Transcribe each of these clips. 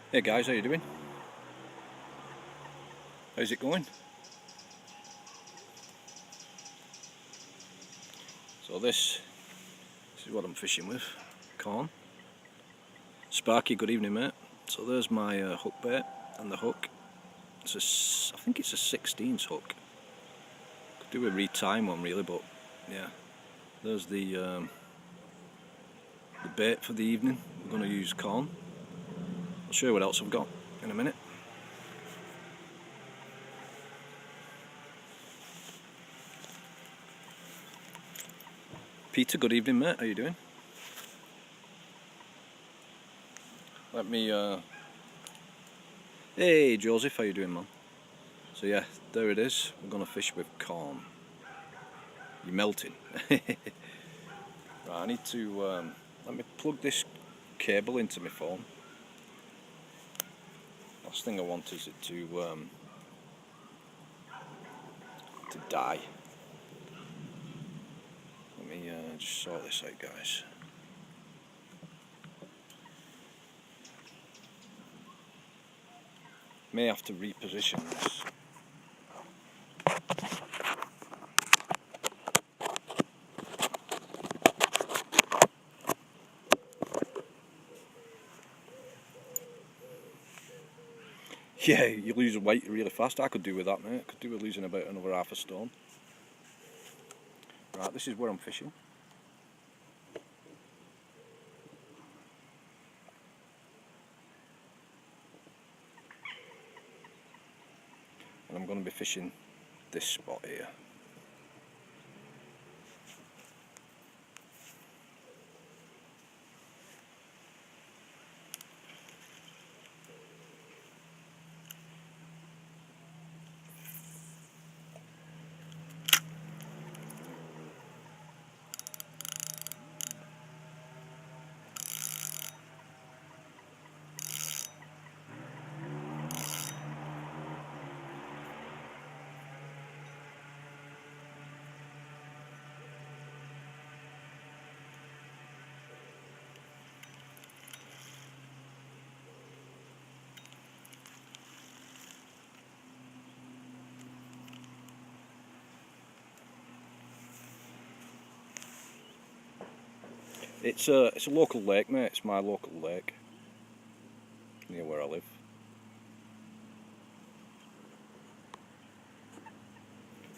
Hey guys, how you doing? How's it going? So this is what I'm fishing with, corn. Sparky, good evening mate. So there's my hook bait and the hook. I think it's a 16's hook. Could do a retime one really, but yeah. There's the bait for the evening. We're going to use corn. I'll show you what else I've got in a minute. Peter, good evening mate, how you doing? Let me Hey Joseph, how you doing man? So yeah, there it is. We're going to fish with corn. You're melting. Right, I need to let me plug this cable into my phone. Last thing I want is it to die. Let me just sort this out, guys. May have to reposition this. Yeah, you lose weight really fast. I could do with that, mate. I could do with losing about another half a stone. Right, this is where I'm fishing. And I'm going to be fishing this spot here. It's a local lake, mate. It's my local lake near where I live.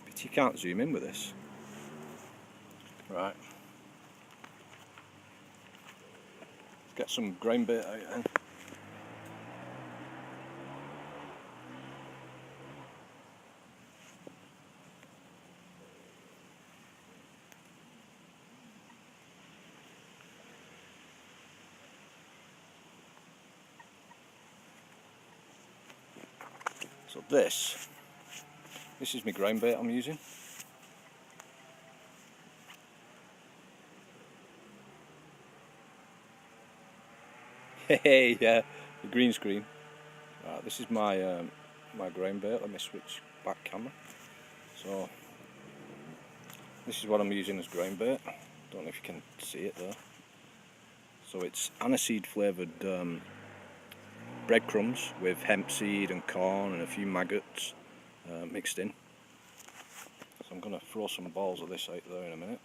But you can't zoom in with this. Right. Get some ground bait out then. So this is my ground bait I'm using. Hey, yeah, the green screen. Right, this is my my ground bait. Let me switch back camera. So this is what I'm using as ground bait. Don't know if you can see it there. So it's aniseed flavoured breadcrumbs with hemp seed and corn and a few maggots mixed in. So I'm going to throw some balls of this out there in a minute.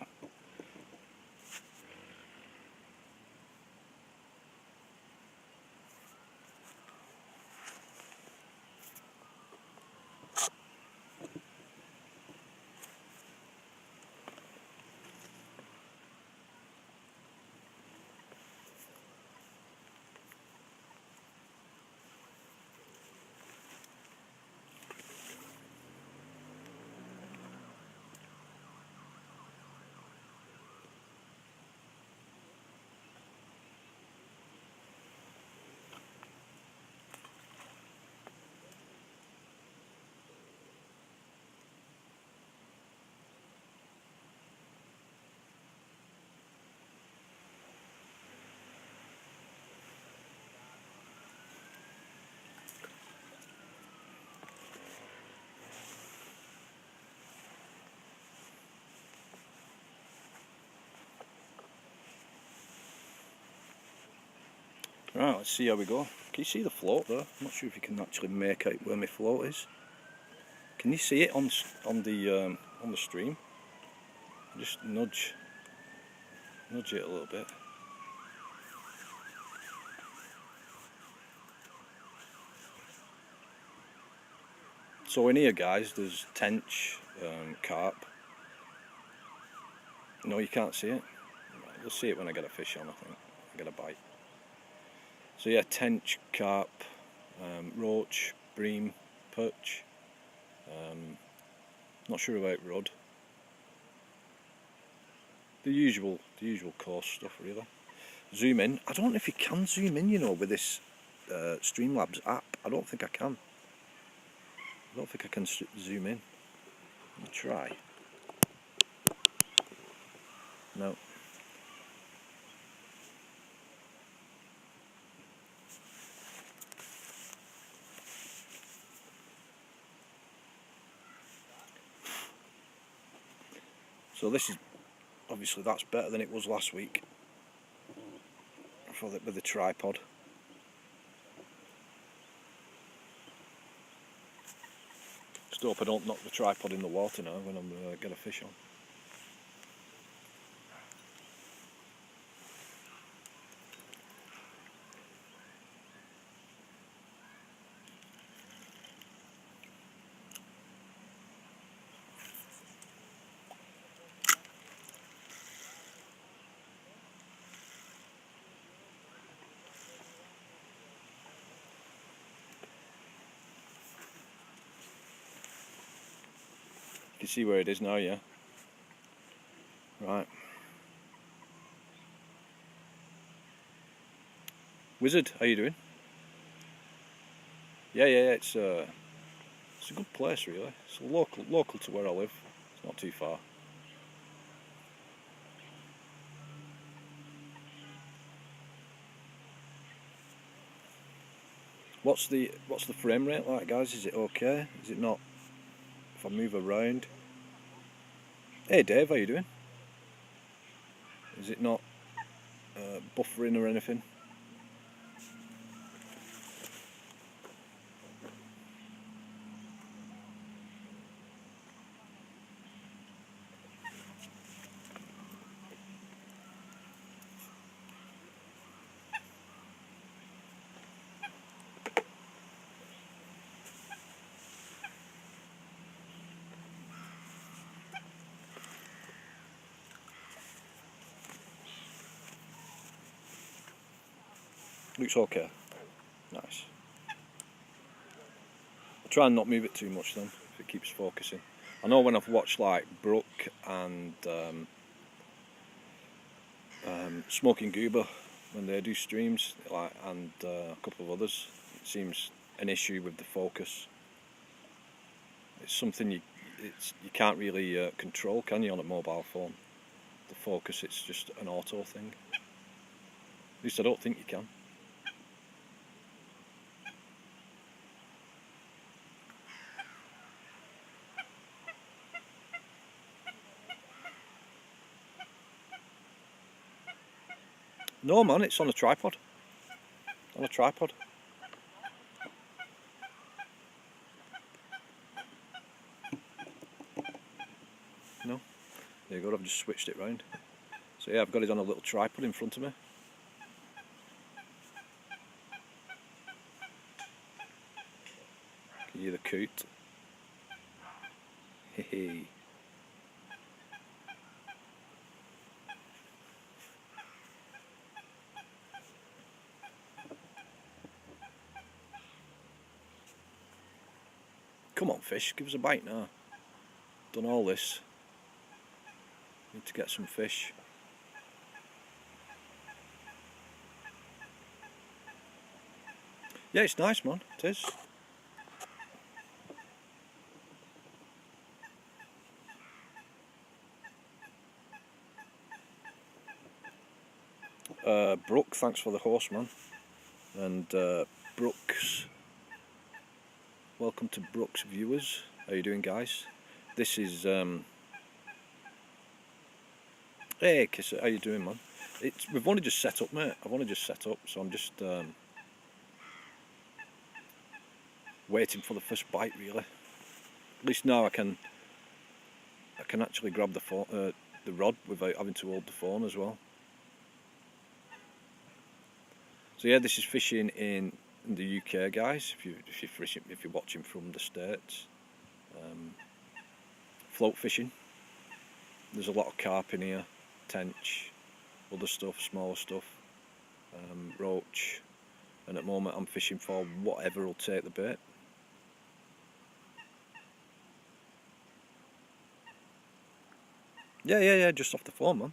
Right, let's see how we go. Can you see the float there? I'm not sure if you can actually make out where my float is. Can you see it on the stream? Just nudge it a little bit. So in here, guys, there's tench, carp. No, you can't see it. You'll see it when I get a fish on, I think. I get a bite. So yeah, tench, carp, roach, bream, perch. Not sure about rudd. The usual course stuff, really. Zoom in. I don't know if you can zoom in, you know, with this Streamlabs app. I don't think I can. I don't think I can zoom in. Let me try. No. So this is, obviously that's better than it was last week with the tripod. Just hope I don't knock the tripod in the water now when I'm get a fish on. You can see where it is now, yeah? Right. Wizard, how you doing? Yeah, it's a good place, really. It's local to where I live. It's not too far. What's the frame rate like, guys? Is it okay? Is it not? If I move around. Hey Dave, how you doing? Is it not buffering or anything? Looks okay. Nice. I'll try and not move it too much then, if it keeps focusing. I know when I've watched like Brooke and Smoking Goober, when they do streams, like, and a couple of others, it seems an issue with the focus. It's something you can't really control, can you, on a mobile phone? The focus, it's just an auto thing. At least I don't think you can. No man, it's on a tripod. On a tripod. No. There you go, I've just switched it round. So yeah, I've got it on a little tripod in front of me. Can you hear the coot? Hey. Come on fish, give us a bite now. Done all this. Need to get some fish. Yeah, it's nice, man, it is. Brooke, thanks for the horse, man. And Brooks, welcome to Brooks viewers. How you doing, guys? This is hey Kisser, how you doing, man? We've only just set up, mate. I've only just set up, so I'm just waiting for the first bite really. At least now I can actually grab the rod without having to hold the phone as well. So yeah, this is fishing in the UK, guys. If you're watching from the States, float fishing. There's a lot of carp in here, tench, other stuff, smaller stuff, roach, and at the moment I'm fishing for whatever will take the bait. Yeah, just off the phone, man.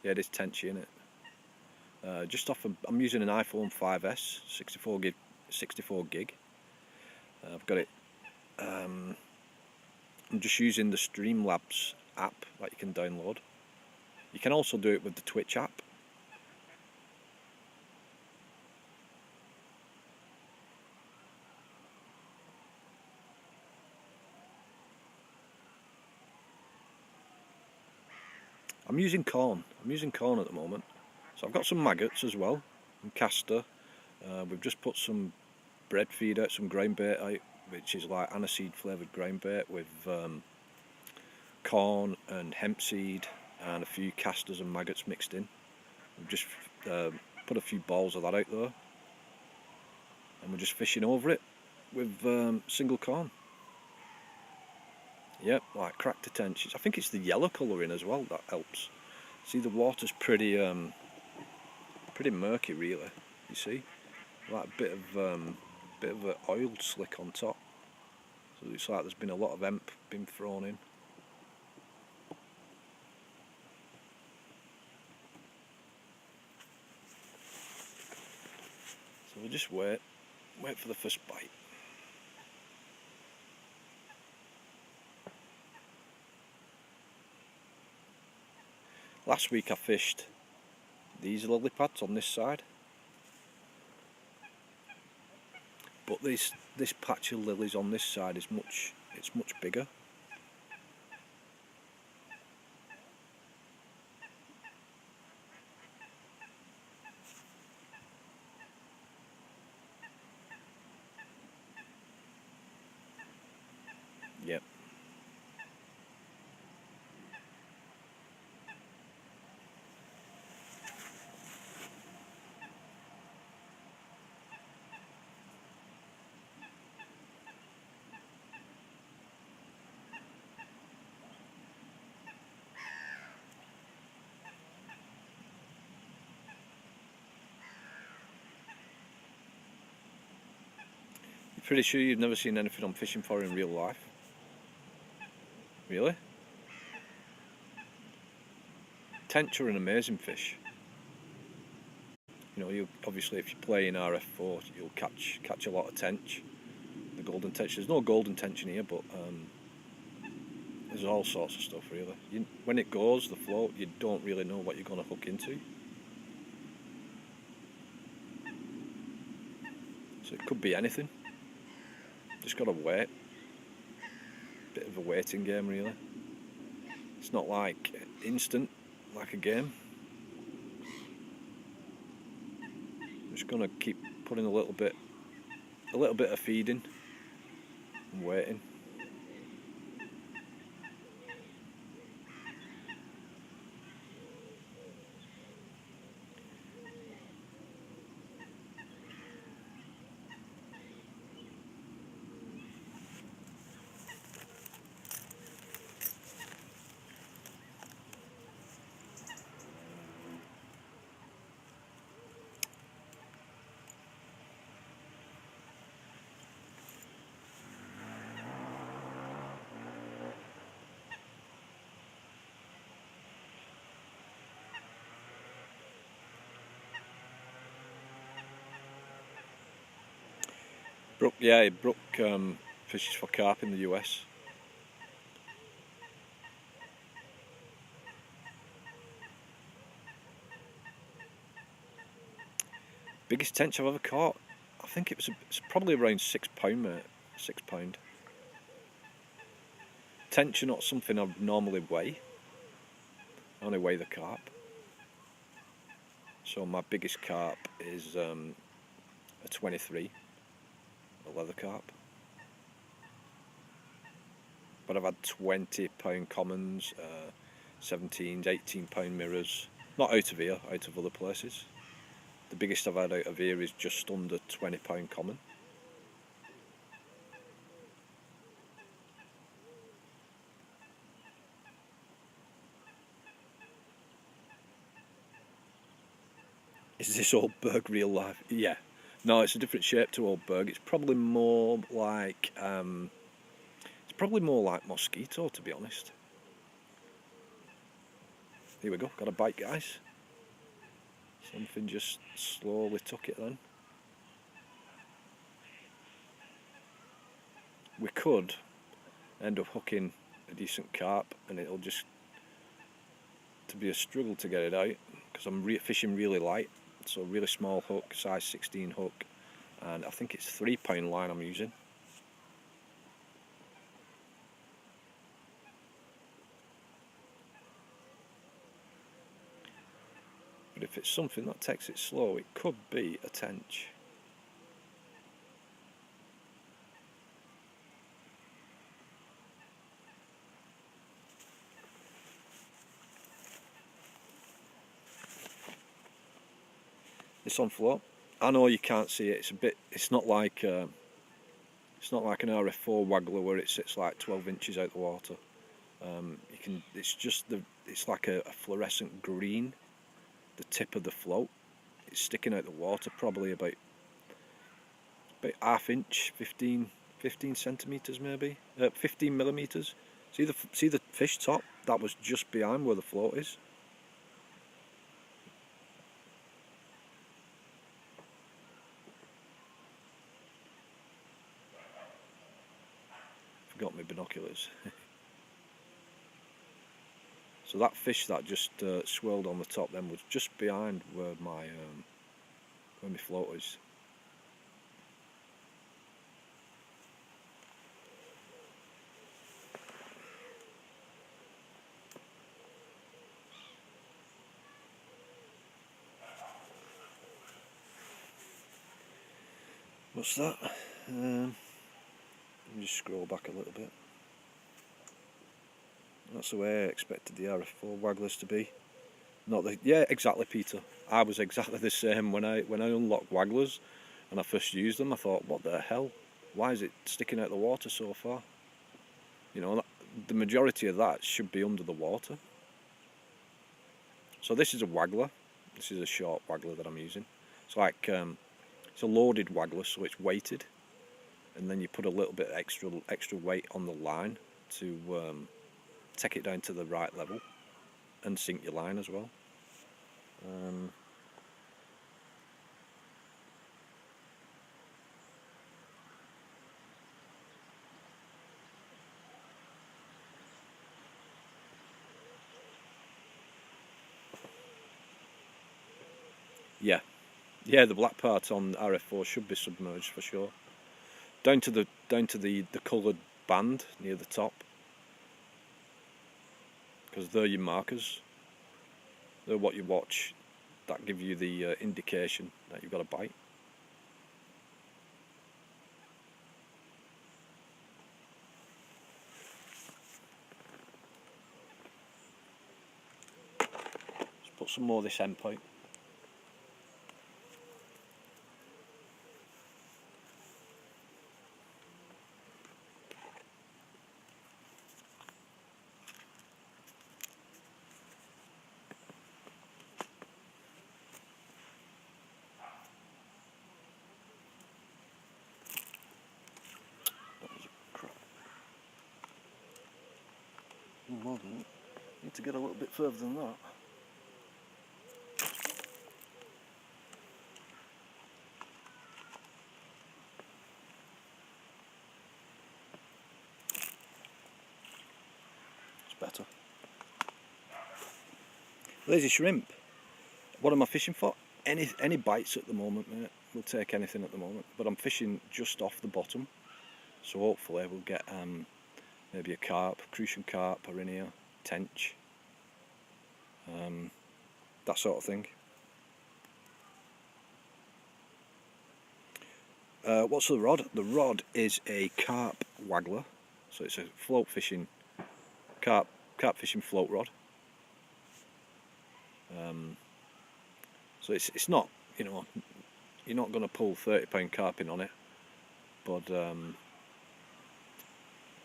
Yeah, it is tenchy, innit? Just off. I'm using an iPhone 5S, 64 gig. I've got it. I'm just using the Streamlabs app that you can download. You can also do it with the Twitch app. I'm using corn. I'm using corn at the moment. So I've got some maggots as well, and castor. We've just put some bread feed out, some grain bait out, which is like aniseed flavoured grain bait with corn and hemp seed and a few castors and maggots mixed in. We've just put a few balls of that out there, and we're just fishing over it with single corn. Yep, like cracked attention. I think it's the yellow colouring as well that helps. See, the water's pretty murky, really. You see, like a bit of an oil slick on top. So it's like there's been a lot of hemp been thrown in. So we'll just wait for the first bite. Last week I fished these lily pads on this side, but this patch of lilies on this side is much bigger. Yep. Pretty sure you've never seen anything I'm fishing for in real life? Really? Tench are an amazing fish. You know, you obviously if you play in RF4, you'll catch a lot of tench. The golden tench. There's no golden tench in here, but there's all sorts of stuff really. When it goes, the float, you don't really know what you're going to hook into. So it could be anything. Just got to wait. Bit of a waiting game really. It's not like instant, like a game. I'm just gonna keep putting a little bit of feed in and waiting. Brooke fishes for carp in the US. Biggest tench I've ever caught, I think it's probably around £6, mate. £6. Tench are not something I normally weigh. I only weigh the carp. So my biggest carp is a 23. a leather carp. But I've had 20-pound commons, 17s, 18-pound mirrors, not out of here, out of other places. The biggest I've had out of here is just under 20-pound common. Is this old berg real life? Yeah. No, it's a different shape to old berg. It's probably more like mosquito, to be honest. Here we go. Got a bite, guys. Something just slowly took it then. We could end up hooking a decent carp, and it'll just to be a struggle to get it out because I'm fishing really light. So really small hook, size 16 hook, and I think it's 3-pound line I'm using. But if it's something that takes it slow, it could be a tench. It's on float. I know you can't see it. It's not like an RF4 waggler where it sits like 12 inches out the water. It's like a fluorescent green. The tip of the float. It's sticking out the water, probably about ½ inch, 15 centimeters maybe, 15 millimeters. See the fish top? That was just behind where the float is. Forgot my binoculars. So that fish that just swirled on the top then was just behind where my float is. What's that? Let me just scroll back a little bit. That's the way I expected the RF4 wagglers to be. Yeah, exactly, Peter. I was exactly the same when I unlocked wagglers and I first used them. I thought, what the hell? Why is it sticking out the water so far? You know, the majority of that should be under the water. So this is a waggler. This is a short waggler that I'm using. It's like it's a loaded waggler, so it's weighted, and then you put a little bit extra weight on the line to take it down to the right level and sink your line as well. Yeah, the black part on RF4 should be submerged for sure. Down to the coloured band near the top, because they're your markers. They're what you watch. That give you the indication that you've got a bite. Let's put some more of this end point. More than that. Need to get a little bit further than that. It's better. Lazy shrimp. What am I fishing for? Any bites at the moment, mate. We'll take anything at the moment. But I'm fishing just off the bottom, so hopefully we'll get maybe a carp, crucian carp, perinia, tench, that sort of thing. What's the rod? The rod is a Carp Waggler, so it's a float fishing carp fishing float rod. So it's not, you know, you're not going to pull 30-pound carp in on it, but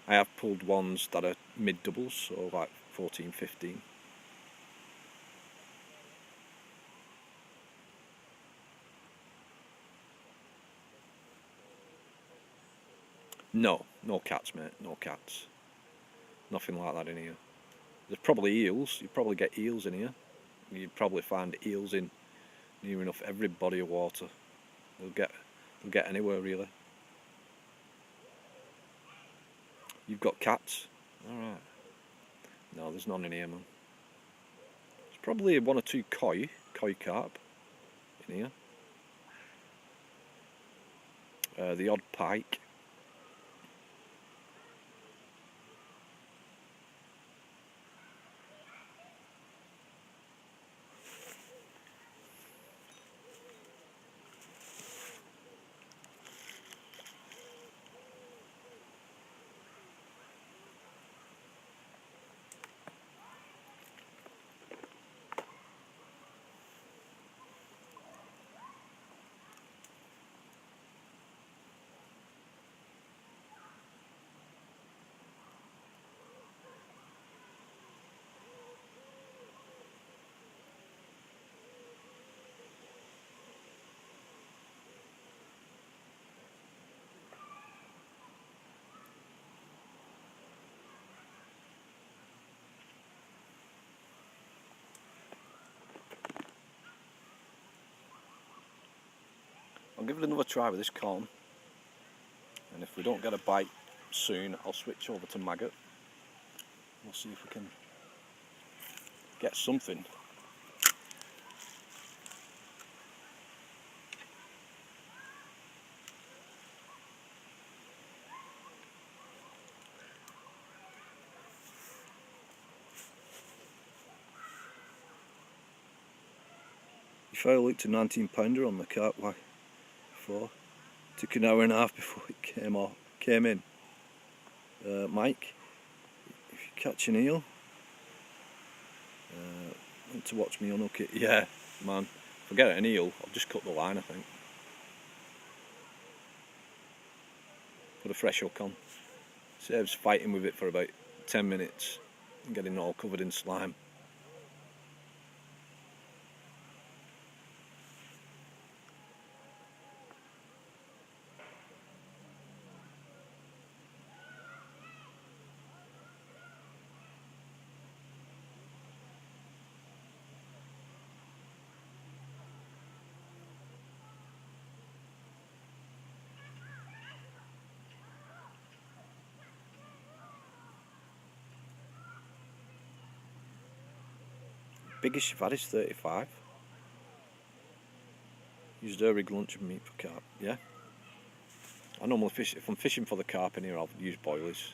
I have pulled ones that are mid doubles, so like 14, 15. No cats, mate, no cats. Nothing like that in here. There's probably eels, you probably get eels in here. You'd probably find eels in near enough every body of water. They'll get anywhere really. You've got cats? Alright. No, there's none in here, man. There's probably one or two koi carp in here. The odd pike. I'll give it another try with this corn, and if we don't get a bite soon, I'll switch over to maggot. We'll see if we can get something. If I looked a 19-pounder on the Carp Waggler before, took an hour and a half before it came in. Mike, if you catch an eel, want to watch me unhook it? Yeah, man, forget an eel, I'll just cut the line, I think. Put a fresh hook on. Saves fighting with it for about 10 minutes and getting all covered in slime. Biggest you've had is 35. Used a rig lunch and meat for carp, yeah. I normally fish, if I'm fishing for the carp in here, I'll use boilies.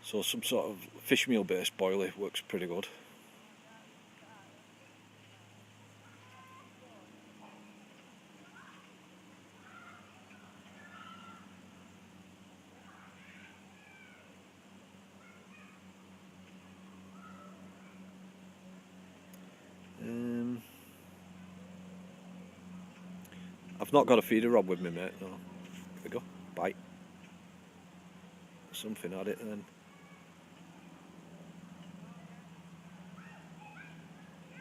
So some sort of fish meal based boilie works pretty good. I've not got a feeder rod with me, mate, no. Here we go, bite. Something at it and then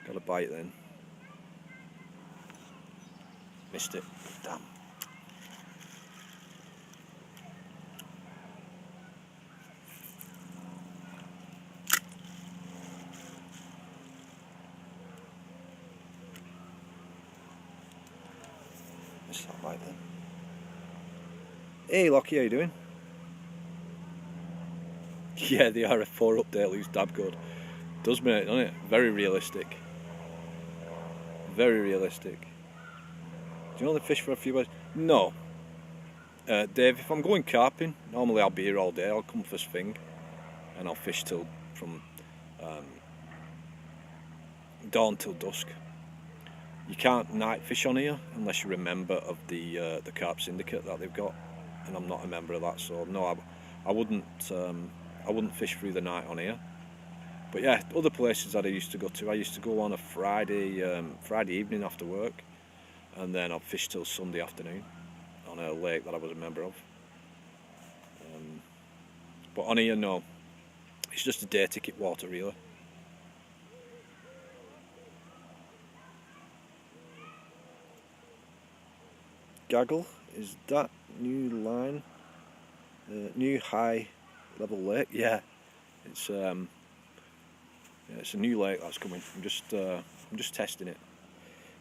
got a bite then. Missed it, damn. Missed that bite then. Hey Lockie, how you doing? Yeah, the RF4 update looks damn good. Does, mate, doesn't it? Very realistic. Very realistic. Do you only fish for a few hours? No. Dave, if I'm going carping, normally I'll be here all day. I'll come first thing and I'll fish till from dawn till dusk. You can't night fish on here unless you're a member of the carp syndicate that they've got, and I'm not a member of that, so no, I wouldn't fish through the night on here. But yeah, other places that I used to go to, I used to go on a Friday evening after work, and then I'd fish till Sunday afternoon on a lake that I was a member of. But on here, no, it's just a day ticket water really. Gaggle, is that new line, new high level lake? Yeah, it's a new lake that's coming. I'm just testing it.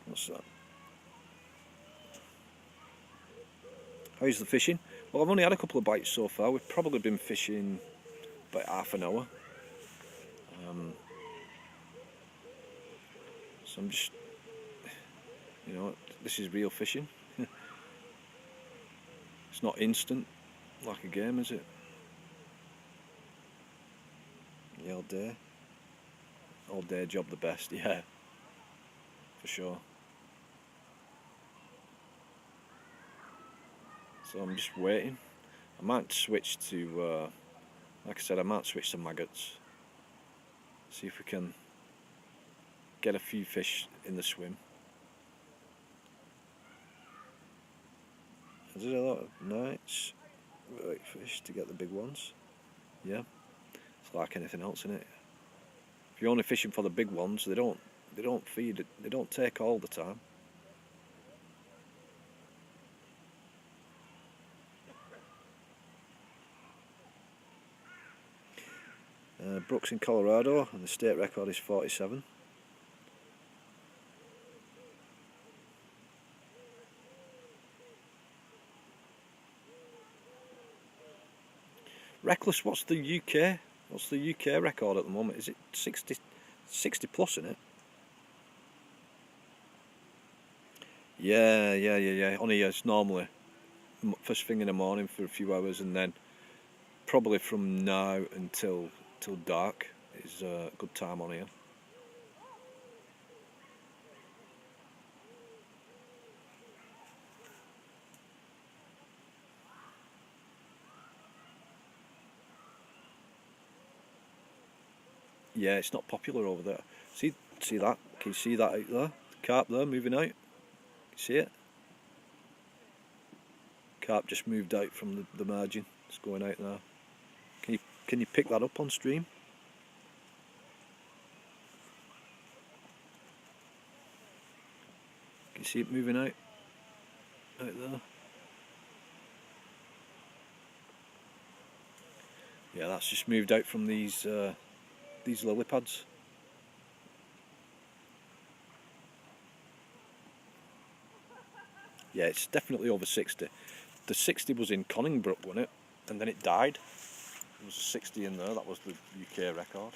What's that? How's the fishing? Well, I've only had a couple of bites so far. We've probably been fishing about half an hour. So I'm just, you know, this is real fishing. It's not instant like a game, is it? Yeah, all day job the best, yeah, for sure. So I'm just waiting. I might switch to, like I said, I might switch to maggots. See if we can get a few fish in the swim. I did a lot of nights, right fish to get the big ones. Yeah, it's like anything else, isn't it? If you're only fishing for the big ones, they don't feed it. They don't take all the time. Brooks in Colorado, and the state record is 47. Reckless, what's the UK? What's the UK record at the moment? Is it 60 plus in it? Yeah. On here it's normally first thing in the morning for a few hours, and then probably from now until dark is a good time on here. Yeah, it's not popular over there. See that? Can you see that out there? The carp there moving out. Can you see it? Carp just moved out from the margin. It's going out now. Can you pick that up on stream? Can you see it moving out there? Yeah, that's just moved out from these lily pads. Yeah, it's definitely over 60. The 60 was in Conningbrook, wasn't it? And then it died. There was a 60 in there. That was the UK record.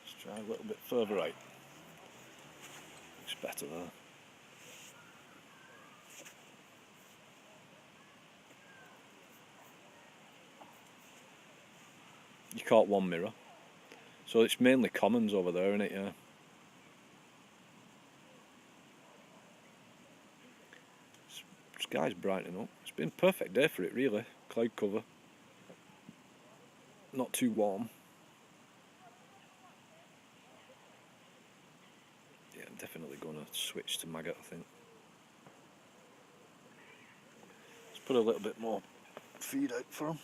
Let's try a little bit further out. Looks better there. You caught one mirror. So it's mainly commons over there, isn't it? Yeah. Sky's brightening up. It's been a perfect day for it, really. Cloud cover. Not too warm. Yeah, I'm definitely going to switch to maggot, I think. Let's put a little bit more feed out for them.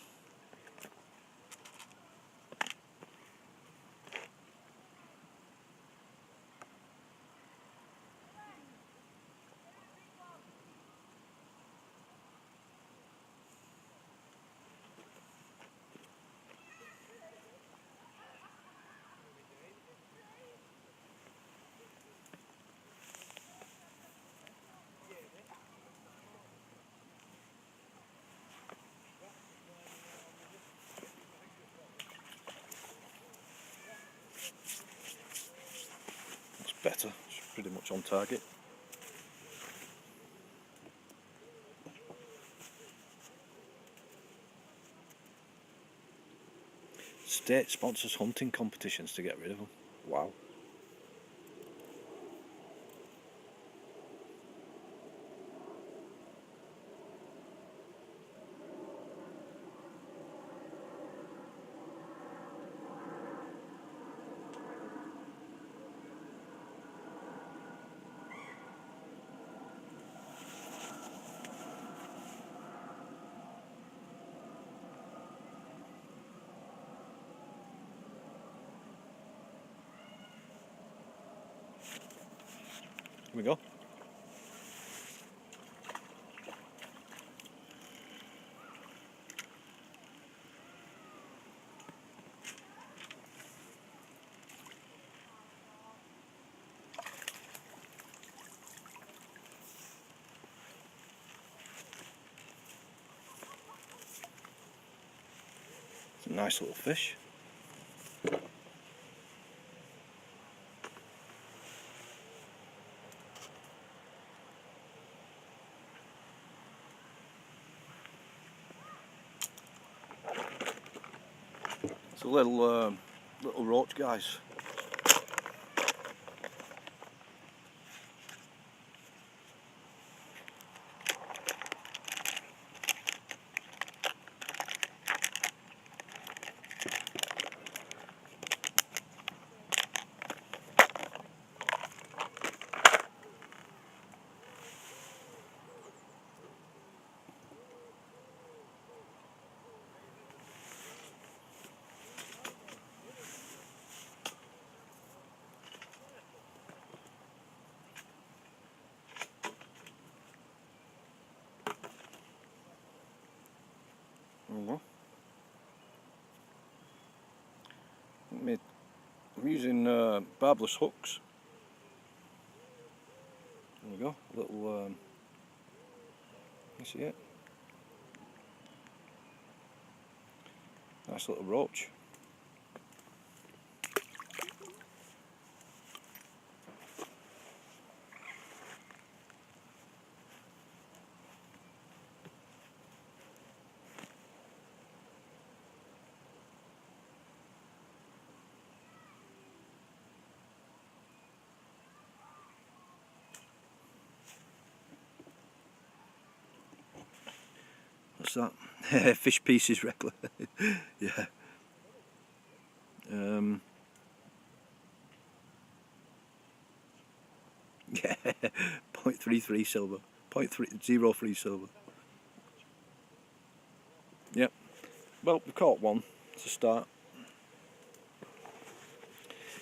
Better. pretty much on target. State sponsors hunting competitions to get rid of them. Wow. Here we go. It's a nice little fish. It's a little roach, guys. I'm using barbless hooks. There we go, little, you see it? Nice little roach. What's that? Fish pieces regular. Yeah. Yeah. 0.33 silver. 0.03 silver. Yep. Well, we caught one. It's a start.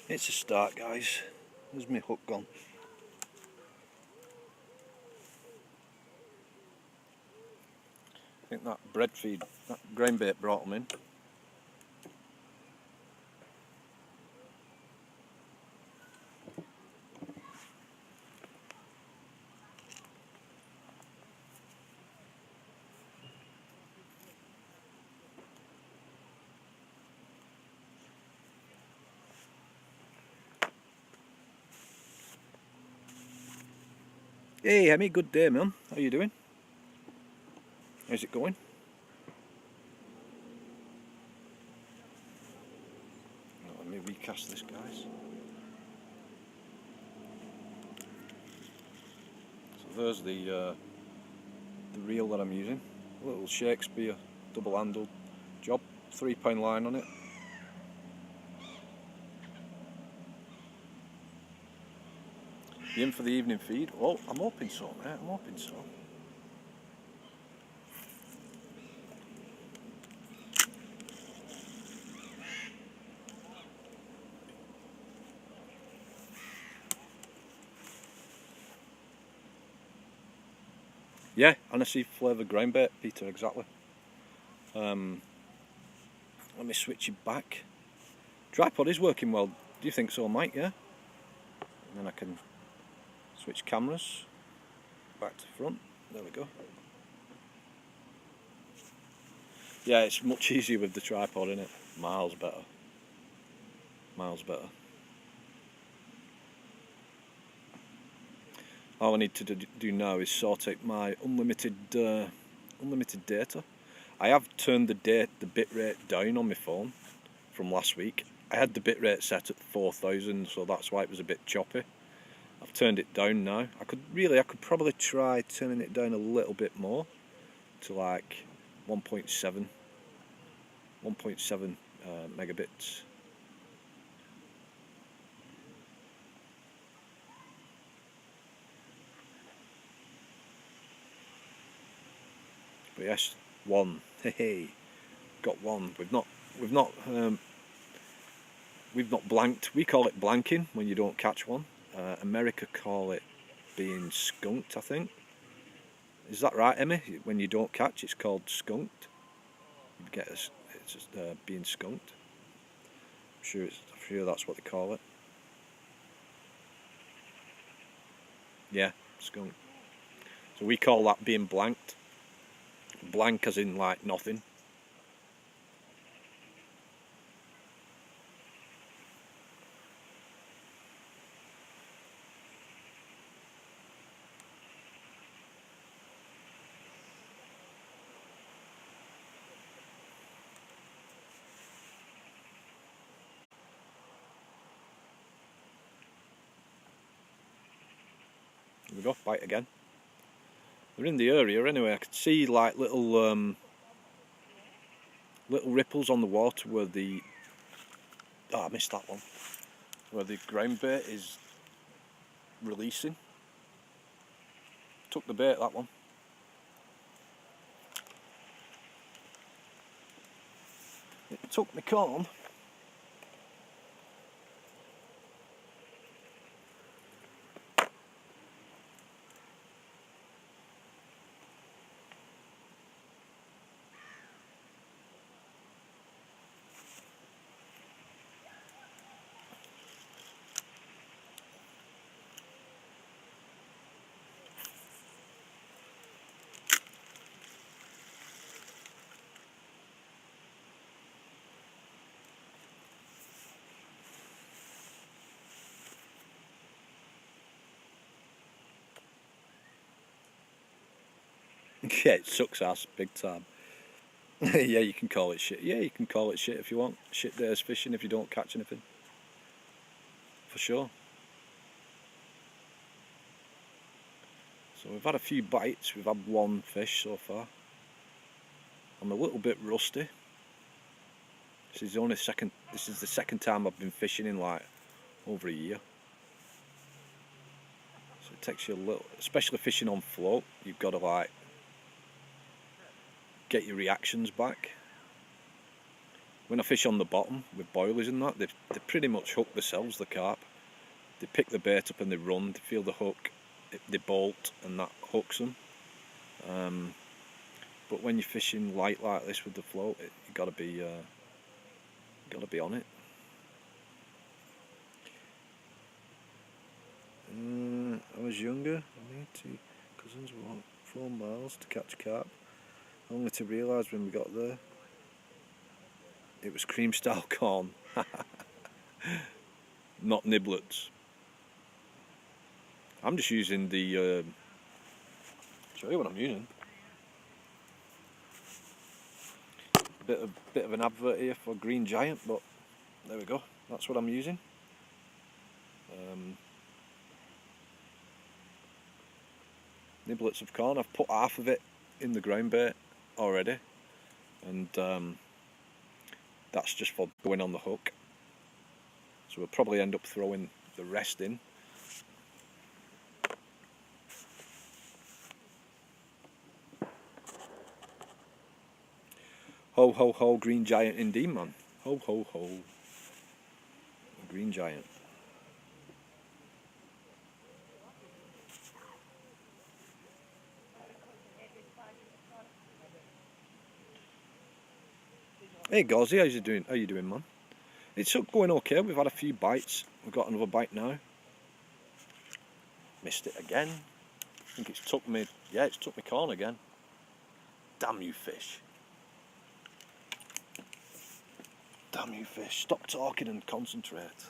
It's a start, guys. There's my hook gone. I think that bread feed, that grain bait brought them in. Hey Hemi, good day man. How you doing? How's it going? Let me recast this, guys. So there's the reel that I'm using. A little Shakespeare double-handled job, 3-pound line on it. You in for the evening feed? Oh, I'm hoping so, mate. I'm hoping so. Yeah, aniseed flavour grain bait, Peter, exactly. Let me switch it back. Tripod is working well. Do you think so, Mike? Yeah? And then I can switch cameras back to front. There we go. Yeah, it's much easier with the tripod, isn't it? Miles better. Miles better. All I need to do now is sort out my unlimited data. I have turned the bitrate down on my phone from last week. I had the bitrate set at 4,000, so that's why it was a bit choppy. I've turned it down now. I could probably try turning it down a little bit more to like 1.7 megabits. But yes, one. Hey, got one. We've not blanked. We call it blanking when you don't catch one. America call it being skunked, I think. Is that right, Emmy? When you don't catch, it's called skunked. You get it's just being skunked. I'm sure that's what they call it. Yeah, skunked. So we call that being blanked. Blank as in like nothing. Here we go, bite again. They're in the area anyway. I could see like little ripples on the water where the I missed that one. Where the ground bait is releasing. Took the bait, that one. It took my corn. Yeah, it sucks ass, big time. Yeah, you can call it shit. Yeah, you can call it shit if you want. Shit days fishing if you don't catch anything. For sure. So we've had a few bites. We've had one fish so far. I'm a little bit rusty. This is the second time I've been fishing in like over a year. So it takes you a little, especially fishing on float, you've got to like get your reactions back. When I fish on the bottom with boilies and that, they pretty much hook themselves, the carp. They pick the bait up and they run, they feel the hook, they bolt and that hooks them. But when you're fishing light like this with the float, you gotta be on it. I was younger. Me two cousins walked 4 miles to catch carp, only to realise when we got there it was cream style corn, not niblets. I'm just using the. Show you what I'm using. Bit of an advert here for Green Giant, but there we go. That's what I'm using. Niblets of corn. I've put half of it in the ground bait already, and that's just for going on the hook. So we'll probably end up throwing the rest in. Ho ho ho, Green Giant indeed, man. Ho ho ho, Green Giant. Hey Gauzy, how you doing, man? It's going okay. We've had a few bites. We've got another bite now. Missed it again. I think it's took me. Yeah, it's took me corn again. Damn you, fish! Damn you, fish! Stop talking and concentrate.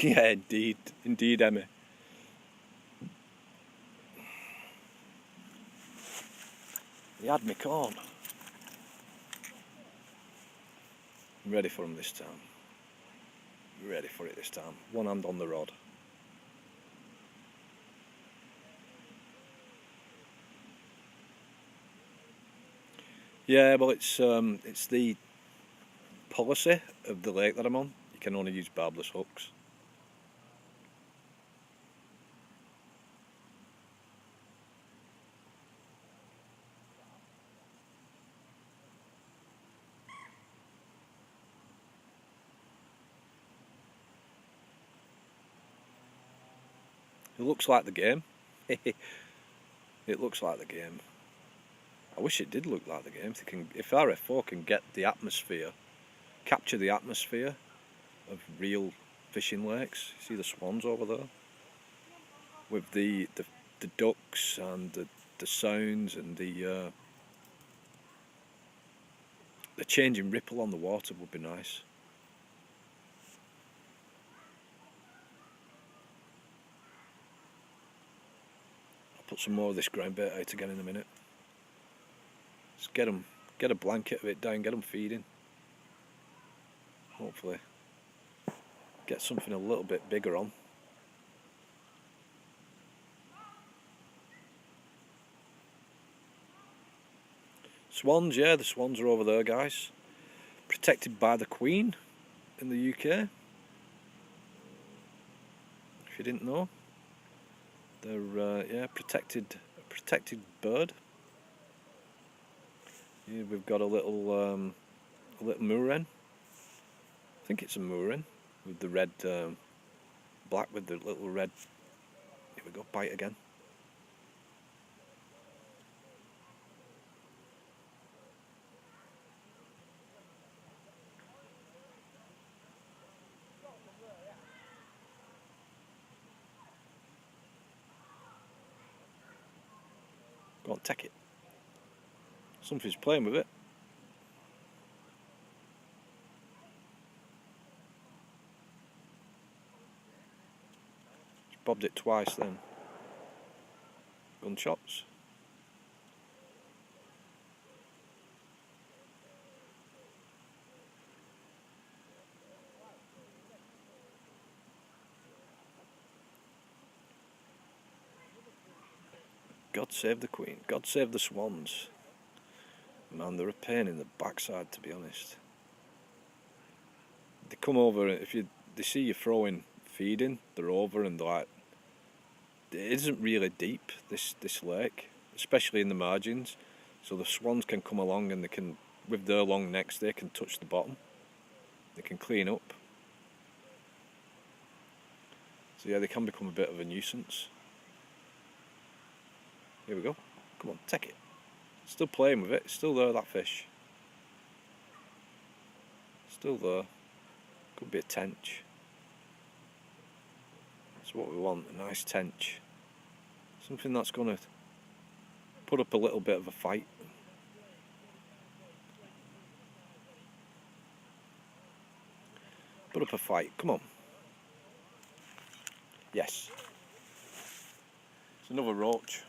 Yeah, indeed, Emmy. He had me corn. I'm ready for him this time. Ready for it this time. One hand on the rod. Yeah, well, it's the policy of the lake that I'm on. You can only use barbless hooks. It looks like the game. It looks like the game. I wish it did look like the game. If RF4 can get the atmosphere, capture the atmosphere of real fishing lakes. See the swans over there? With the ducks and the sounds and the changing ripple on the water would be nice. I'll put some more of this ground bait out again in a minute. Just get a blanket of it down, get them feeding. Hopefully get something a little bit bigger on. Swans, yeah, the swans are over there, guys. Protected by the Queen in the UK. If you didn't know, they're yeah, protected bird. Here we've got a little moorhen. I think it's a moorhen with the red, black with the little red. Here we go, bite again. Go on, take it. Something's playing with it. Just bobbed it twice then. Gunshots. God save the Queen. God save the swans. Man, they're a pain in the backside, to be honest. They come over, they see you throwing feeding, they're over and they're like, it isn't really deep, this lake, especially in the margins. So the swans can come along and they can, with their long necks, they can touch the bottom. They can clean up. So yeah, they can become a bit of a nuisance. Here we go. Come on, take it. Still playing with it. It's still there, that fish. Still there. Could be a tench. That's what we want, a nice tench. Something that's going to put up a little bit of a fight. Put up a fight, come on. Yes. It's another roach.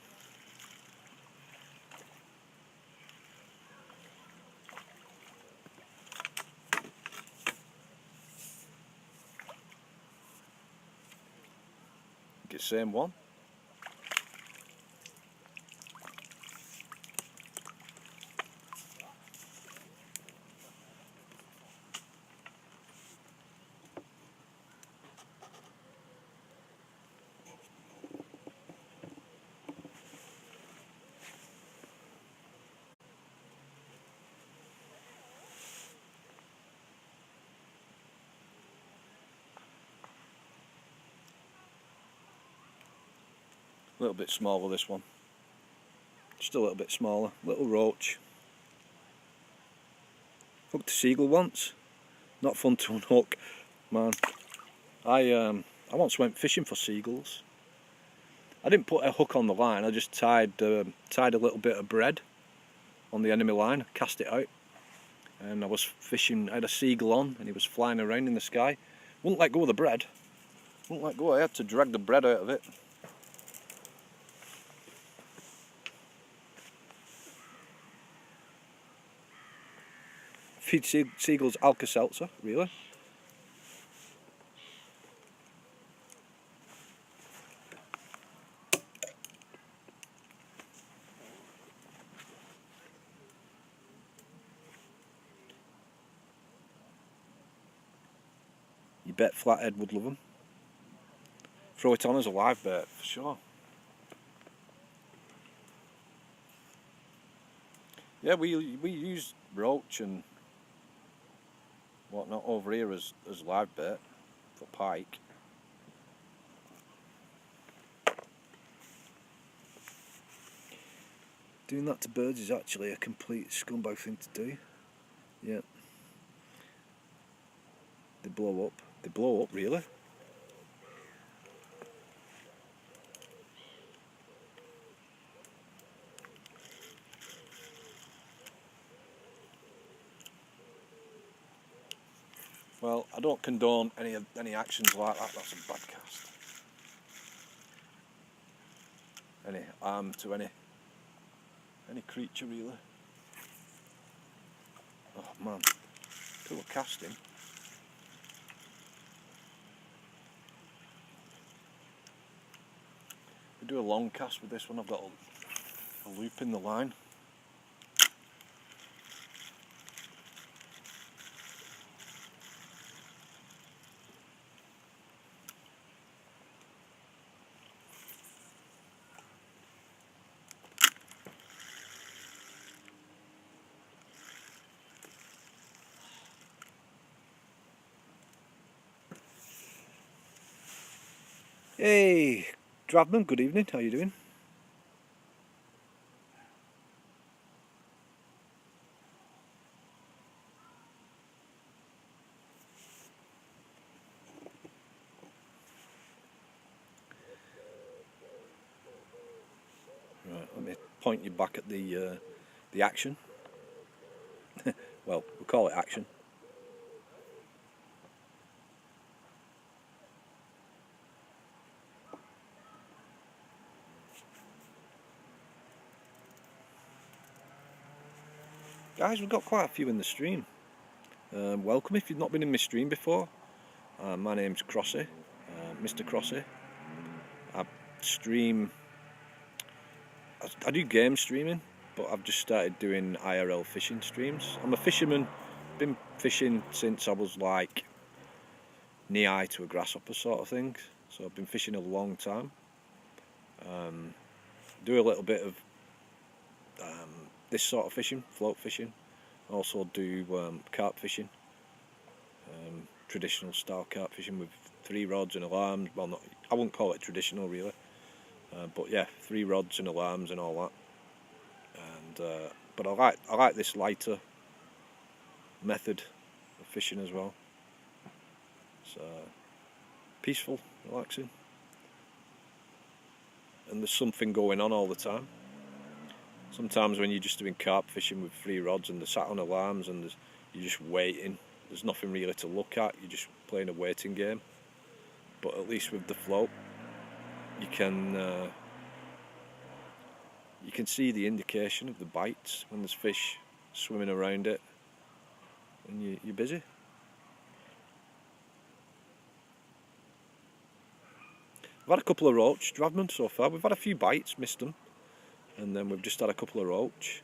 Get the same one. A little bit smaller, this one. Just a little bit smaller. Little roach. Hooked a seagull once. Not fun to unhook, man. I once went fishing for seagulls. I didn't put a hook on the line. I just tied a little bit of bread on the enemy line, cast it out, and I was fishing. I had a seagull on, and he was flying around in the sky. Wouldn't let go of the bread. Wouldn't let go. I had to drag the bread out of it. Feed seagulls lxCROSSYxl, really? You bet Flathead would love them. Throw it on as a live bait, for sure. Yeah, we use roach and whatnot over here as live bait for pike. Doing that to birds is actually a complete scumbag thing to do. Yeah. They blow up. They blow up, really. Well, I don't condone any actions like that. That's a bad cast. Any harm to any creature, really. Oh man, cool casting. We do a long cast with this one. I've got a loop in the line. Hey, Dravman, good evening. How you doing? Right, let me point you back at the action. Well, we'll call it action. Guys, we've got quite a few in the stream. Welcome if you've not been in my stream before. My name's Crossy, Mr. Crossy. I stream. I do game streaming, but I've just started doing IRL fishing streams. I'm a fisherman. Been fishing since I was like knee-high to a grasshopper sort of thing. So I've been fishing a long time. Do a little bit of this sort of fishing, float fishing. Also do carp fishing, traditional style carp fishing with 3 rods and alarms. Well, not, I wouldn't call it traditional really, but yeah, 3 rods and alarms and all that. And but I like this lighter method of fishing as well. It's peaceful, relaxing, and there's something going on all the time. Sometimes when you're just doing carp fishing with 3 rods and they're sat on alarms and you're just waiting, there's nothing really to look at, you're just playing a waiting game. But at least with the float, you can see the indication of the bites when there's fish swimming around it, and you're busy. I've had a couple of roach, Dravman, so far. We've had a few bites, missed them. And then we've just had a couple of roach.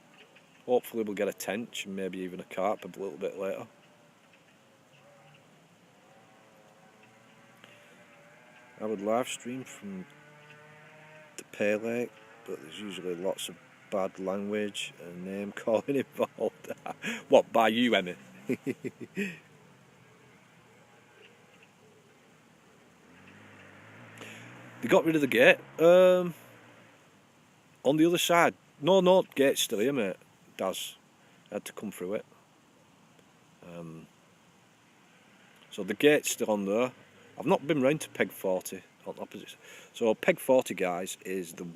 Hopefully we'll get a tench and maybe even a carp a little bit later. I would live stream from the Pay Lake, but there's usually lots of bad language and name calling involved. What, by you, Emmy? They got rid of the gate. On the other side. No, gate's still here, mate. Daz had to come through it. So the gate's still on there. I've not been round to peg 40 on opposite. So peg 40, guys, is the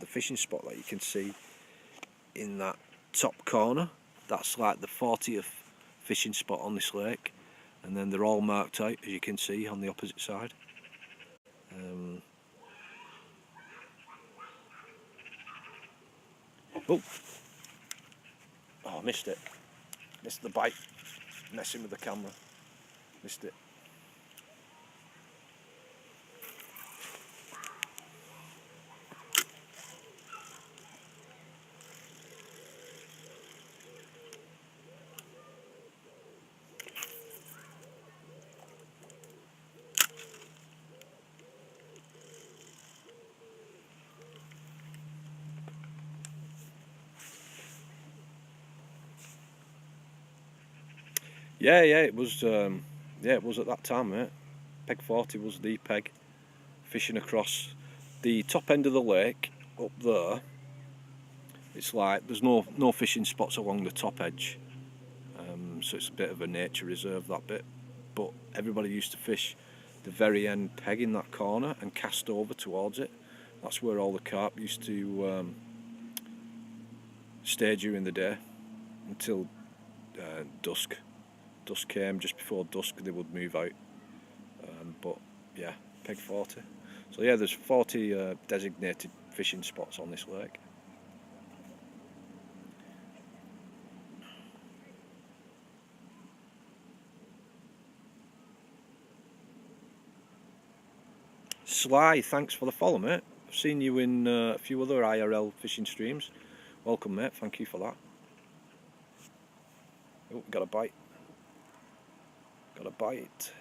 fishing spot that you can see in that top corner. That's like the 40th fishing spot on this lake, and then they're all marked out, as you can see, on the opposite side. Oh, I missed it. Missed the bite. Messing with the camera. Missed it. Yeah, it was. It was at that time, mate. Peg 40 was the peg. Fishing across the top end of the lake up there. It's like there's no fishing spots along the top edge, so it's a bit of a nature reserve, that bit. But everybody used to fish the very end peg in that corner and cast over towards it. That's where all the carp used to stay during the day until dusk. Dusk came. Just before dusk they would move out. But yeah, peg 40. So yeah, there's 40 designated fishing spots on this lake. Sly, thanks for the follow, mate. I've seen you in a few other IRL fishing streams. Welcome, mate. Thank you for that. Oh, got a bite. Got a bite.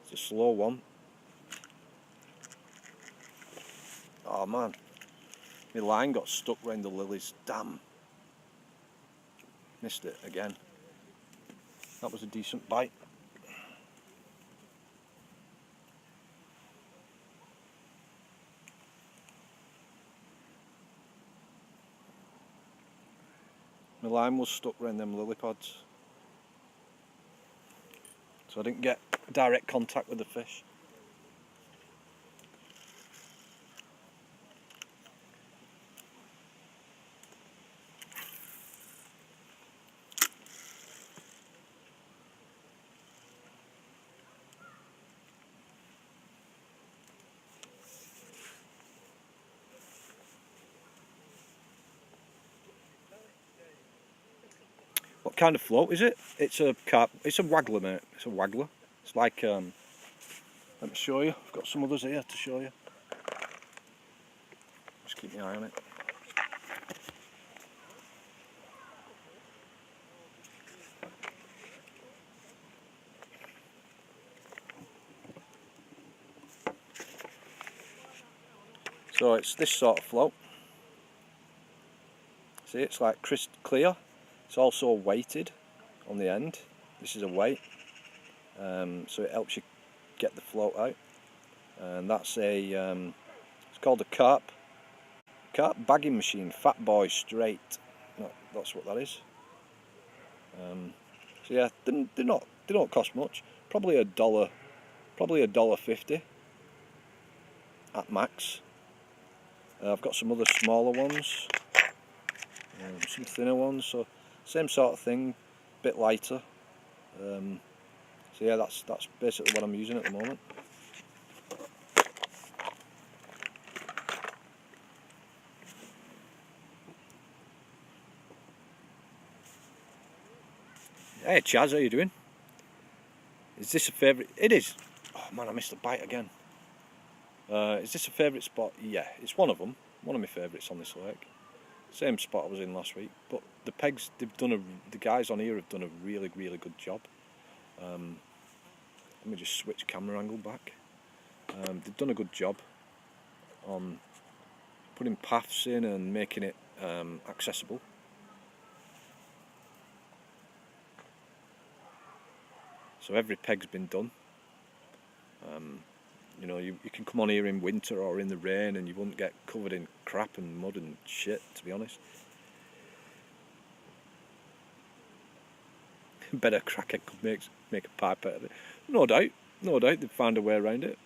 It's a slow one. Oh man, my line got stuck round the lilies. Damn. Missed it again. That was a decent bite. My line was stuck round them lily pads, so I didn't get direct contact with the fish. What kind of float is it? It's a carp. It's a waggler, mate. It's a waggler. It's like let me show you. I've got some others here to show you. Just keep my eye on it. So it's this sort of float. See, it's like crystal clear. It's also weighted on the end. This is a weight, so it helps you get the float out. And that's a it's called a carp bagging machine, Fat Boy Straight. No, that's what that is. So yeah, they don't cost much. Probably $1.50 at max. I've got some other smaller ones, some thinner ones. So same sort of thing, bit lighter. So yeah, that's basically what I'm using at the moment. Hey Chaz, how you doing? Is this a favourite? It is. Oh man, I missed the bite again. Is this a favourite spot? Yeah, it's one of them. One of my favourites on this lake. Same spot I was in last week. But the pegs, the guys on here have done a really good job. Let me just switch camera angle back. They've done a good job on putting paths in and making it accessible. So every peg's been done. You know, you can come on here in winter or in the rain and you wouldn't get covered in crap and mud and shit, to be honest. Better crackhead could make a pipe out of it. No doubt they'd find a way around it.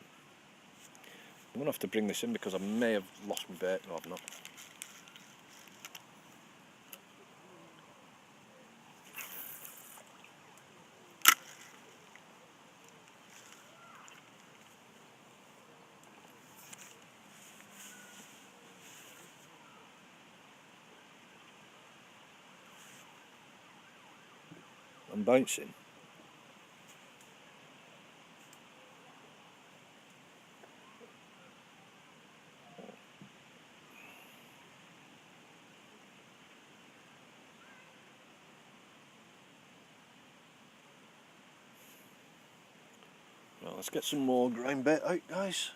I'm going to have to bring this in because I may have lost my bait. No, I've not. and bouncing. Well, let's get some more ground bait out, guys.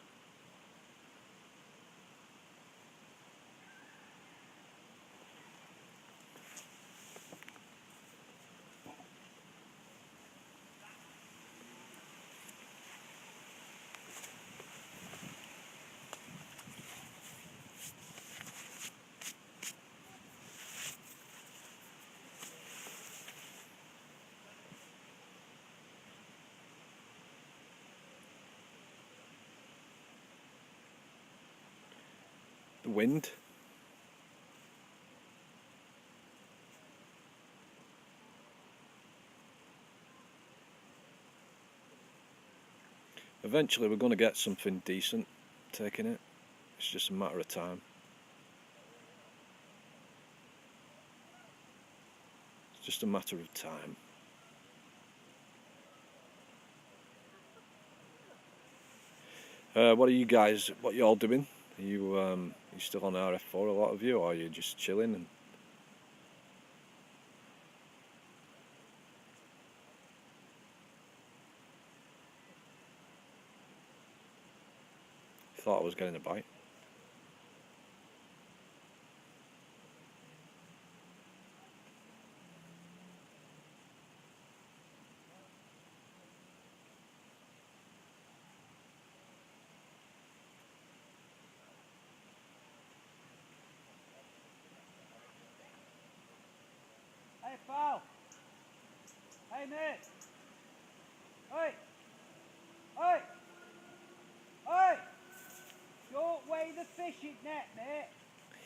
The wind. Eventually we're going to get something decent taking it. It's just a matter of time. It's just a matter of time. What are you guys, what you all doing? Are you still on RF4, a lot of you, or are you just chilling? And thought I was getting a bite. Hey pal! Hey mate! Hey! Hey! Hey! Don't weigh the fishing net,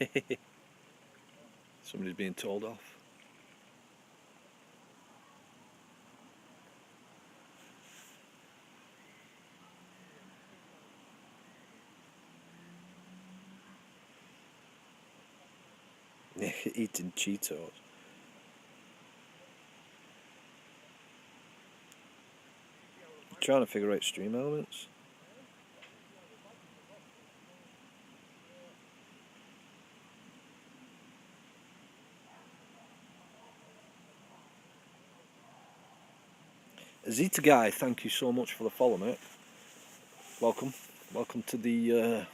mate! Somebody's being told off. Eating Cheetos. Trying to figure out stream elements. Zeta Guy, thank you so much for the follow, mate. Welcome to the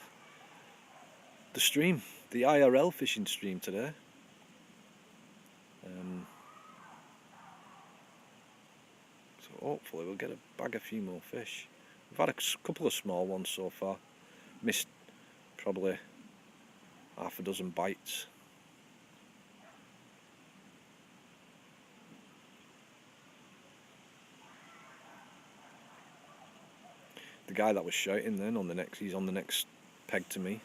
stream, the IRL fishing stream today. So hopefully we'll get a bag a few more fish. We've had a couple of small ones so far. Missed probably half a dozen bites. The guy that was shouting then he's on the next peg to me.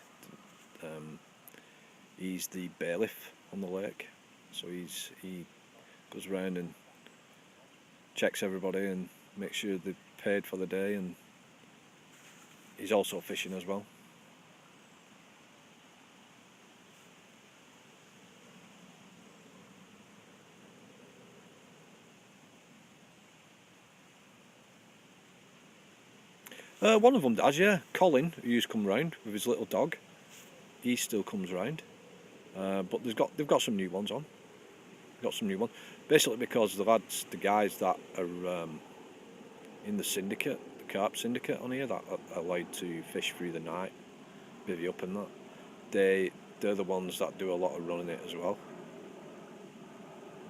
He's the bailiff on the lake, so he goes around and checks everybody and makes sure they're paid for the day, and he's also fishing as well. One of them does, yeah. Colin, who used to come round with his little dog, he still comes round. But they've got some new ones on. Basically because the guys that are in the syndicate, the carp syndicate on here, that are allowed to fish through the night, bivvy up and that, they're the ones that do a lot of running it as well.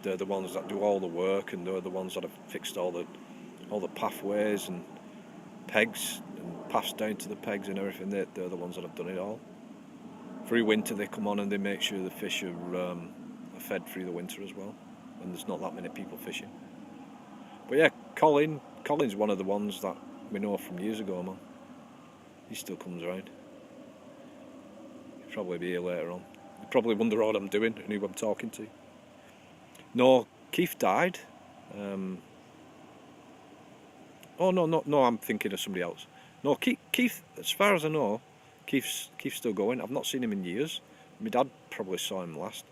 They're the ones that do all the work, and they're the ones that have fixed all the pathways and pegs and paths down to the pegs and everything. They're the ones that have done it all. Through winter they come on and they make sure the fish are fed through the winter as well, and there's not that many people fishing. But yeah, Colin's one of the ones that we know from years ago, man. He still comes around. He'll probably be here later on. You probably wonder what I'm doing and who I'm talking to. No, Keith died. Oh no, I'm thinking of somebody else. No, Keith, as far as I know, Keith's still going. I've not seen him in years. My dad probably saw him last.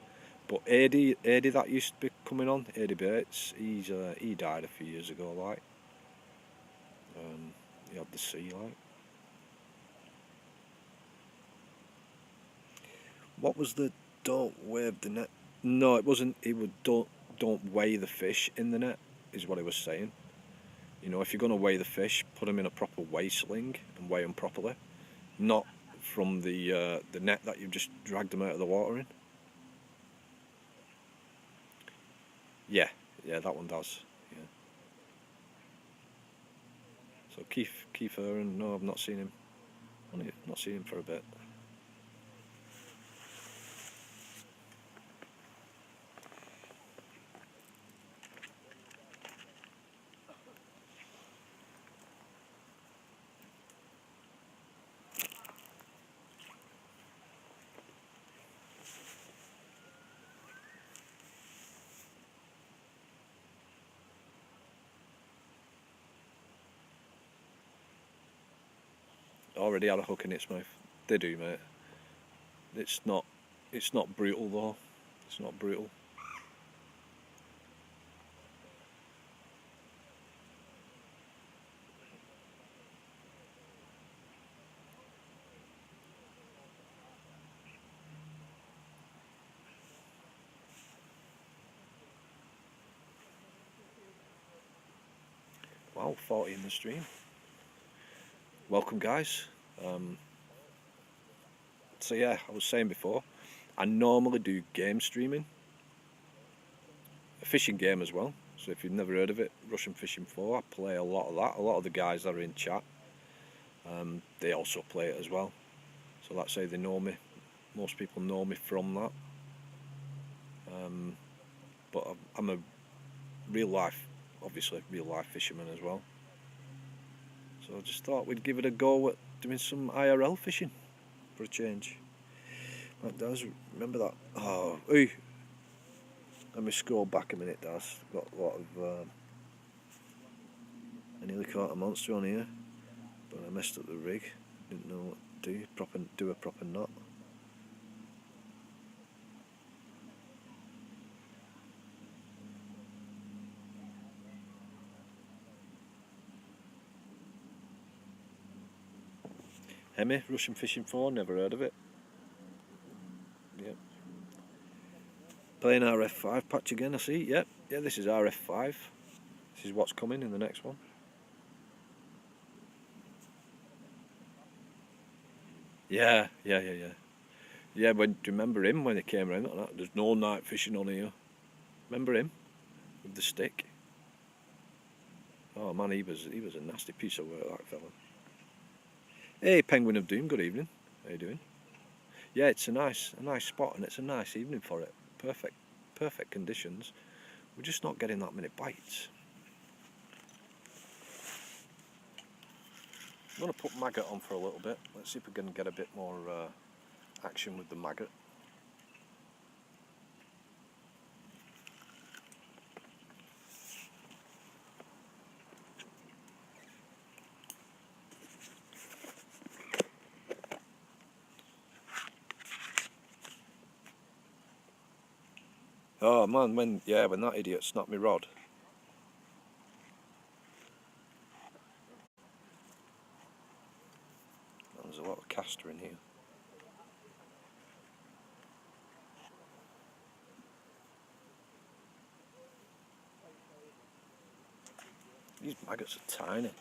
But Adi that used to be coming on, Adi Bates, he died a few years ago, like. He had the sea, like. What was the don't wave the net? No, it wasn't. He would don't weigh the fish in the net, is what he was saying. You know, if you're gonna weigh the fish, put them in a proper weigh sling and weigh them properly, not from the net that you've just dragged them out of the water in. Yeah, that one does. Yeah. So Keith Aaron, no, I've not seen him. Not seen him for a bit. Already had a hook in its mouth. They do, mate. It's not brutal though. It's not brutal. Wow, 40 in the stream. Welcome, guys. So yeah, I was saying before, I normally do game streaming, a fishing game as well. So if you've never heard of it, Russian Fishing 4, I play a lot of that. A lot of the guys that are in chat, they also play it as well. So that's how they know me. Most people know me from that. But I'm a real life fisherman as well. So I just thought we'd give it a go at doing some IRL fishing for a change. Like Daz, remember that? Oh, ooh. Let me scroll back a minute, Daz. Got a lot of. I nearly caught a monster on here, but I messed up the rig. Didn't know what to do. Do a proper knot. Hemi, Russian Fishing 4, never heard of it. Yep. Playing RF5 patch again, I see. Yep, yeah, this is RF5. This is what's coming in the next one. Yeah. Yeah, do you remember him when he came around like that? There's no night fishing on here. Remember him? With the stick? Oh man, he was a nasty piece of work, that fella. Hey, Penguin of Doom, good evening. How you doing? Yeah, it's a nice spot and it's a nice evening for it. Perfect conditions. We're just not getting that many bites. I'm going to put maggot on for a little bit. Let's see if we can get a bit more action with the maggot. Oh man, when that idiot snapped my rod. There's a lot of caster in here. These maggots are tiny.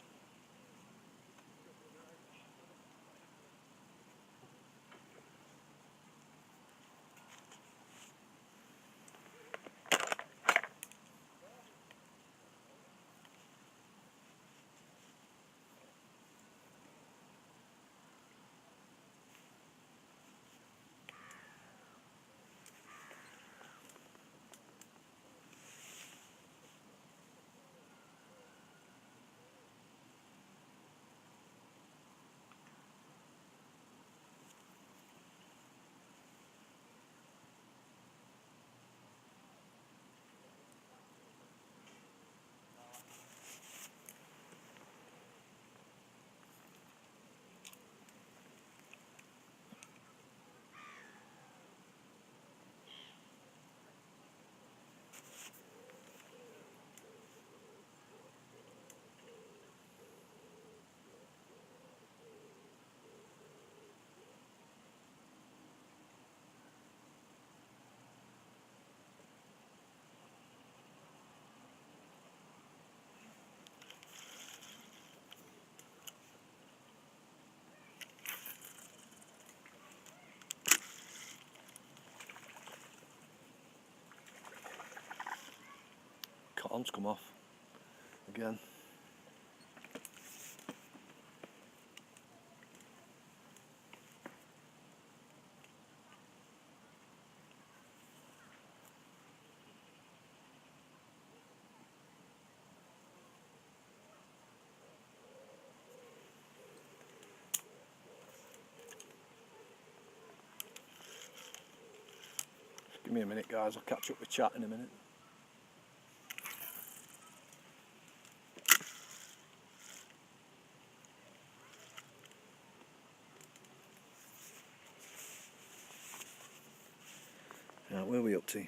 on's come off again. Give me a minute, guys, I'll catch up with chat in a minute. Right, where are we up to?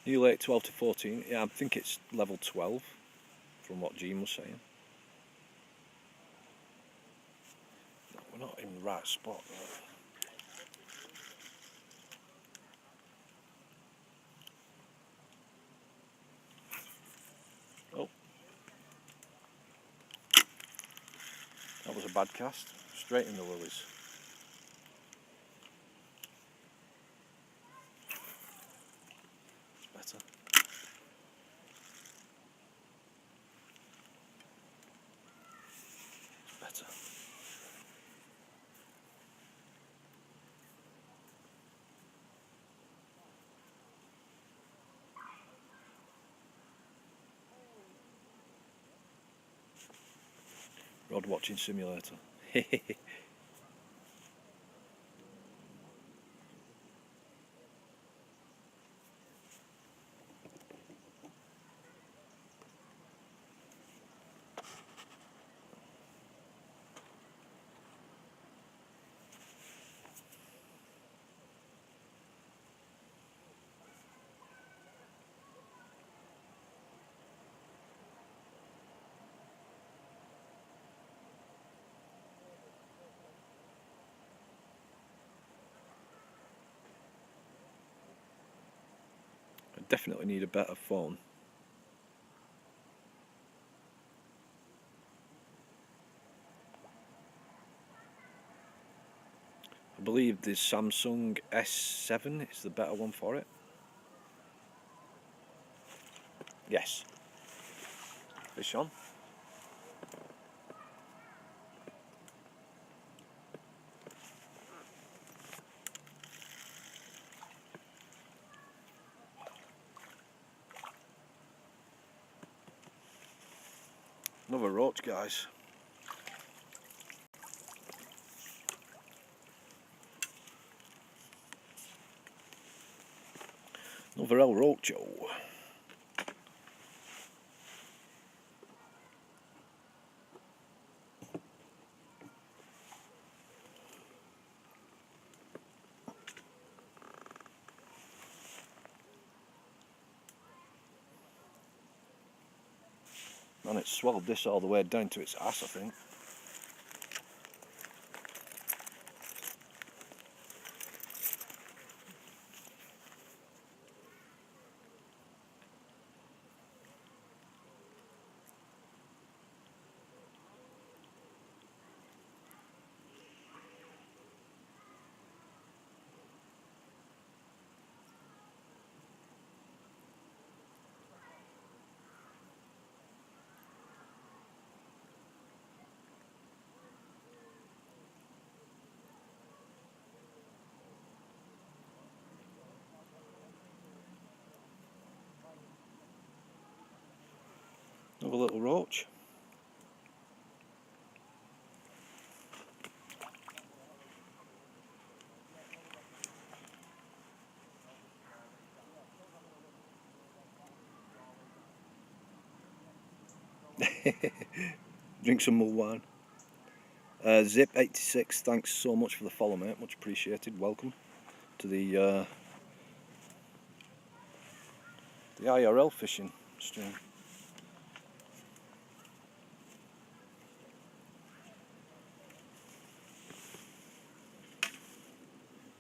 New lake 12 to 14. Yeah, I think it's level 12 from what Gene was saying. No, we're not in the right spot though. Oh, that was a bad cast. Straight in the lilies. It's better. It's better. Rod watching simulator. I definitely need a better phone. I believe the Samsung S7 is the better one for it. Yes. Fish on. Another roach, guys. Another El Rocho. And it's swelled this all the way down to its ass, I think. Another little roach. Drink some more wine. Zip86, thanks so much for the follow, mate. Much appreciated. Welcome to the IRL fishing stream.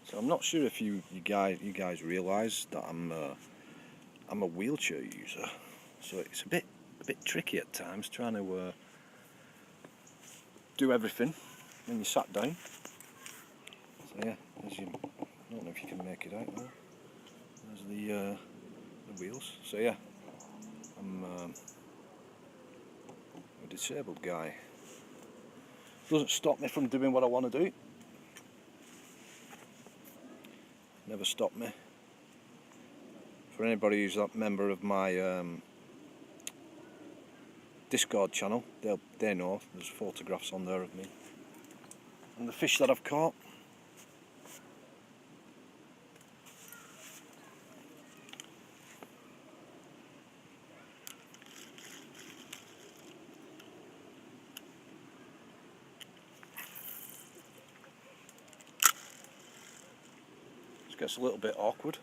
So I'm not sure if you guys realise that I'm a wheelchair user, so it's a bit tricky at times trying to do everything when you sat down. So yeah, as you, I don't know if you can make it out though. There's the wheels. So yeah, I'm a disabled guy. Doesn't stop me from doing what I want to do. Never stopped me. For anybody who's a member of my Discord channel, they know there's photographs on there of me and the fish that I've caught. It gets a little bit awkward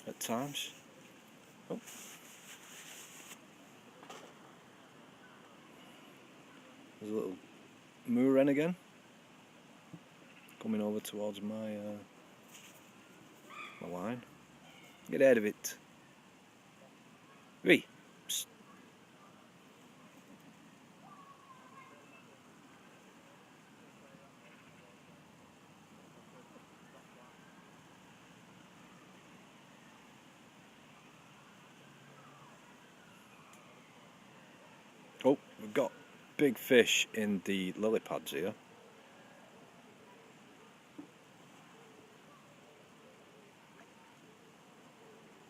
at times. Oh. There's a little moo wren again coming over towards my my line. Get out of it. Wee. Psst. Oh, we've got big fish in the lily pads here.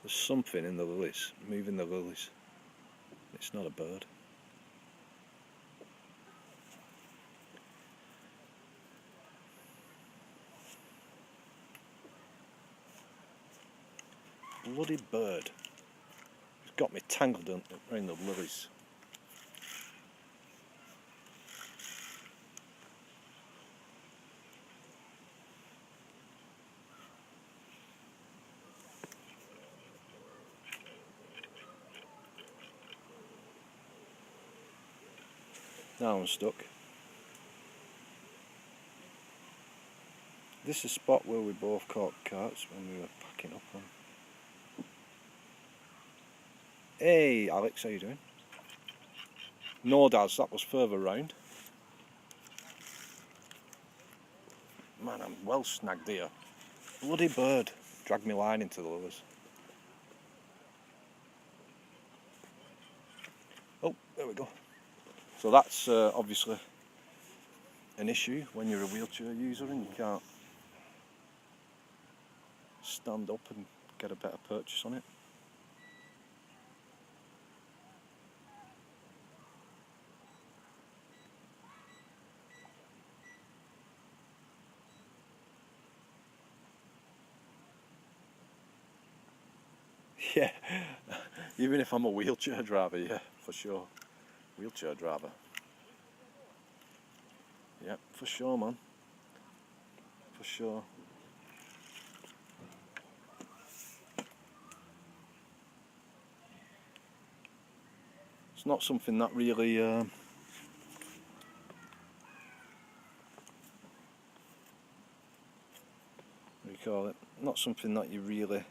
There's something in the lilies, moving the lilies. It's not a bird. Bloody bird. It's got me tangled around the lilies. Now I'm stuck. This is a spot where we both caught carps when we were packing up on. Hey Alex, how you doing? No Daz, that was further round. Man, I'm well snagged here. Bloody bird dragged me line into the lures. Oh, there we go. So that's obviously an issue when you're a wheelchair user and you can't stand up and get a better purchase on it. Yeah, even if I'm a wheelchair driver, yeah, for sure. Wheelchair driver. Yeah, for sure, man. For sure. It's not something that really what do you call it? Not something that you really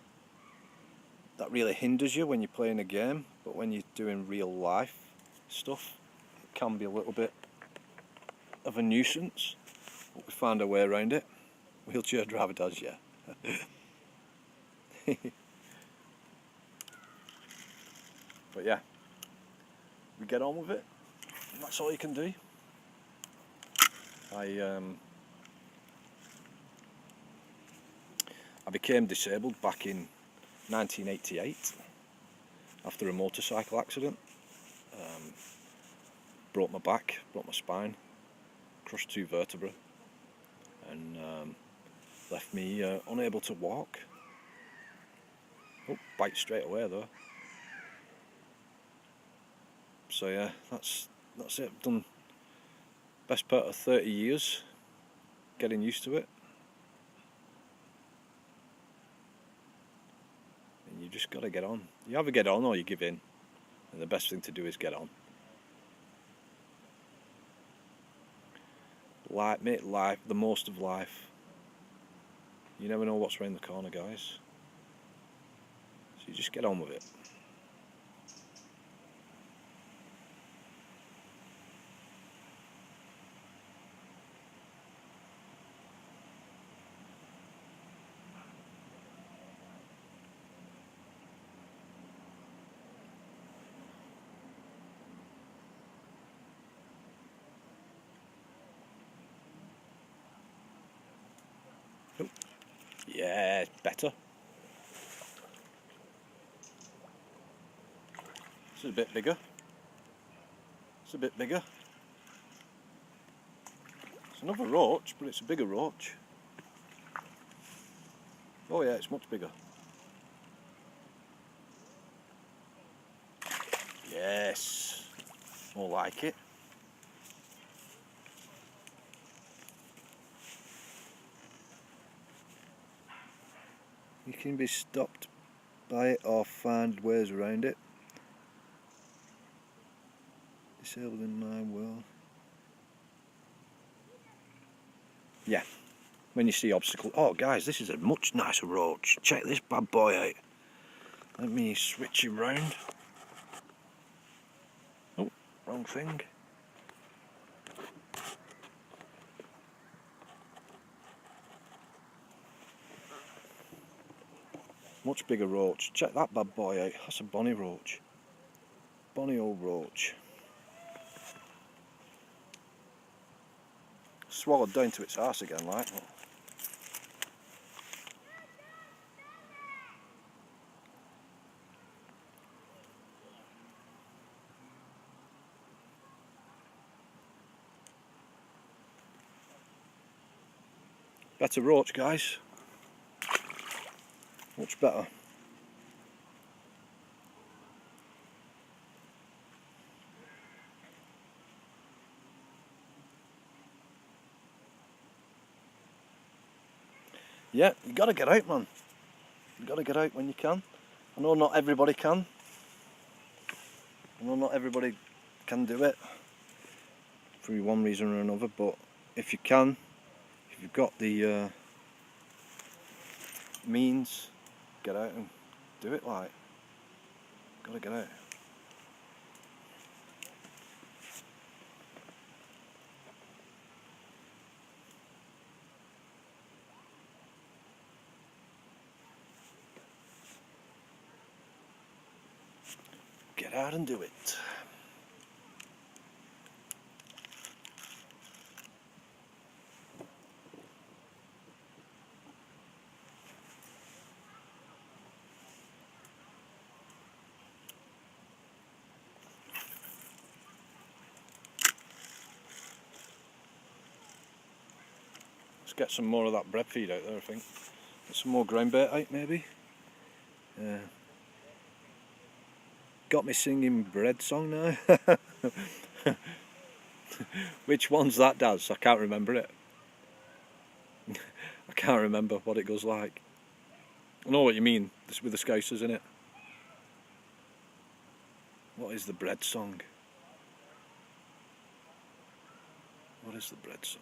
hinders you when you're playing a game, but when you're doing real life stuff, it can be a little bit of a nuisance. But we find a way around it. Wheelchair driver does, yeah. But yeah, we get on with it. And that's all you can do. I became disabled back in 1988 after a motorcycle accident. Broke my back, broke my spine, crushed 2 vertebrae, and left me unable to walk. Oh, bite straight away though. So yeah, that's it. I've done best part of 30 years getting used to it. And you just gotta get on. You either get on or you give in. And the best thing to do is get on. Make life the most of life. You never know what's around the corner, guys. So you just get on with it. Yeah, better. This is a bit bigger. It's a bit bigger. It's another roach, but it's a bigger roach. Oh yeah, it's much bigger. Yes, more like it. You can be stopped by it or find ways around it. Disabled in my world. Yeah, when you see obstacles. Oh guys, this is a much nicer roach. Check this bad boy out. Let me switch him round. Oh, wrong thing. Much bigger roach. Check that bad boy out. That's a bonny roach. Bonny old roach. Swallowed down to its arse again, like. Better roach, guys. Much better. Yeah, you gotta get out, man. You gotta get out when you can. I know not everybody can. I know not everybody can do it for one reason or another, but if you can, if you've got the means, get out and do it. Like, gotta get out. Get out and do it. Let's get some more of that bread feed out there, I think. Get some more ground bait out, maybe. Got me singing bread song now. Which one's that, Daz? I can't remember it. I can't remember what it goes like. I know what you mean, this with the Scousers in it. What is the bread song? What is the bread song?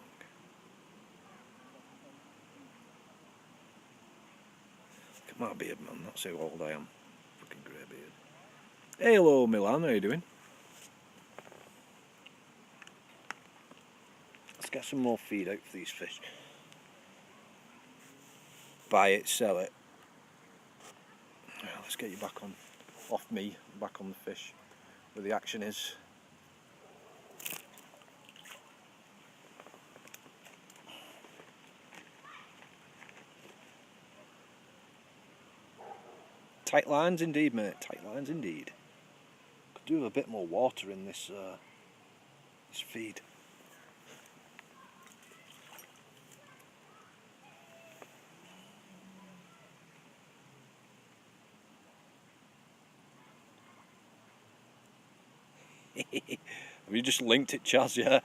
Look at my beard, man, that's how old I am. Fucking grey beard. Hey, hello Milan, how you doing? Let's get some more feed out for these fish. Buy it, sell it. Let's get you back on, off me, back on the fish, where the action is. Tight lines indeed, mate, tight lines indeed. Could do with a bit more water in this, this feed. Have you just linked it, Chaz? Yeah.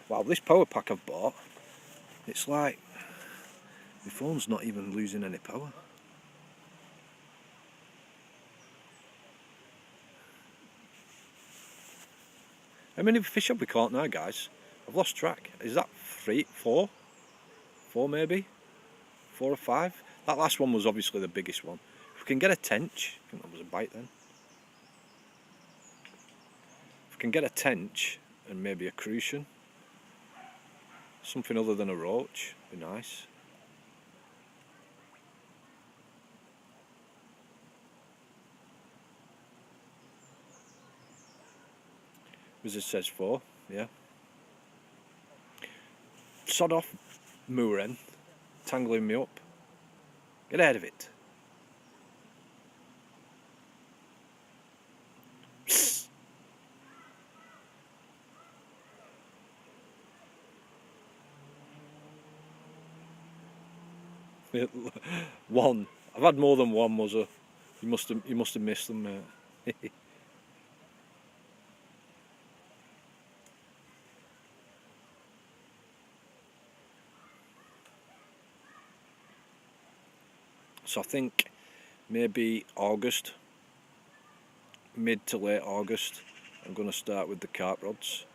Wow, this power pack I've bought, it's like my phone's not even losing any power. How many fish have we caught now, guys? I've lost track. Is that 3, 4? 4 maybe? 4 or 5? That last one was obviously the biggest one. If we can get a tench, I think that was a bite then. If we can get a tench and maybe a crucian, something other than a roach, would be nice. Wizard says 4, yeah. Sod off, Mooren, tangling me up. Get ahead of it. One. I've had more than one, Muzzer. You must have missed them, mate. So I think maybe August, mid to late August, I'm going to start with the carp rods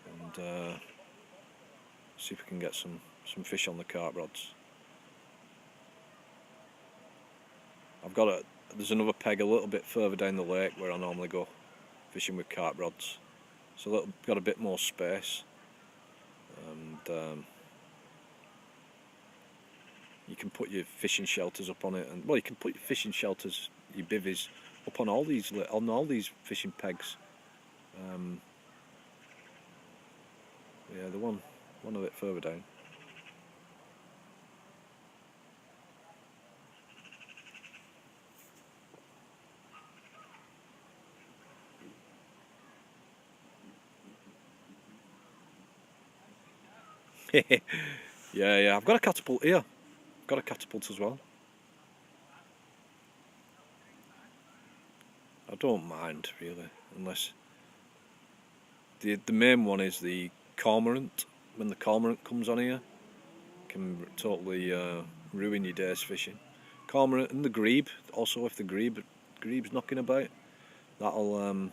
and see if we can get some fish on the carp rods. There's another peg a little bit further down the lake where I normally go fishing with carp rods. So got a bit more space, and you can put your fishing shelters up on it, and well, you can put your fishing shelters, your bivvies, up on all these fishing pegs. Yeah, the one a bit further down. yeah, I've got a catapult here. I've got a catapult as well. I don't mind really, unless the main one is the cormorant. When the cormorant comes on here, it can totally ruin your day's fishing. Cormorant and the grebe. Also, if the grebe's knocking about, that'll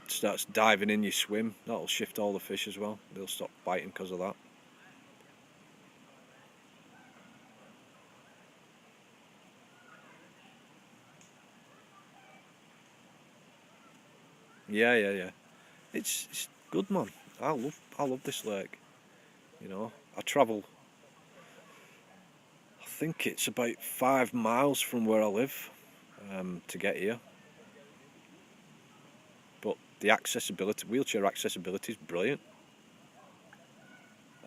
starts diving in your swim. That'll shift all the fish as well. They'll stop biting because of that. Yeah. It's good, man. I love this lake. You know, I travel. I think it's about 5 miles from where I live to get here. But the wheelchair accessibility is brilliant.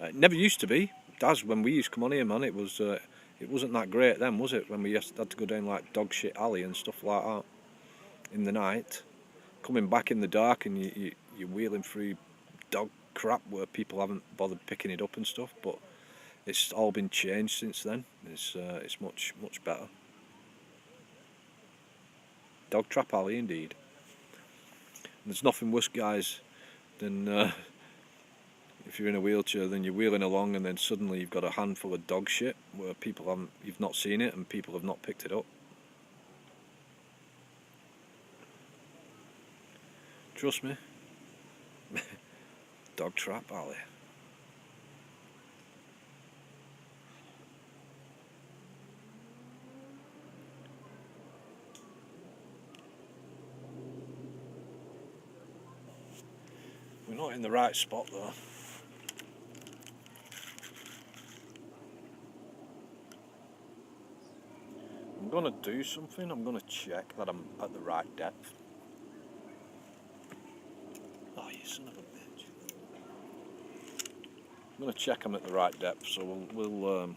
It never used to be. Daz, when we used to come on here, man, it wasn't that great then, was it? When we had to go down like dog shit alley and stuff like that in the night, coming back in the dark, and you're wheeling through dog crap where people haven't bothered picking it up and stuff. But it's all been changed since then. It's much better. Dog trap alley indeed. And there's nothing worse, guys, than if you're in a wheelchair, then you're wheeling along, and then suddenly you've got a handful of dog shit where you've not seen it, and people have not picked it up. Trust me. Dog trap alley. We're not in the right spot though. I'm going to do something. I'm going to check that I'm at the right depth. Oh, you son of a bitch. I'm going to check I'm at the right depth, so we'll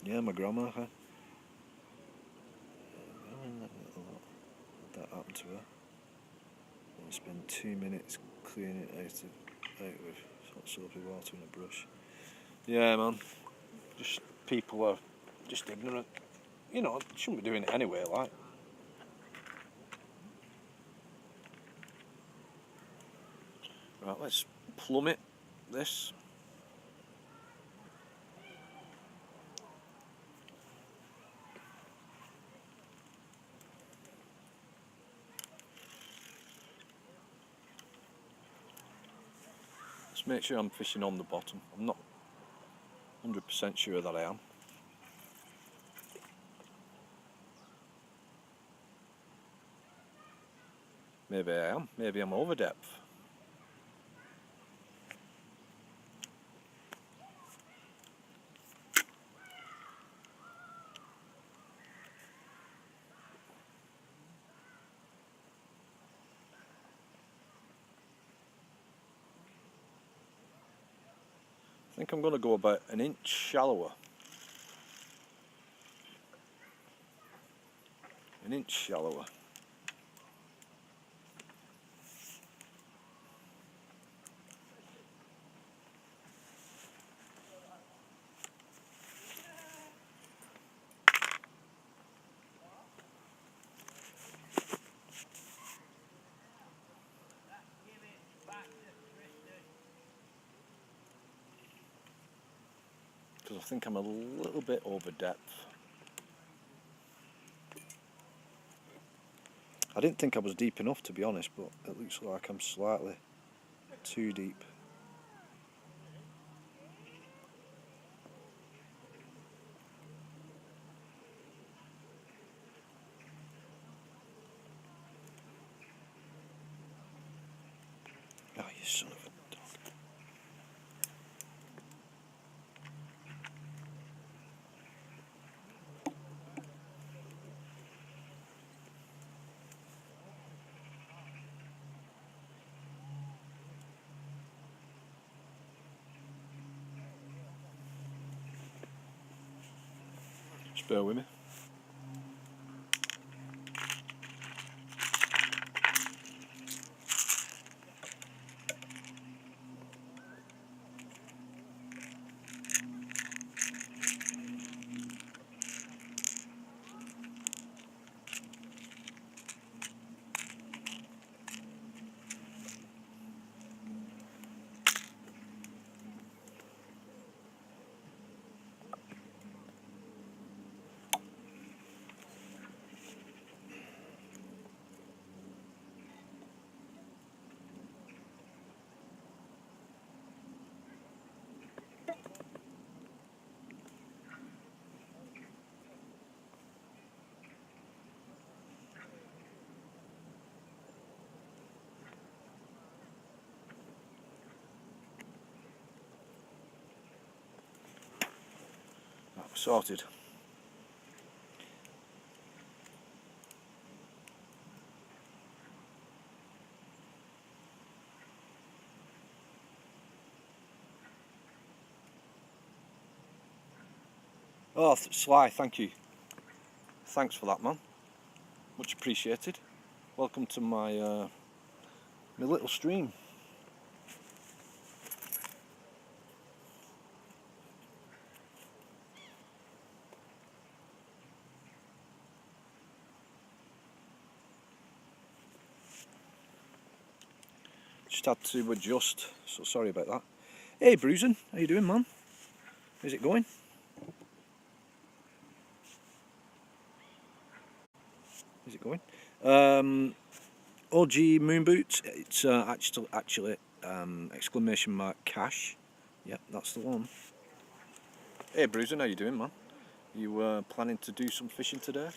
yeah, my grandma, huh? That happened to her. I spent 2 minutes cleaning it out with hot soapy water and a brush. Yeah, man. Just people are just ignorant. You know, shouldn't be doing it anyway, like. Right, let's plummet this. Let's make sure I'm fishing on the bottom. I'm not 100% sure that I am. Maybe I am. Maybe I'm over depth. think I'm going to go about an inch shallower. An inch shallower. Because I think I'm a little bit over depth. I didn't think I was deep enough, to be honest, but it looks like I'm slightly too deep. Oh, you son of a dog. Just bear with me. Right, we're sorted. Oh, Sly, thank you. Thanks for that, man. Much appreciated. Welcome to my my little stream. Just had to adjust, so sorry about that. Hey, Bruising, how you doing, man? Is it going? Is it going? OG moon boots. It's actually exclamation mark cash. Yep, that's the one. Hey, Bruising, how you doing, man? You planning to do some fishing today?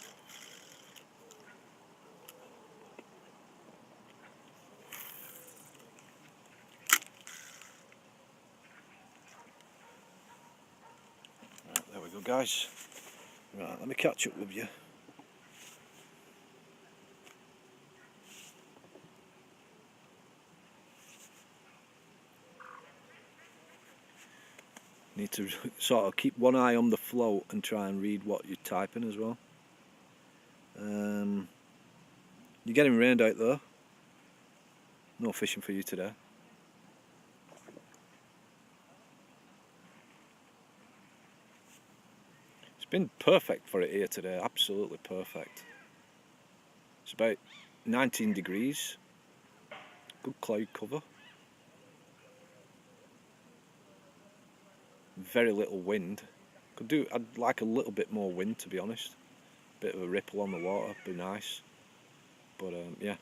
Right, there we go, guys. Right, let me catch up with you. Need to sort of keep one eye on the float and try and read what you're typing as well. You're getting rained out though. No fishing for you today. It's been perfect for it here today, absolutely perfect. It's about 19 degrees, good cloud cover. Very little wind. I'd like a little bit more wind, to be honest. Bit of a ripple on the water, be nice. But yeah.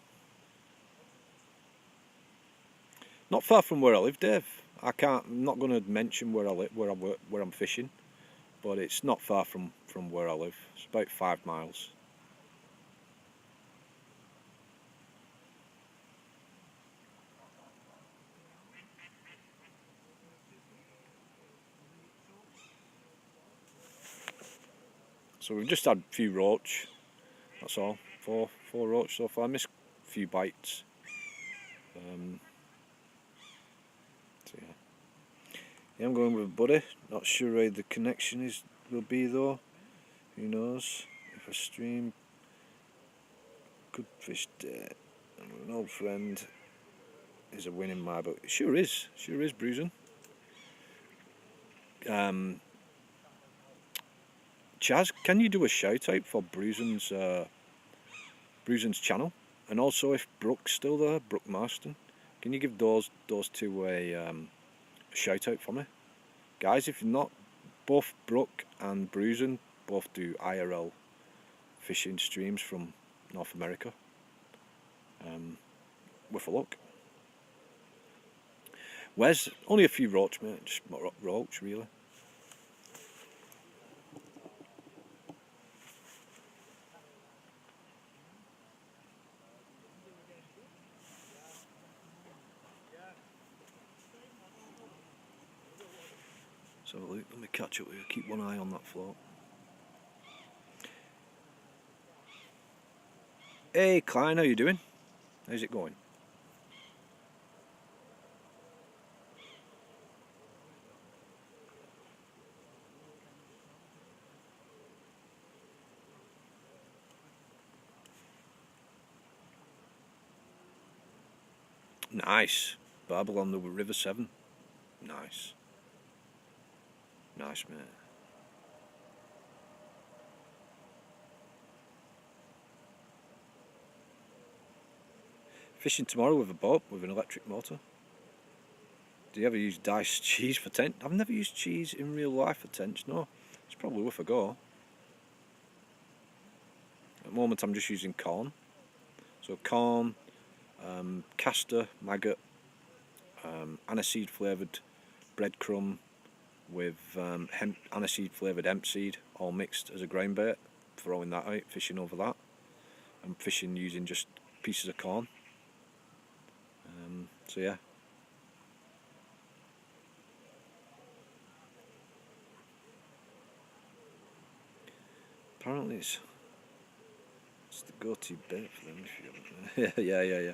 Not far from where I live, Dave. I'm not going to mention where I live, where I'm fishing, but it's not far from where I live. It's about 5 miles. So we've just had a few roach. That's all. Four roach so far. I missed a few bites. So yeah. Yeah, I'm going with a buddy. Not sure how the connection will be though. Who knows? If I stream, good fish day, and an old friend is a win in my book. It sure is. Sure is, Bruisen. Chaz, can you do a shout out for Bruisen's channel? And also, if Brooke's still there, Brooke Marston, can you give those two a shout out for me, guys? If not, both Brooke and Bruisen both do IRL fishing streams from North America. With a look. Where's only a few roach, mate? Just roach, really. So let me catch up with you. Keep one eye on that float. Hey Klein, how you doing? How's it going? Nice. Barbel on the River 7. Nice. Nice, mate. Fishing tomorrow with a boat with an electric motor. Do you ever use diced cheese for tent? I've never used cheese in real life for tents, no. It's probably worth a go. At the moment I'm just using corn. So corn, castor, maggot, aniseed flavoured breadcrumb with aniseed flavoured hemp seed, all mixed as a ground bait. Throwing that out, fishing over that. I'm fishing using just pieces of corn. So yeah. Apparently it's the go-to bait for them if you haven't. Yeah.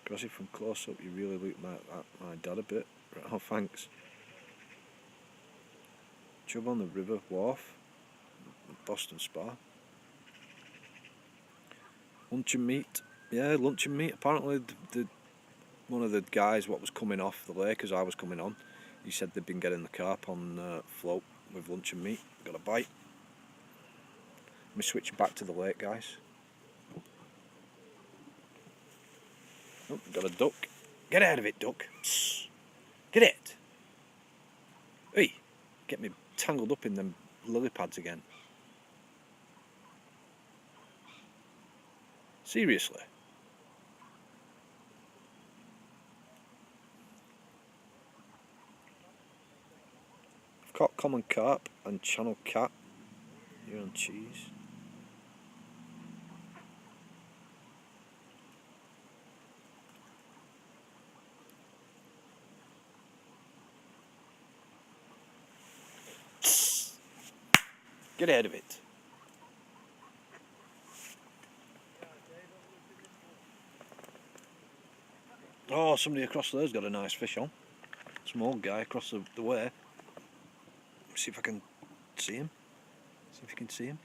Crossy, from close up you really look my dad a bit. Right, oh thanks. Chub on the River Wharf, Boston Spa. Lunch and meat. Yeah, lunch and meat. Apparently one of the guys what was coming off the lake as I was coming on, he said they'd been getting the carp on float with lunch and meat. Got a bite. Let me switch back to the lake, guys. Oh, got a duck. Get out of it, duck. Psst. Get it. Hey, get me tangled up in them lily pads again. Seriously. I've caught common carp and channel cat here on cheese. Get out of it. Oh, somebody across there's got a nice fish on. Some old guy across the way. See if I can see him. See if you can see him.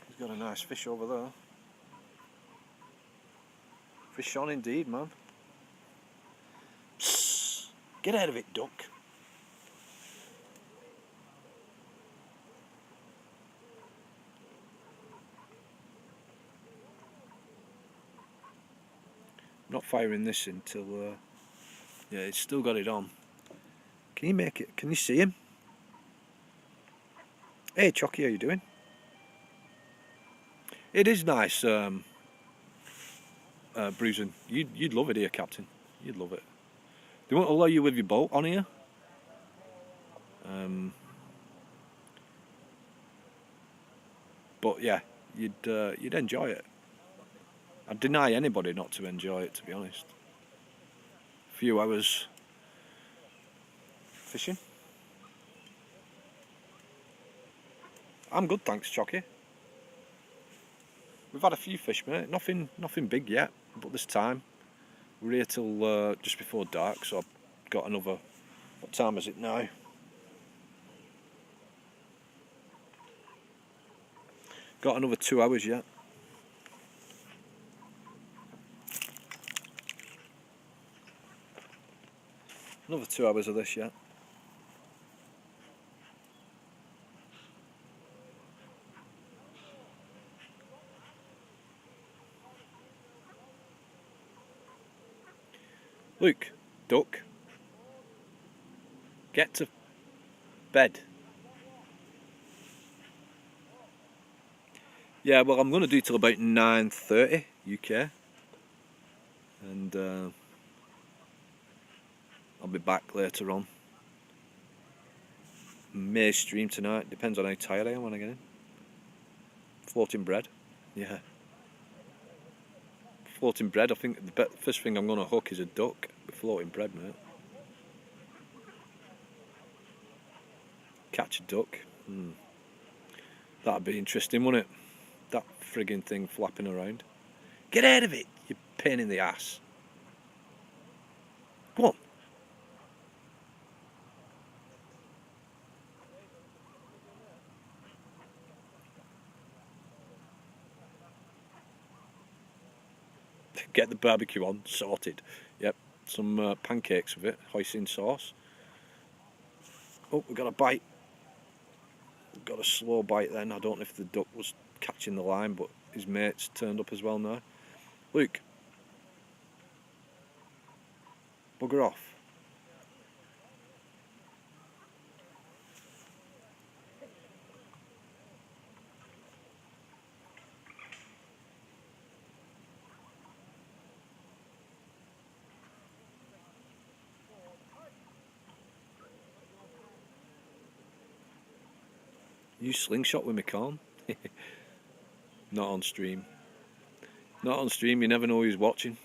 He's got a nice fish over there. Fish on indeed, man. Psst. Get out of it, duck. I'm not firing this until yeah, it's still got it on. Can you make it? Can you see him? Hey Chucky, how you doing? It is nice, Bruisen. You'd love it here, Captain. You'd love it. They won't allow you with your boat on here. But yeah, you'd enjoy it. I'd deny anybody not to enjoy it, to be honest. A few hours fishing. I'm good, thanks, Chucky. We've had a few fish, mate. Nothing big yet, but this time We're here till just before dark, so I've got another. What time is it now? Got another 2 hours yet. Another 2 hours of this yet. Luke, duck, get to bed. Yeah, well, I'm going to do till about 9:30 UK, and I'll be back later on. May stream tonight, depends on how tired I am when I get in. Floating bread, yeah. Floating bread, I think the first thing I'm going to hook is a duck with floating bread, mate. Catch a duck. That'd be interesting, wouldn't it? That frigging thing flapping around. Get out of it, you pain in the ass. Go on. Get the barbecue on, sorted. Yep, some pancakes with it, hoisin sauce. Oh, we got a bite. We've got a slow bite then. I don't know if the duck was catching the line, but his mate's turned up as well now. Luke, bugger off. You slingshot with me, Corn. Not on stream. Not on stream, you never know who's watching.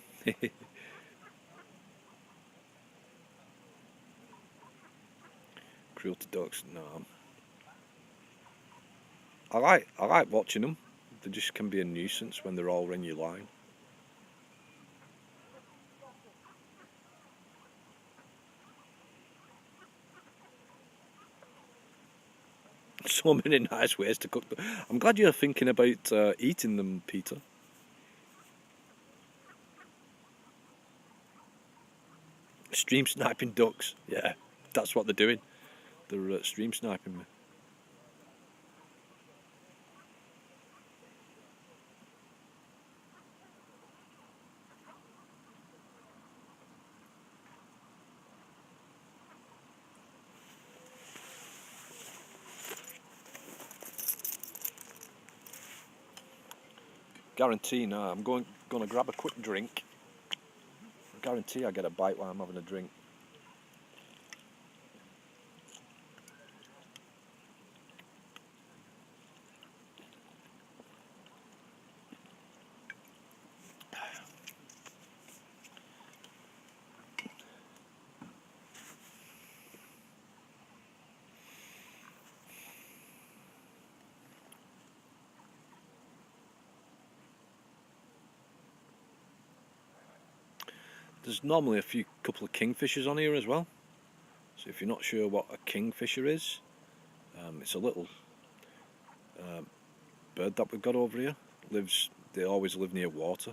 Cruel to ducks, no. I like watching them. They just can be a nuisance when they're all in your line. So many nice ways to cook them. I'm glad you're thinking about eating them, Peter. Stream sniping ducks. Yeah, that's what they're doing. They're stream sniping me. Guarantee now. I'm going to grab a quick drink. Guarantee I get a bite while I'm having a drink. There's normally a couple of kingfishers on here as well. So if you're not sure what a kingfisher is, it's a little bird that we've got over here. They always live near water.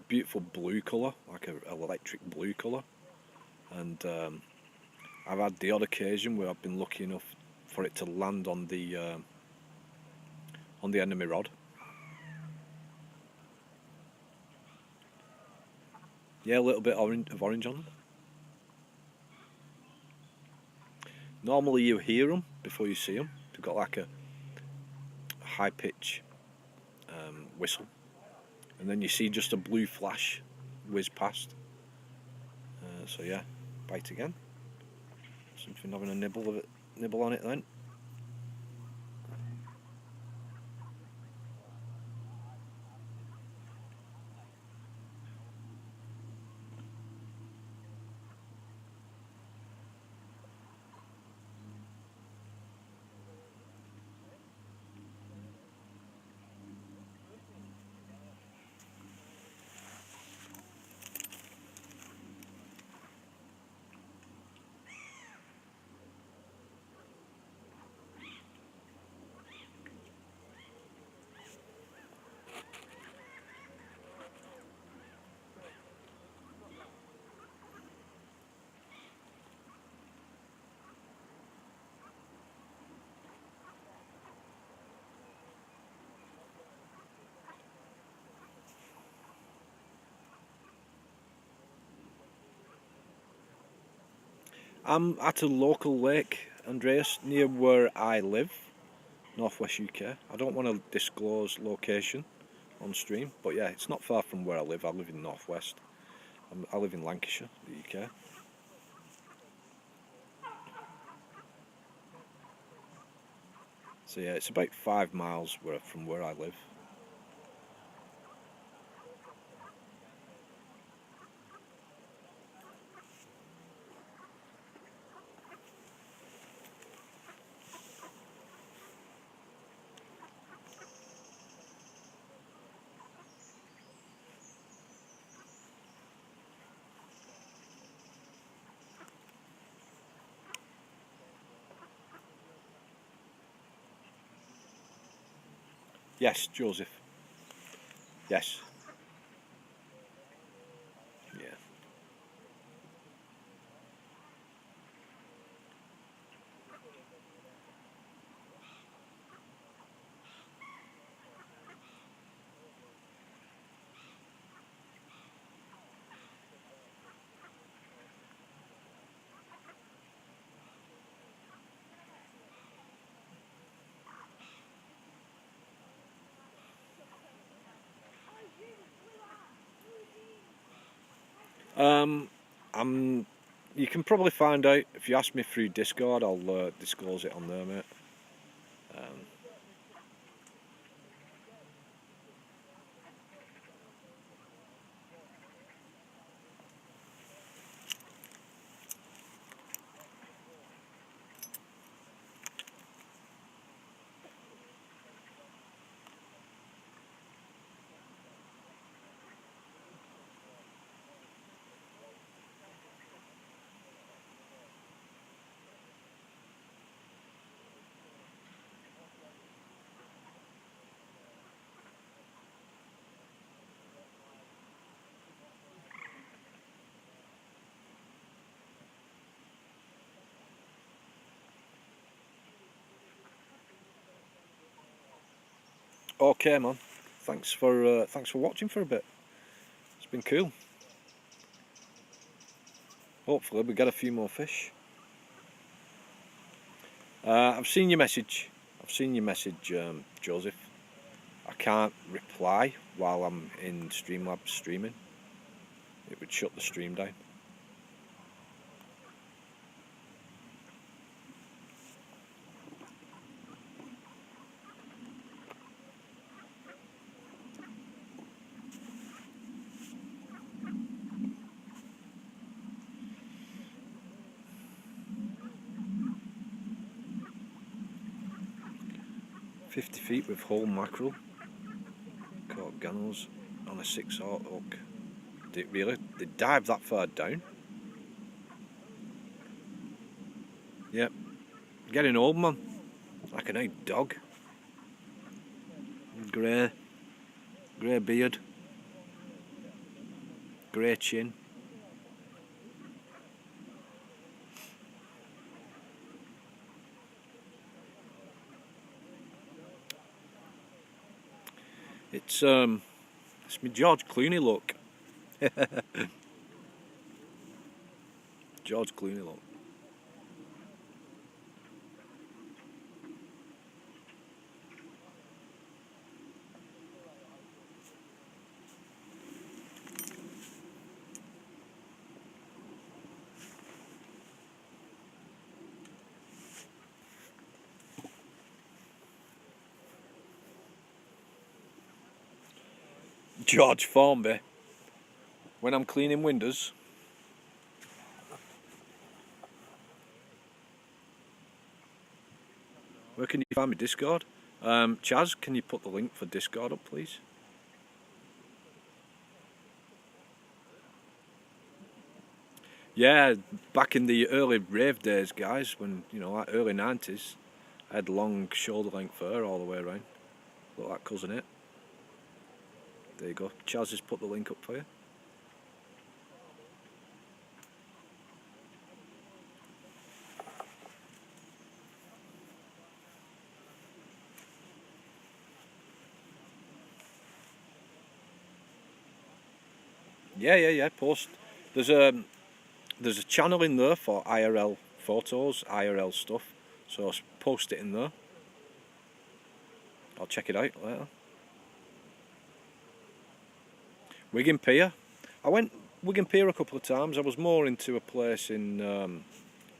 Beautiful blue colour, like an electric blue colour. And I've had the odd occasion where I've been lucky enough for it to land on the enemy rod. Yeah, a little bit of orange on them. Normally you hear them before you see them. They've got like a high pitch whistle, and then you see just a blue flash whiz past. So yeah, bite again. Something having a nibble on it then. I'm at a local lake, Andreas, near where I live, northwest UK. I don't want to disclose location on stream, but yeah, it's not far from where I live. I live in northwest. I live in Lancashire, the UK. So yeah, it's about 5 miles from where I live. Yes, Joseph. Yes. Yeah. I'm. You can probably find out if you ask me through Discord. I'll disclose it on there, mate. Um, 'Okay, man. Thanks for watching for a bit. It's been cool. Hopefully we get a few more fish. I've seen your message. Joseph. I can't reply while I'm in Streamlabs streaming. It would shut the stream down. "50 feet with whole mackerel. Caught gunnels on a 6/0 hook." Really? They dive that far down? Yep. Getting old, man. Like an old dog. Grey beard. Grey chin. It's my George Clooney look. George Clooney look. George Formby. When I'm cleaning windows. Where can you find me? Discord? Chaz, can you put the link for Discord up, please? Yeah, back in the early rave days, guys, when, like early 90s, I had long shoulder length fur all the way around. Look like cousin it. There you go. Chaz has put the link up for you. Yeah. Post. There's there's a channel in there for IRL photos, IRL stuff, so I'll post it in there. I'll check it out later. Wigan Pier. I went Wigan Pier a couple of times. I was more into a place in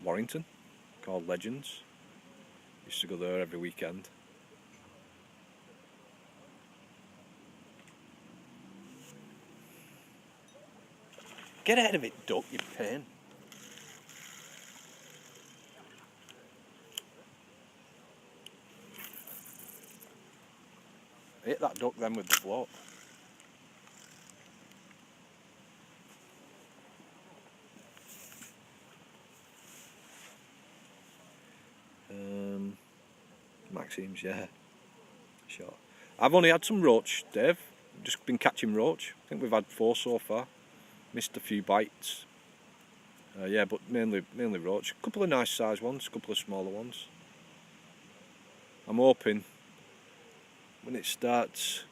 Warrington called Legends. Used to go there every weekend. Get out of it, duck, you pain. Hit that duck then with the float. Maxime's, yeah. Sure. I've only had some roach, Dave. Just been catching roach. I think we've had 4 so far. Missed a few bites. Yeah, but mainly roach. A couple of nice sized ones, a couple of smaller ones. I'm hoping when it starts,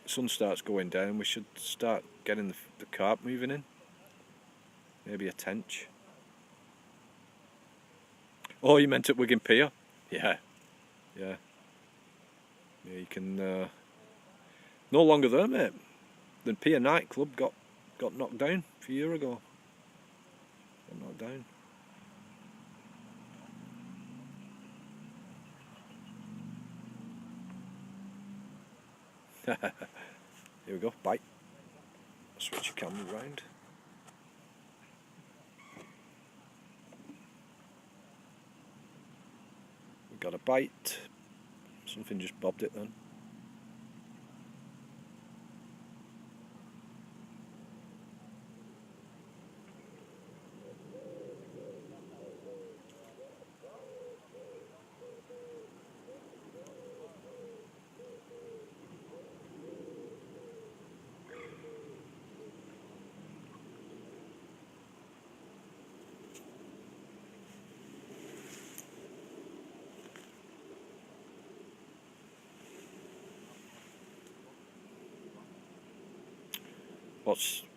sun starts going down, we should start getting the carp moving in. Maybe a tench. Oh, you meant at Wigan Pier? Yeah. Yeah. Yeah, you can... no longer there, mate. The Pier nightclub got knocked down a few years ago. Got knocked down. Here we go, bite. Switch your camera round. We got a bite. Something just bobbed it then.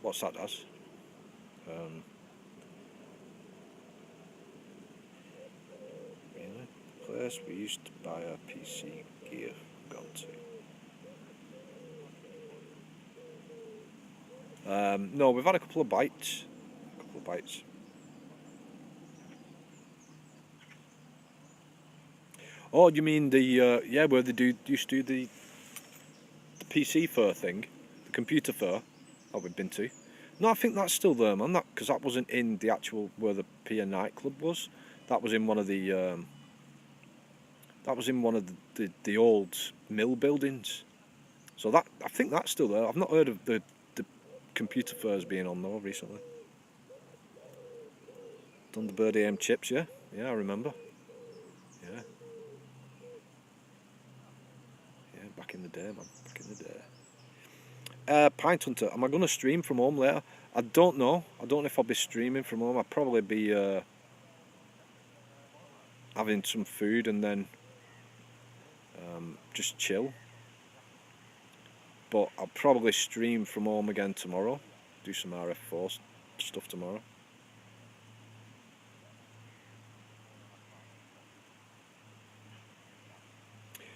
What's that as? Really? Place we used to buy our PC gear. Gone to. No, we've had a couple of bites. Oh, you mean the yeah, where they used to do the PC fair thing, the computer fair that we've been to. No, I think that's still there, man. That because that wasn't in the actual where the Pier nightclub was. That was in one of the the old mill buildings. So that I think that's still there. I've not heard of the computer fairs being on though recently. Done the birdie aim chips, yeah, I remember. Yeah. Yeah, back in the day, man. Back in the day. Pint Hunter. Am I going to stream from home later? I don't know. I don't know if I'll be streaming from home. I'll probably be having some food and then just chill. But I'll probably stream from home again tomorrow. Do some RF4 stuff tomorrow.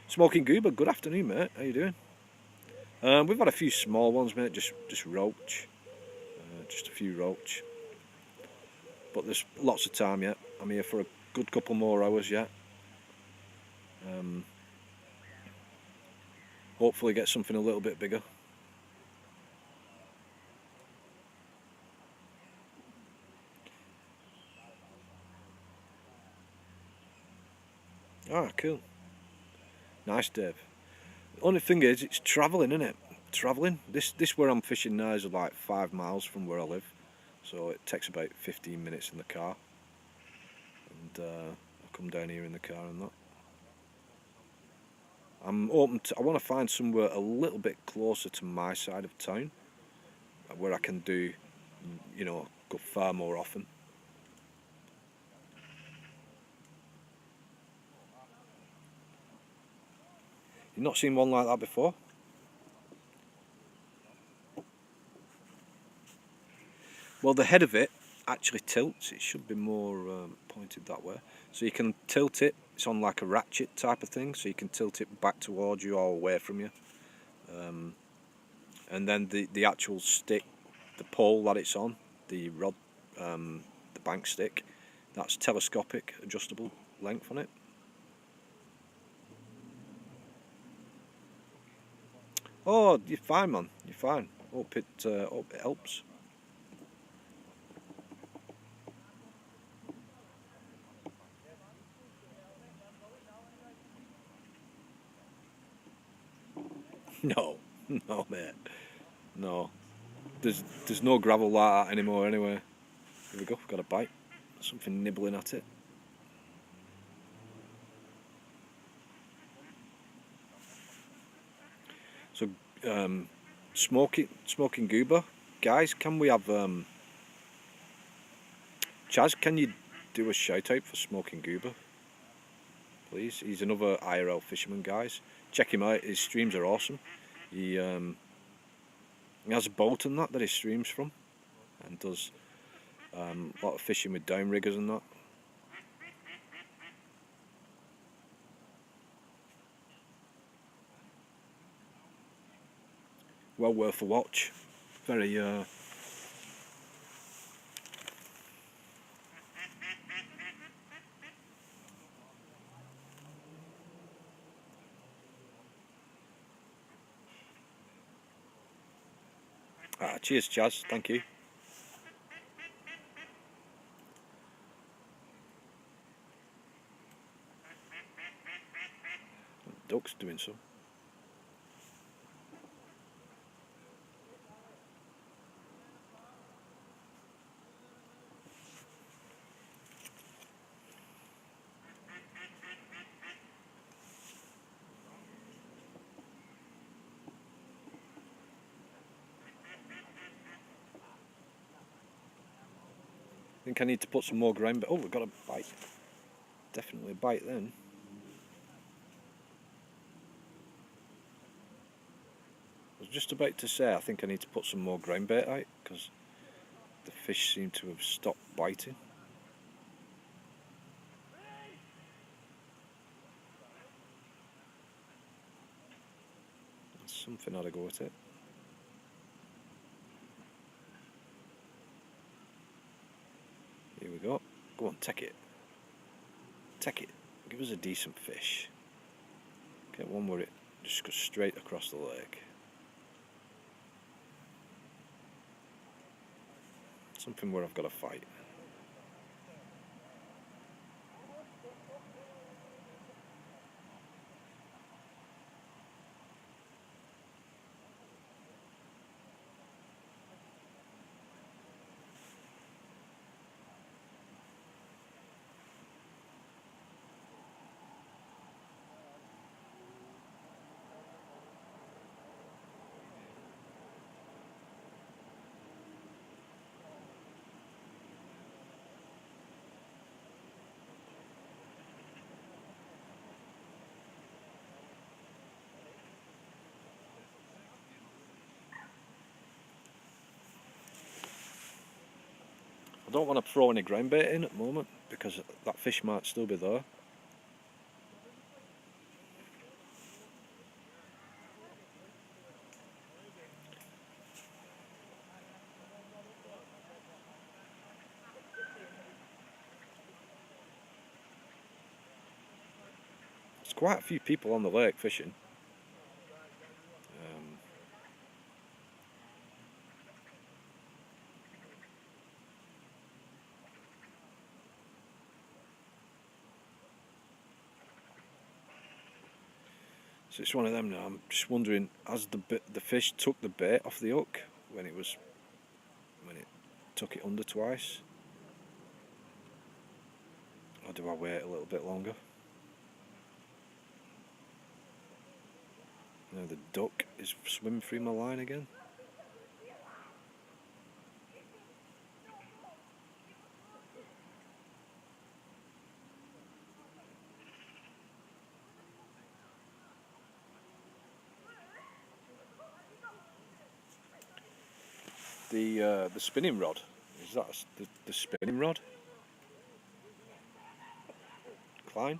Smoking Goober, good afternoon, mate. How you doing? We've had a few small ones, mate. Just roach, just a few roach. But there's lots of time yet. I'm here for a good couple more hours yet. Hopefully get something a little bit bigger. Ah, cool. Nice, Dave. The only thing is, it's travelling, isn't it? Travelling. This where I'm fishing now is like 5 miles from where I live, so it takes about 15 minutes in the car. And I'll come down here in the car and that. I'm open to. I want to find somewhere a little bit closer to my side of town, where I can do, you know, go far more often. You've not seen one like that before? Well, the head of it actually tilts. It should be more pointed that way. So you can tilt it. It's on like a ratchet type of thing, so you can tilt it back towards you or away from you. And then the actual stick, the pole that it's on, the rod, the bank stick, that's telescopic, adjustable length on it. Oh, you're fine, man. You're fine. Hope it helps. No, no, mate. No. There's no gravel like that anymore anyway. Here we go, got a bite. Something nibbling at it. So, smoking goober. Guys, can we have... Chaz, can you do a shout out for Smoking Goober? Please. He's another IRL fisherman, guys. Check him out, his streams are awesome. He has a boat and that he streams from, and does a lot of fishing with downriggers and that. Well worth a watch. Very cheers, Chaz, thank you. Duck's doing some. I think I need to put some more ground, but oh, we've got a bite. Definitely a bite then. I was just about to say I think I need to put some more ground bait out because the fish seem to have stopped biting. Something had to go with it. Here we go. Go on, take it. Take it. Give us a decent fish. Get one where it just goes straight across the lake. Something where I've got to fight. I don't want to throw any ground bait in at the moment because that fish might still be there. There's quite a few people on the lake fishing. So it's one of them now. I'm just wondering, has the fish took the bait off the hook when it took it under twice, or do I wait a little bit longer? Now the duck is swimming through my line again. The spinning rod Is that the spinning rod? Klein?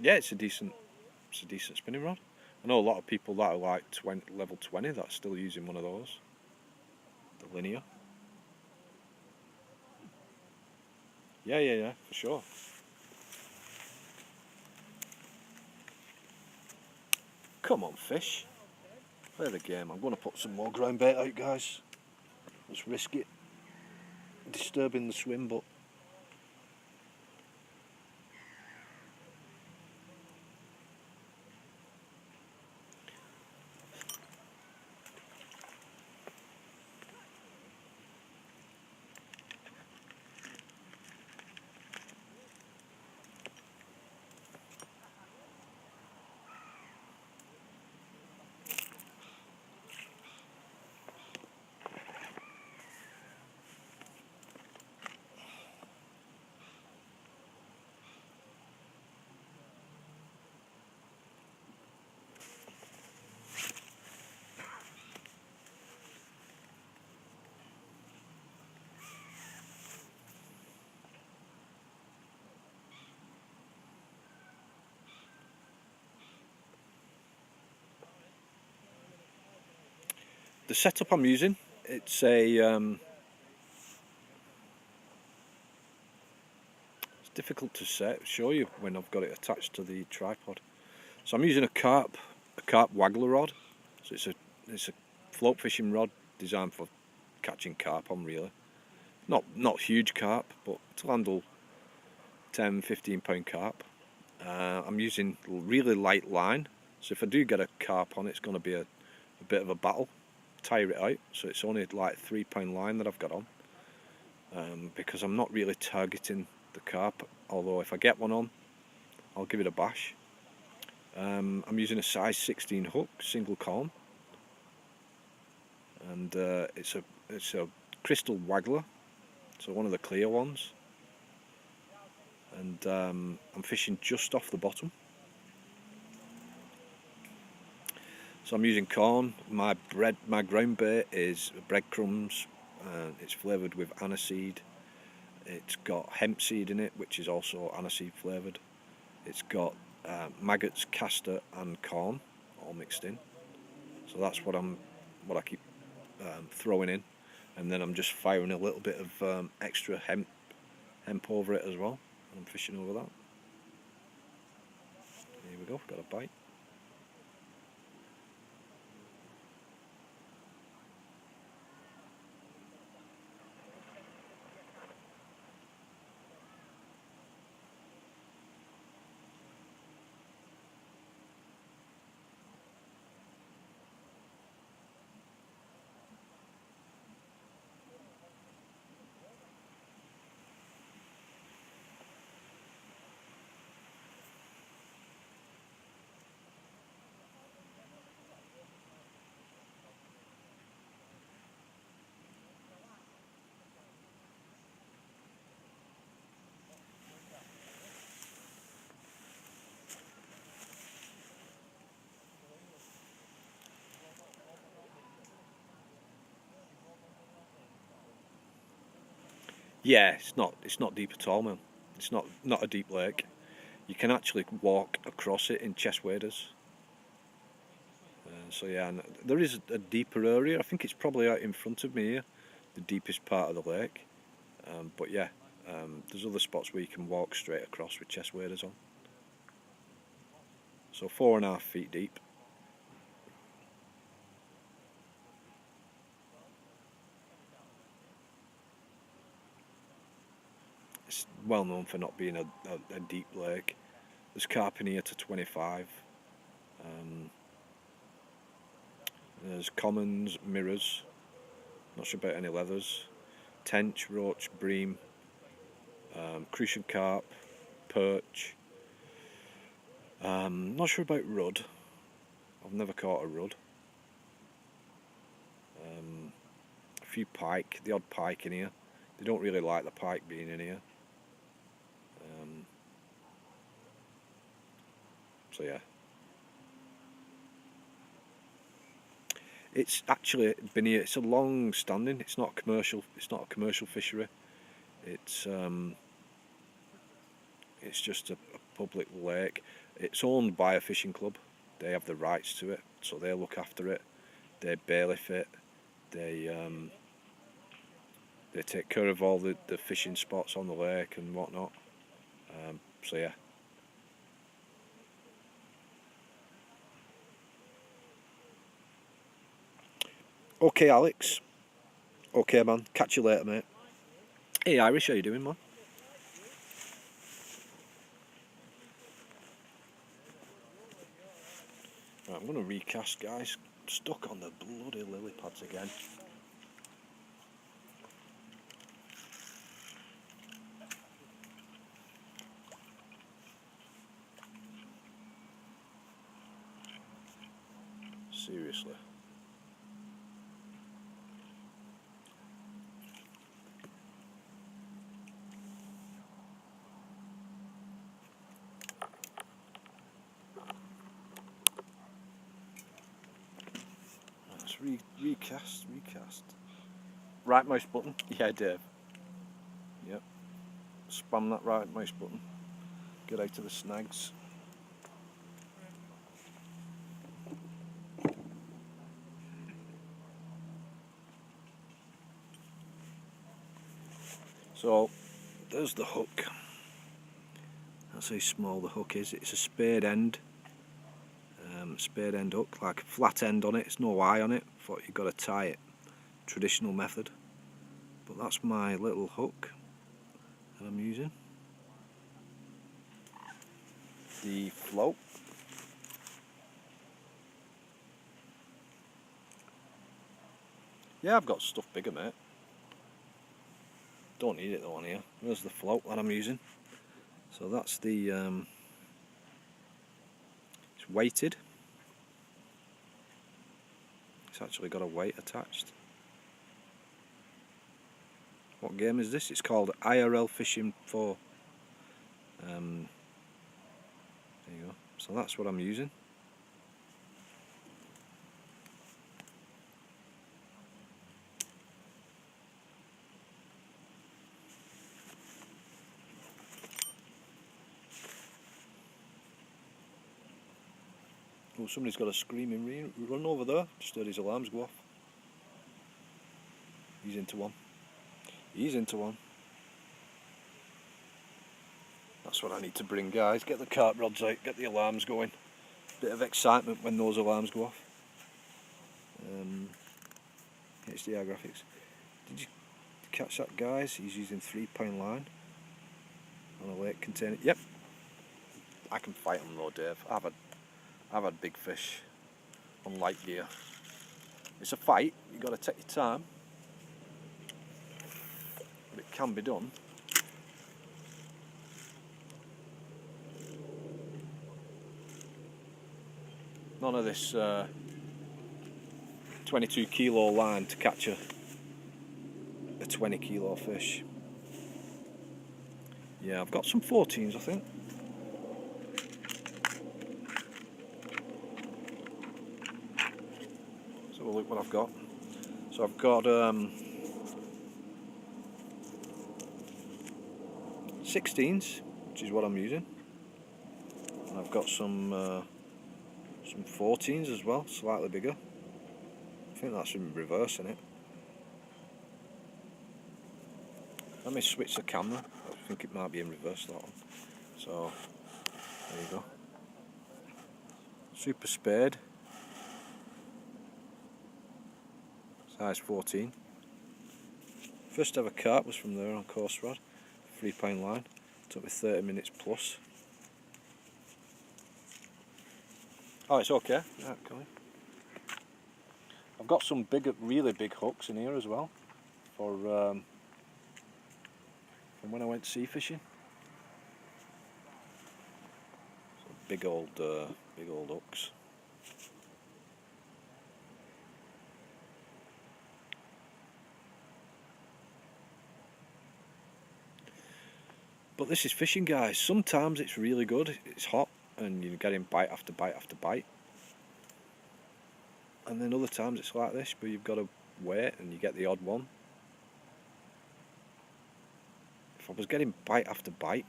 Yeah, it's a decent spinning rod. I know a lot of people that are like level 20 that's still using one of those. The linear. Yeah, for sure. Come on, fish. Play the game. I'm going to put some more ground bait out, guys. Let's risk it. Disturbing the swim, but the setup I'm using, it's a it's difficult to show you when I've got it attached to the tripod. So I'm using a Carp Waggler Rod. So it's a float fishing rod designed for catching carp on, really. Not huge carp, but to handle 10-15 pound carp. I'm using really light line, so if I do get a carp on, it's going to be a bit of a battle. Tire it out, so it's only like 3 pound line that I've got on, because I'm not really targeting the carp, although if I get one on, I'll give it a bash. I'm using a size 16 hook, single column, and it's a crystal waggler, so one of the clear ones, and I'm fishing just off the bottom. So I'm using corn. My ground bait is breadcrumbs. It's flavoured with aniseed. It's got hemp seed in it, which is also aniseed flavoured. It's got maggots, castor, and corn all mixed in. So that's what I keep throwing in, and then I'm just firing a little bit of extra hemp over it as well. I'm fishing over that. Here we go. Got a bite. Yeah, it's not deep at all, man. It's not a deep lake. You can actually walk across it in chest waders. So yeah, and there is a deeper area. I think it's probably out in front of me here, the deepest part of the lake. But yeah, there's other spots where you can walk straight across with chest waders on. So 4.5 feet deep. It's well known for not being a deep lake. There's carp in here to 25. There's commons, mirrors, not sure about any leathers, tench, roach, bream, crucian carp, perch. Not sure about rudd. I've never caught a rudd. A few pike, the odd pike in here. They don't really like the pike being in here. So yeah. It's actually been here. It's a long standing. It's not commercial. It's not a commercial fishery. It's just a public lake. It's owned by a fishing club. They have the rights to it, so they look after it. They bailiff it. They take care of all the fishing spots on the lake and whatnot. So yeah. Okay, Alex. Okay, man. Catch you later, mate. Hey, Irish, how you doing, man? Right, I'm going to recast, guys. Stuck on the bloody lily pads again. Seriously. Let's recast. Right mouse button. Yeah, Dave. Yep. Spam that right mouse button. Get out of the snags. So, there's the hook. That's how small the hook is. It's a spade end hook, like a flat end on it. It's no eye on it. Thought you've got to tie it. Traditional method. But that's my little hook that I'm using. The float. Yeah, I've got stuff bigger, mate. Don't need it though on here. There's the float that I'm using. So that's the it's weighted. It's actually got a weight attached. What game is this? It's called IRL Fishing 4. There you go. So that's what I'm using. Oh, somebody's got a screaming run over there. Just heard his alarms go off. He's into one. He's into one. That's what I need to bring, guys. Get the carp rods out, get the alarms going. Bit of excitement when those alarms go off. HDR graphics. Did you catch that, guys? He's using 3-pound line on a lake container. Yep. I can fight them though, Dave. I've had big fish on light gear. It's a fight. You've got to take your time, but it can be done. None of this 22 kilo line to catch a 20 kilo fish. Yeah, I've got some 14s, I think. Let's have a look what I've got. So I've got 16s, which is what I'm using, and I've got some 14s as well, slightly bigger. I think that's in reverse, isn't it? Let me switch the camera. I think it might be in reverse, that one. So there you go. Super spade, size 14. First ever carp was from there on course rod, 3-pound line. Took me 30 minutes plus. Oh, it's okay. Right, come in. I've got some big, really big hooks in here as well for from when I went sea fishing. So big old hooks. But this is fishing, guys. Sometimes it's really good. It's hot. and you're getting bite after bite after bite. And then other times it's like this, but you've got to wait and you get the odd one. If I was getting bite after bite,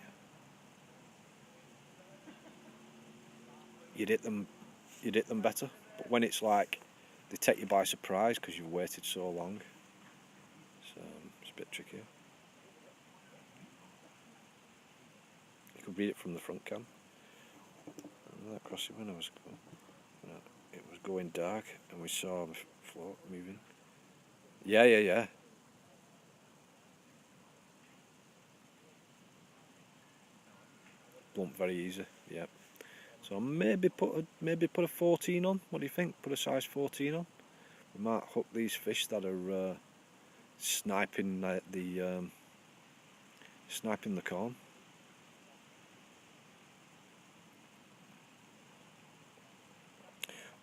you'd hit them better. But when it's like they take you by surprise because you've waited so long, it's a bit trickier. You could read it from the front cam. And that Crossy, when it was going dark and we saw the float moving. Yeah. Blunt very easy. Yeah. So maybe put a 14 on. What do you think? Put a size 14 on. We might hook these fish that are sniping the corn.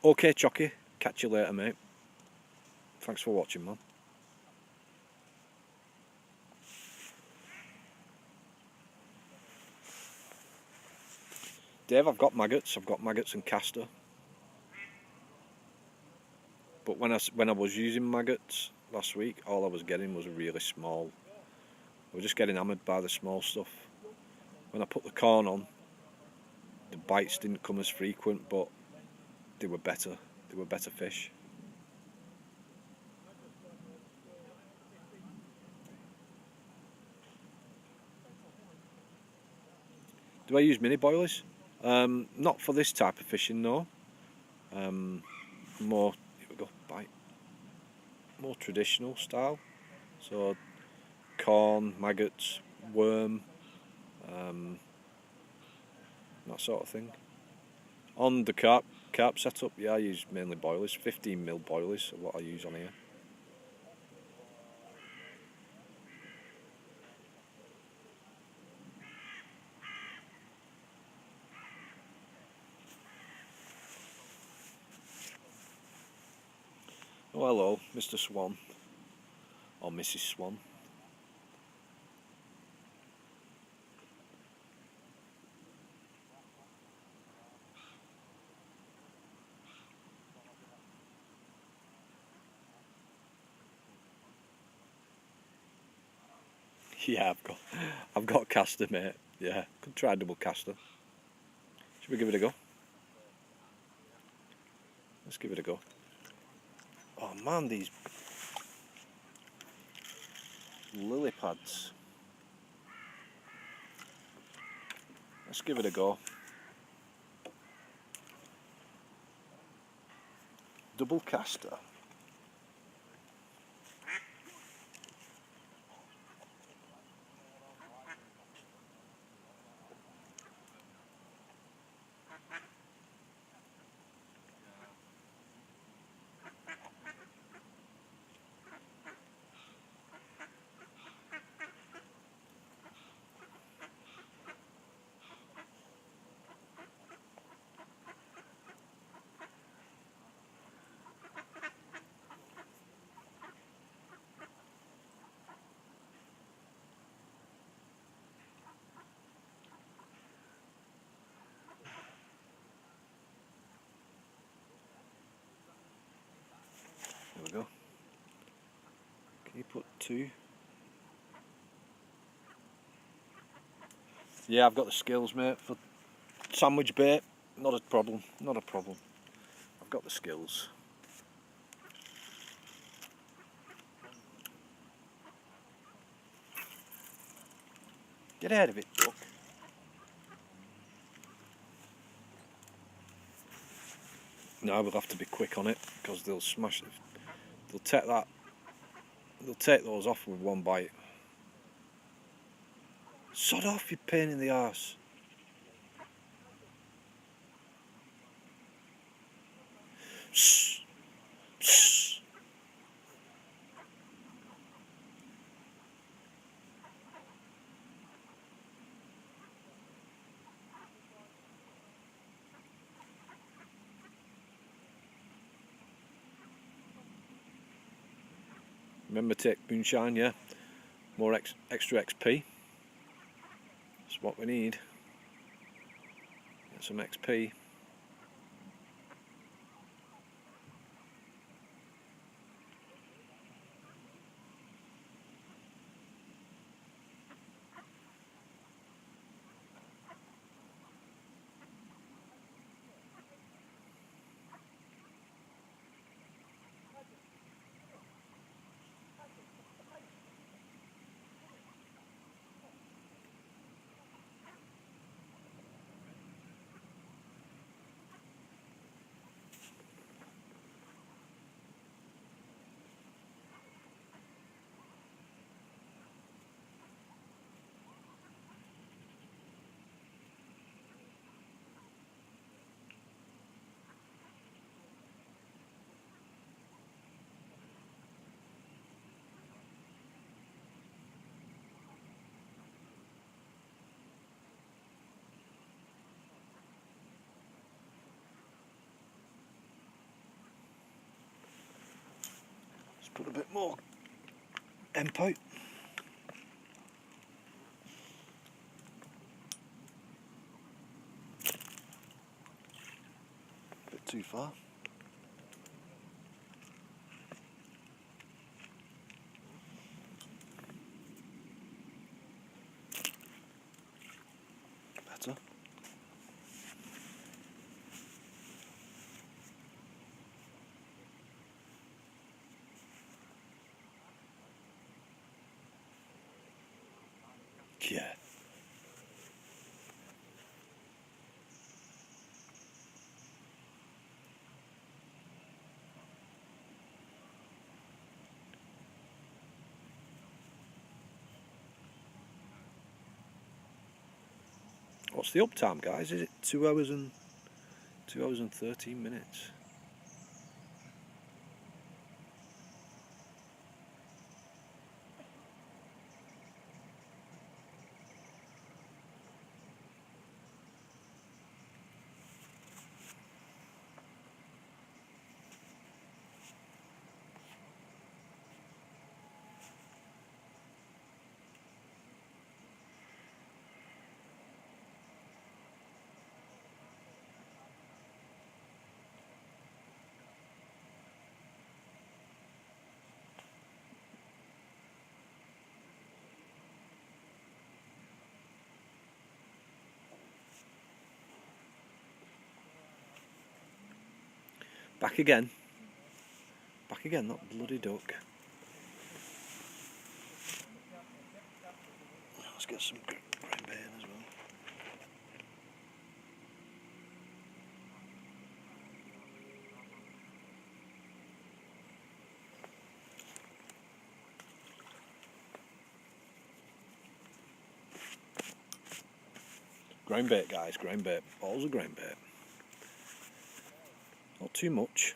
Okay, Chocky. Catch you later, mate. Thanks for watching, man. Dave, I've got maggots and castor. But when I was using maggots last week, all I was getting was really small. I was just getting hammered by the small stuff. When I put the corn on, the bites didn't come as frequent, but they were better. They were better fish. Do I use mini boilies? Not for this type of fishing, no. More, here we go, bite. More traditional style. So corn, maggots, worm, that sort of thing. On the carp setup, yeah, I use mainly boilies. 15mm boilies are what I use on here. Oh, hello, Mr. Swan, or Mrs. Swan. Yeah, I've got castor, mate. Yeah, could try double castor. Should we give it a go? Let's give it a go. Oh man, these lily pads. Let's give it a go. Double castor. There we go. Can you put 2? Yeah, I've got the skills, mate, for sandwich bait. Not a problem, not a problem. I've got the skills. Get out of it, duck. Now we'll have to be quick on it because they'll smash it. They'll take that. They'll take those off with one bite. Sod off, you pain in the arse. Shh. Shh. Remember, take moonshine, yeah. More extra XP. That's what we need. some XP. Put a bit more emp out. Bit too far. Better. Yeah. What's the uptime, guys? Is it 2 hours and 13 minutes? Back again. Back again, that bloody duck. Let's get some grain bait in as well. Grain bait, guys, grain bait. Balls of grain bait. Not too much.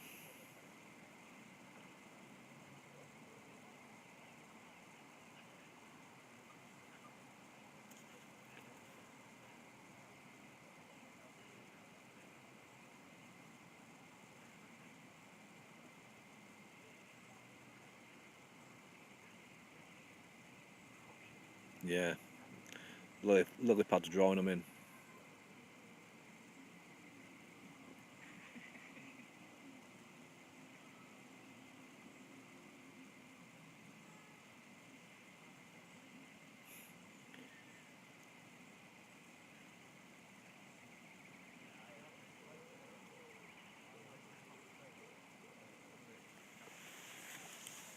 Yeah, lily pads drawing them in.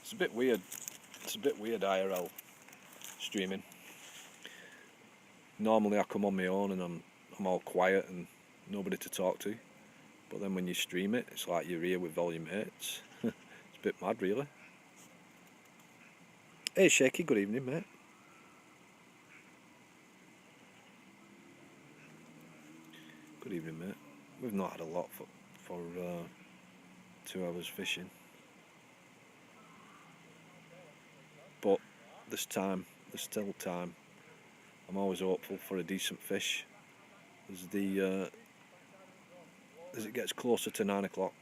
It's a bit weird. It's a bit weird IRL streaming. Normally I come on my own and I'm all quiet and nobody to talk to. But then when you stream it, it's like you're here with volume 8. It's a bit mad, really. Hey Shaky, good evening, mate. Good evening, mate. We've not had a lot for 2 hours fishing. But there's still time. I'm always hopeful for a decent fish as it gets closer to 9 o'clock.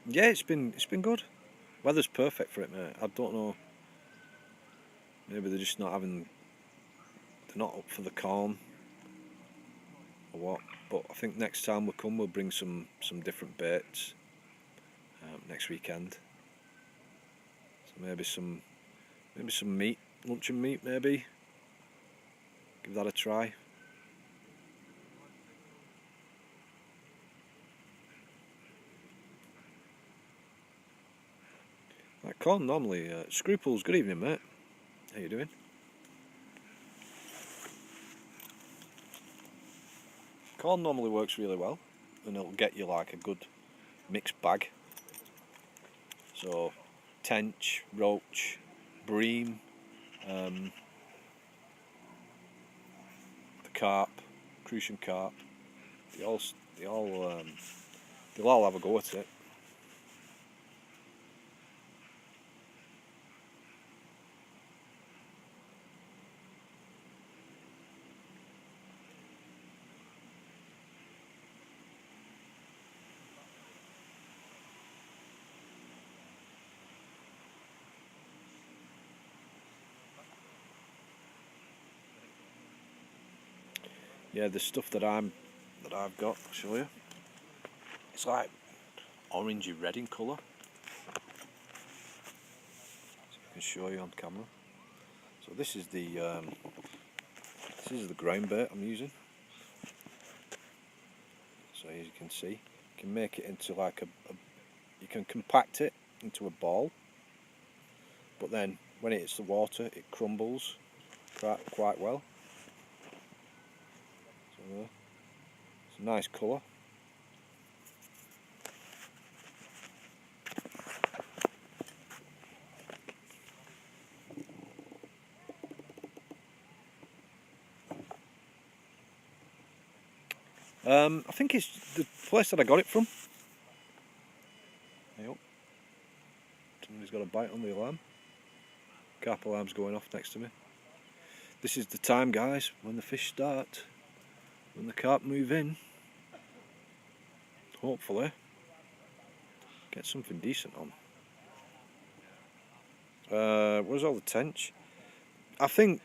Yeah, it's been good. Weather's perfect for it, mate. I don't know Maybe they're just not having, they're not up for the corn or what. But I think next time we come, we'll bring some different baits next weekend. So maybe some meat, luncheon meat maybe. Give that a try. That corn normally, Scruples, good evening mate. How you doing? Corn normally works really well, and it'll get you like a good mixed bag. So tench, roach, bream, the carp, crucian carp. They'll all have a go at it. Yeah, the stuff that I've got, I'll show you. It's like orangey red in colour. So I can show you on camera. So this is the ground bait I'm using. So as you can see, you can make it into like you can compact it into a ball, but then when it hits the water, it crumbles quite well. So it's a nice colour. I think it's the place that I got it from. Hey up. Somebody's got a bite on the alarm. Carp alarm's going off next to me. This is the time, guys, when the fish start, when the carp move in. Hopefully get something decent on. Where's all the tench? I think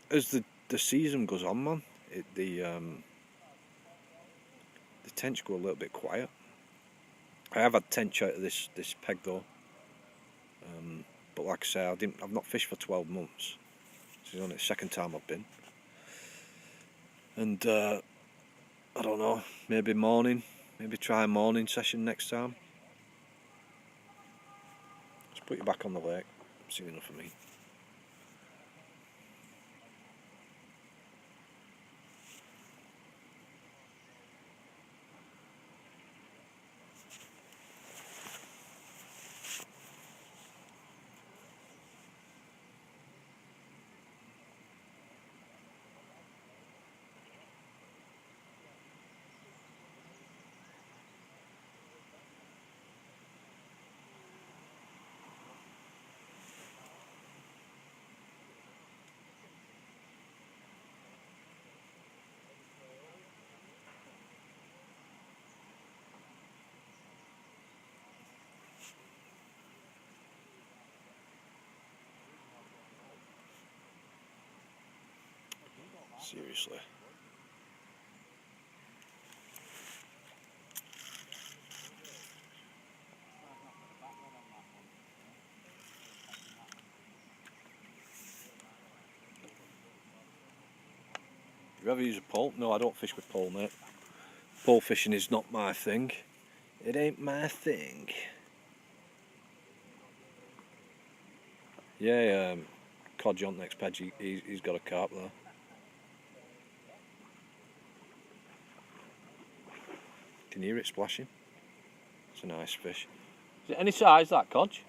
as the season goes on, man, the tench go a little bit quiet. I have had tench out of this peg though, but like I say, I've not fished for 12 months. This is only the second time I've been, and I don't know, maybe try a morning session next time. Just put you back on the lake. I've seen enough of me. Seriously. You ever use a pole? No, I don't fish with pole, mate. Pole fishing is not my thing. It ain't my thing. Yeah, Codge on next page, he's got a carp there. Can you hear it splashing? It's a nice fish. Is it any size, that Codge?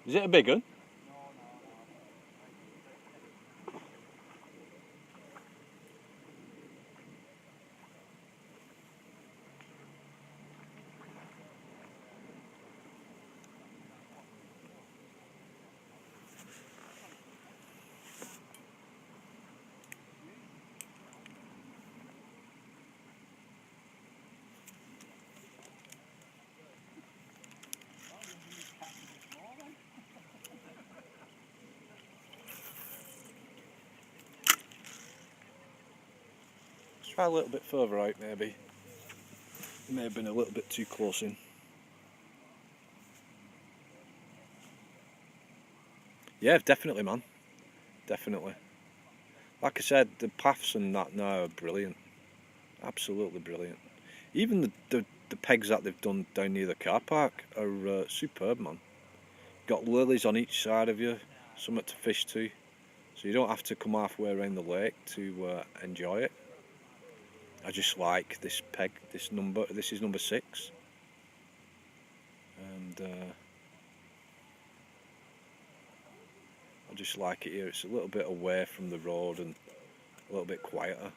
Is it a big one? Try a little bit further out maybe. May have been a little bit too close in. Yeah, definitely, man. Definitely. Like I said, the paths and that now are brilliant. Absolutely brilliant. Even the pegs that they've done down near the car park are superb, man. Got lilies on each side of you, something to fish to, so you don't have to come halfway around the lake to enjoy it. I just like this peg, this is number 6. And I just like it here. It's a little bit away from the road and a little bit quieter.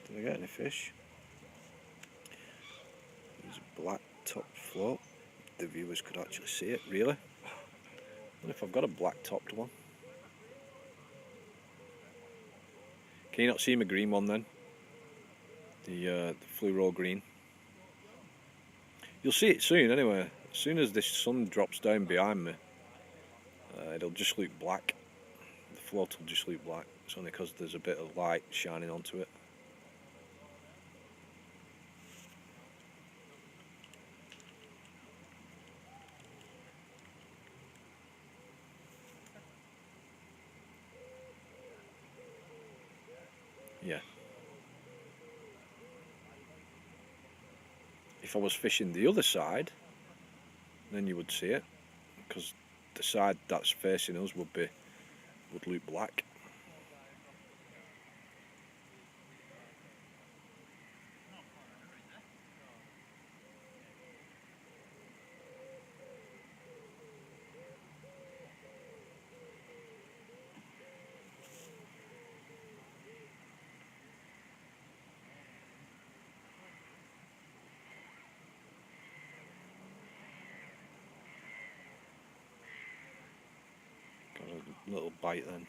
Did I get any fish? There's a black top float. The viewers could actually see it, really. I wonder if I've got a black topped one. Can you not see my green one then? The fluoro green. You'll see it soon anyway. As soon as this sun drops down behind me, it'll just look black. The float will just look black. It's only because there's a bit of light shining onto it. Yeah. If I was fishing the other side, then you would see it, because the side that's facing us would look black. Got a little bite then.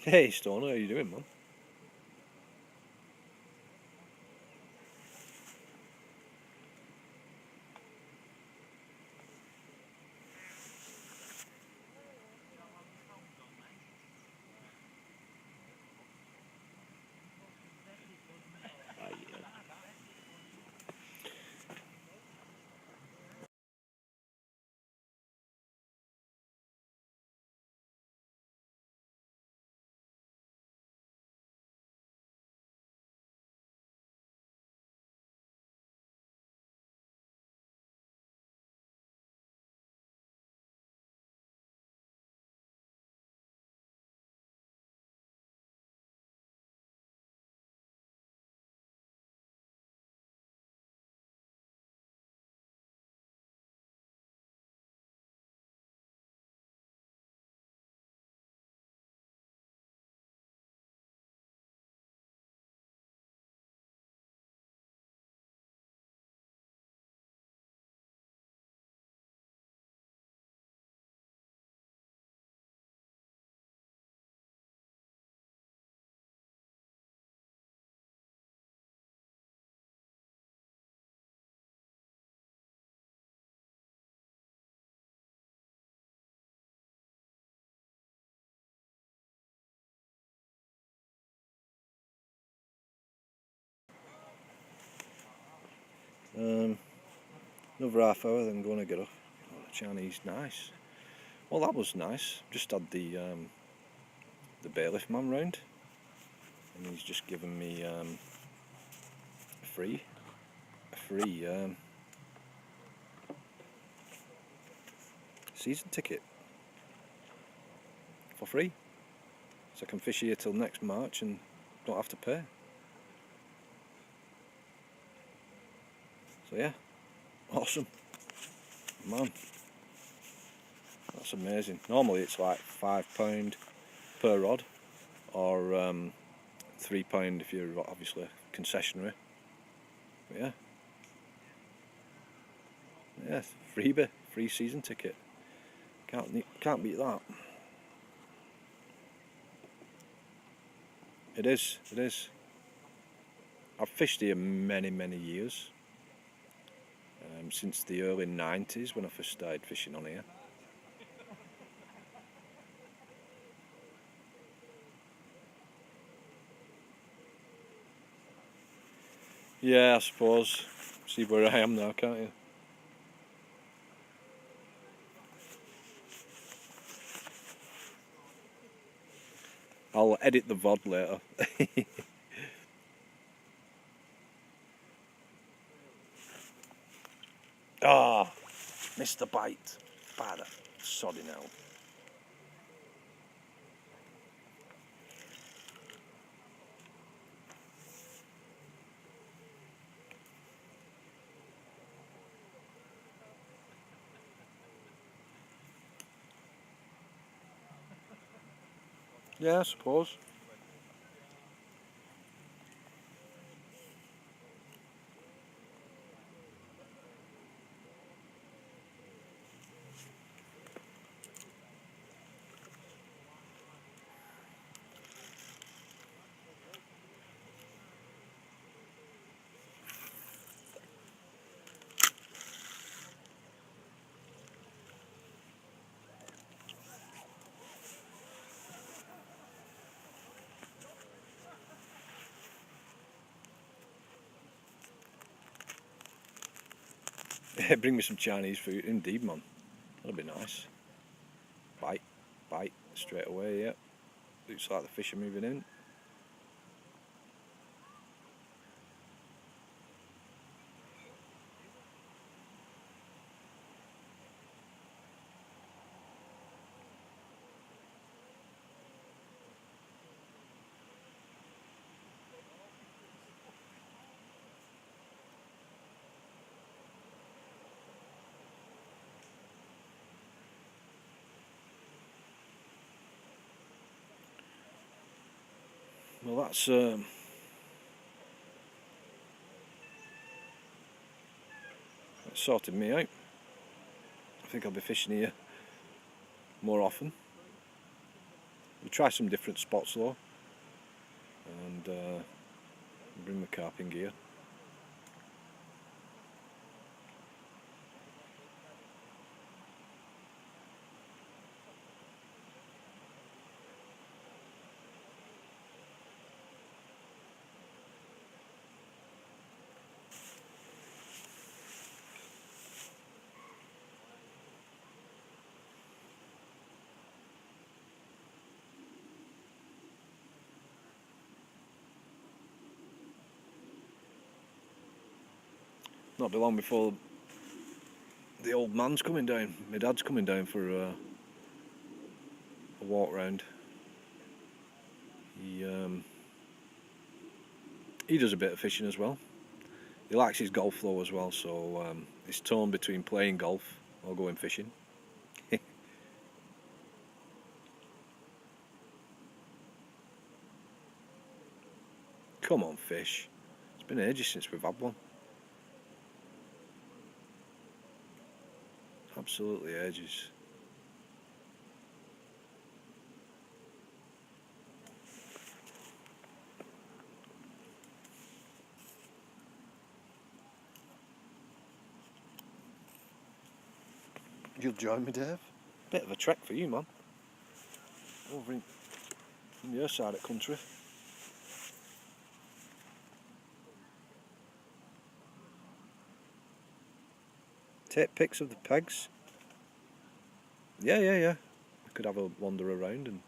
Hey Stoner, how you doing, man? Another half hour, then going to get off. Oh, the Chinese, nice. Well, that was nice. Just had the the bailiff man round, and he's just given me a free season ticket for free, so I can fish here till next March and don't have to pay. So yeah, awesome, man, that's amazing. Normally it's like £5 per rod, or £3 if you're obviously concessionary. But yeah, freebie, free season ticket. Can't beat that. It is. I've fished here many years, since the early 90s when I first started fishing on here. Yeah, I suppose. See where I am now, can't you? I'll edit the VOD later. Ah, missed the bite. Bad, sodding hell. Yeah, I suppose. Yeah, bring me some Chinese food, indeed, man. That'll be nice. Bite, straight away, yeah. Looks like the fish are moving in. Well, that's sorted me out. I think I'll be fishing here more often. We'll try some different spots though, and bring the carping gear. Not be long before the old man's coming down. My dad's coming down for a walk round. He does a bit of fishing as well. He likes his golf though as well, so it's torn between playing golf or going fishing. Come on, fish. It's been ages since we've had one. Absolutely ages. You'll join me, Dave? Bit of a trek for you, man. Over in your side of the country. Take pics of the pegs. Yeah. We could have a wander around and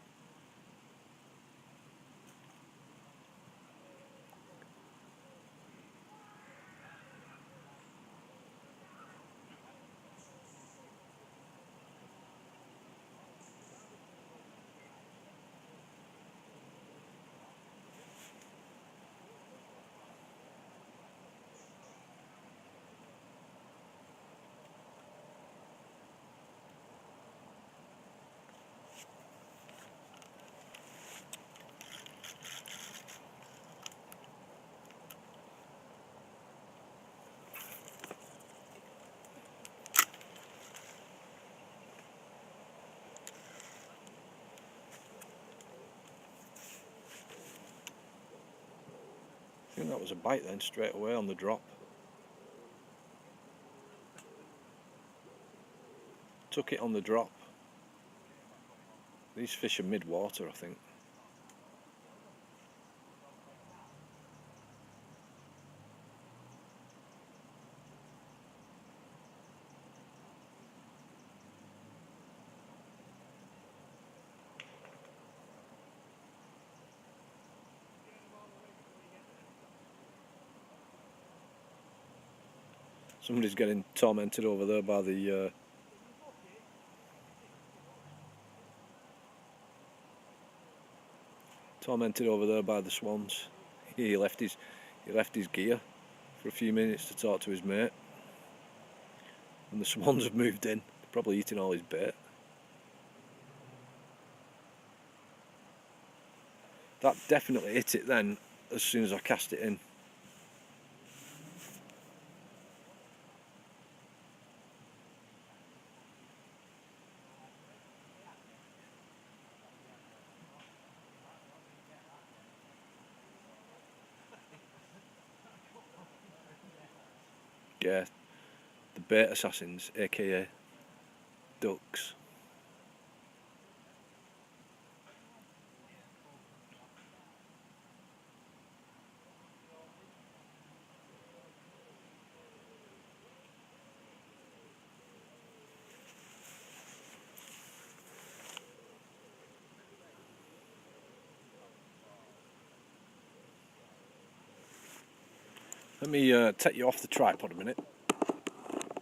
that was a bite then, straight away on the drop. Took it on the drop. These fish are mid-water, I think. Somebody's getting tormented over there by the swans. He left his gear for a few minutes to talk to his mate, and the swans have moved in. They're probably eating all his bait. That definitely hit it then as soon as I cast it in. Yeah, the bait assassins, aka ducks. Let me take you off the tripod a minute.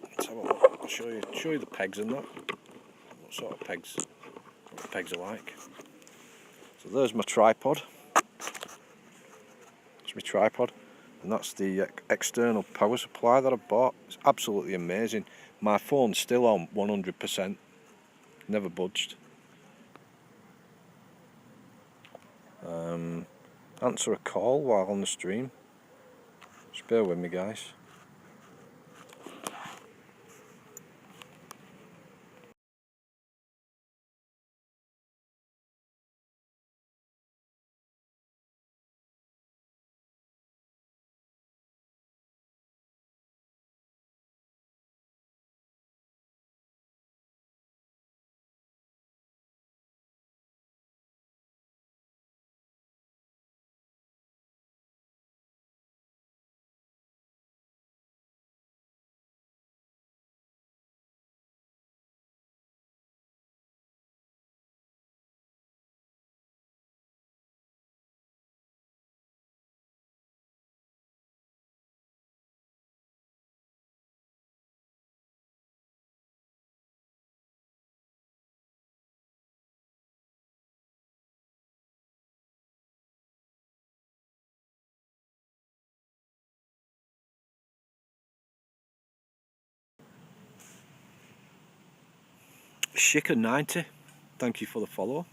Let's have a look. I'll show you the pegs and that. What sort of pegs? What the pegs are like. So there's my tripod. That's my tripod, and that's the external power supply that I bought. It's absolutely amazing. My phone's still on 100%. Never budged. Answer a call while on the stream. Just bear with me, guys. Chicken90, thank you for the follow.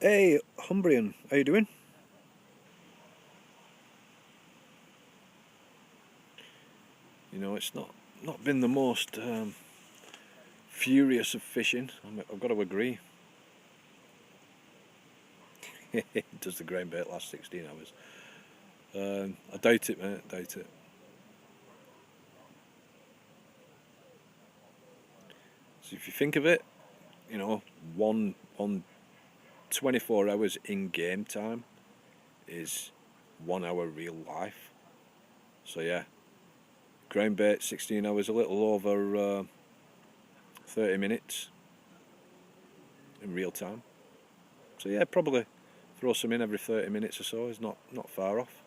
Hey, Humbrian, how you doing? You know, it's not been the most furious of fishing. I've got to agree. Does the grain bait last 16 hours? I doubt it, mate. Doubt it. So if you think of it, you know, one 24 hours in game time is 1 hour real life. So yeah, grain bait 16 hours, a little over 30 minutes in real time. So yeah, probably throw some in every 30 minutes or so is not far off.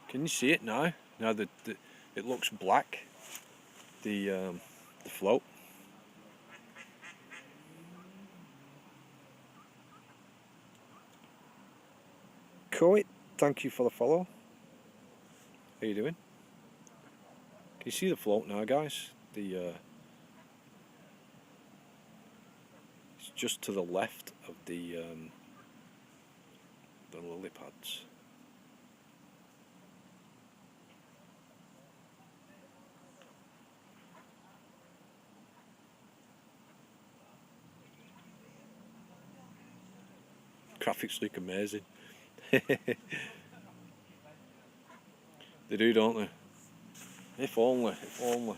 Can you see it now? Now that it looks black, the float. Coit, thank you for the follow. How you doing? Can you see the float now, guys? It's just to the left of the lily pads. Graphics look amazing. They do, don't they? If only, if only.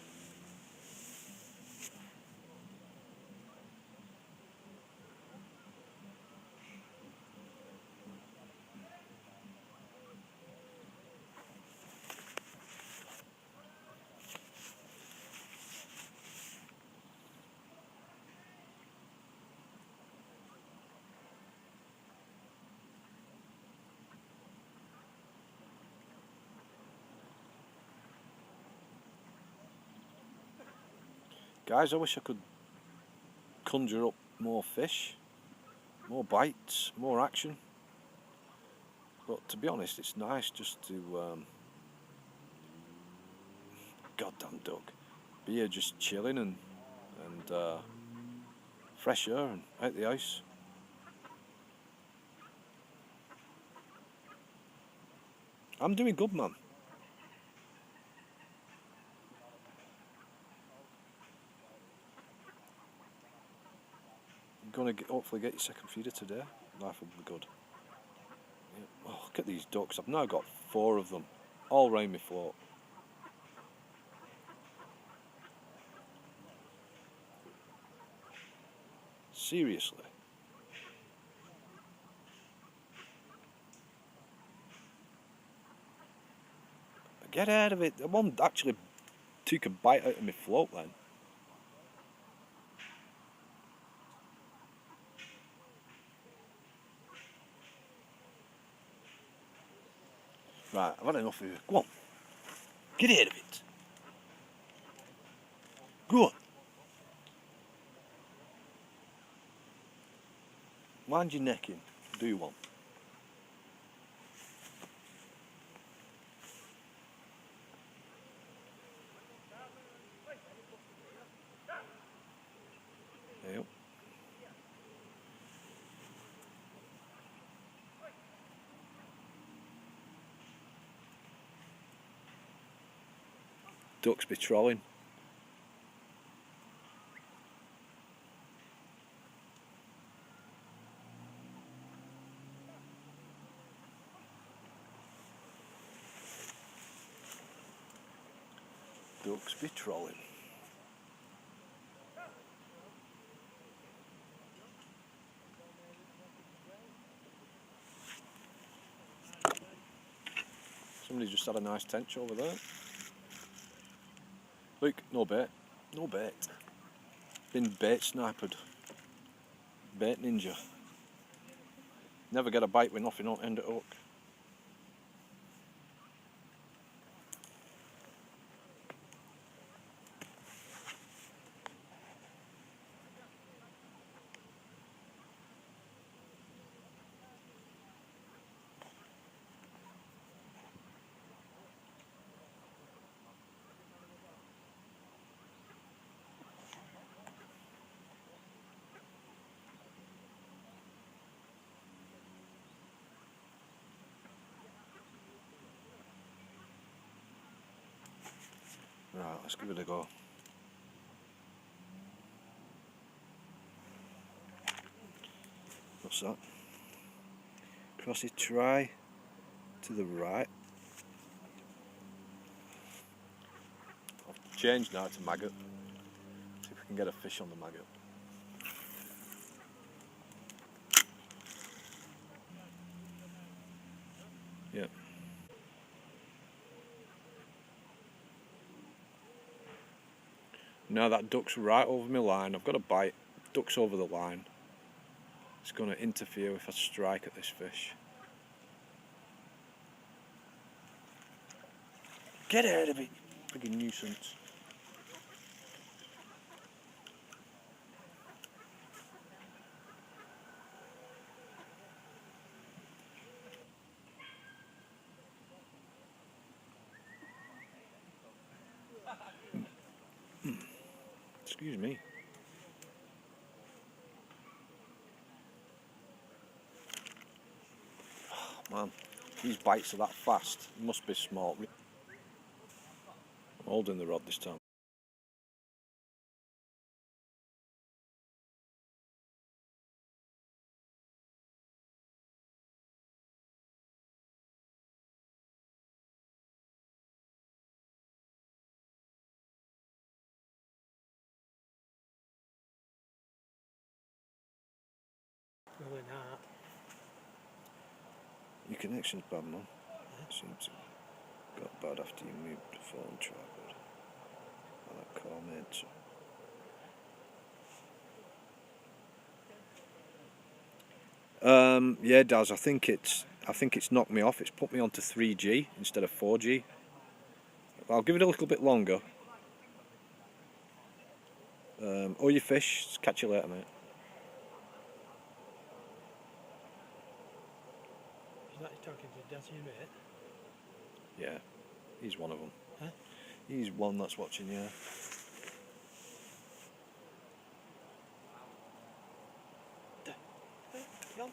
Guys, I wish I could conjure up more fish, more bites, more action. But to be honest, it's nice just to goddamn duck, be here just chilling and fresh air and out the ice. I'm doing good, man. I'm gonna hopefully get your second feeder today. Life will be good. Yeah. Oh, look at these ducks. I've now got 4 of them, all round my float. Seriously. Get out of it. One actually took a bite out of my float then. Right, I've had enough of you. Go on. Get out of it. Go on. Mind your necking. Do one. Yep. Ducks be trolling. Ducks be trolling. Somebody's just had a nice tench over there. Look, no bait. No bait. Been bait sniped. Bait ninja. Never get a bite with nothing on end of hook. Right, let's give it a go. What's that? Crossy, try to the right. I've changed now to maggot. See if we can get a fish on the maggot. Yeah. Now that duck's right over my line. I've got a bite. Duck's over the line. It's going to interfere if I strike at this fish. Get out of it, friggin' nuisance. Excuse me. Oh, man, these bites are that fast. It must be small. I'm holding the rod this time. Really not. Your connection's bad, man. It seems to got bad after you moved the phone tripod. Well, that call made so. Yeah, Daz. I think it's knocked me off. It's put me onto 3G instead of 4G. I'll give it a little bit longer. All your fish. Catch you later, mate. Is that you talking to Dad's your mate? Yeah, he's one of them. Huh? He's one that's watching, yeah. Come.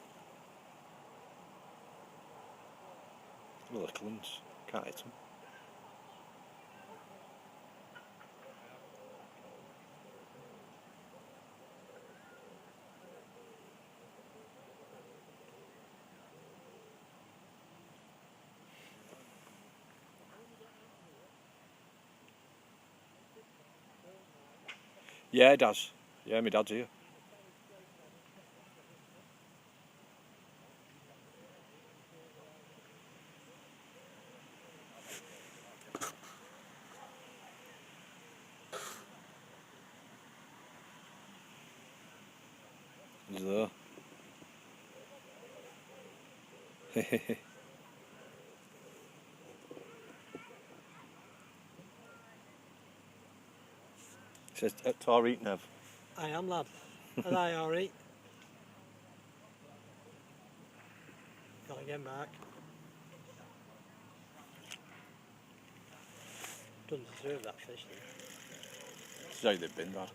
The little ones. Can't hit them. Yeah, it does. Yeah, my dad's here. He's there. Says Tar Nev. I am, lad. And I alright. Gotta get back. Doesn't deserve that fish then. This is how they've been, Dad.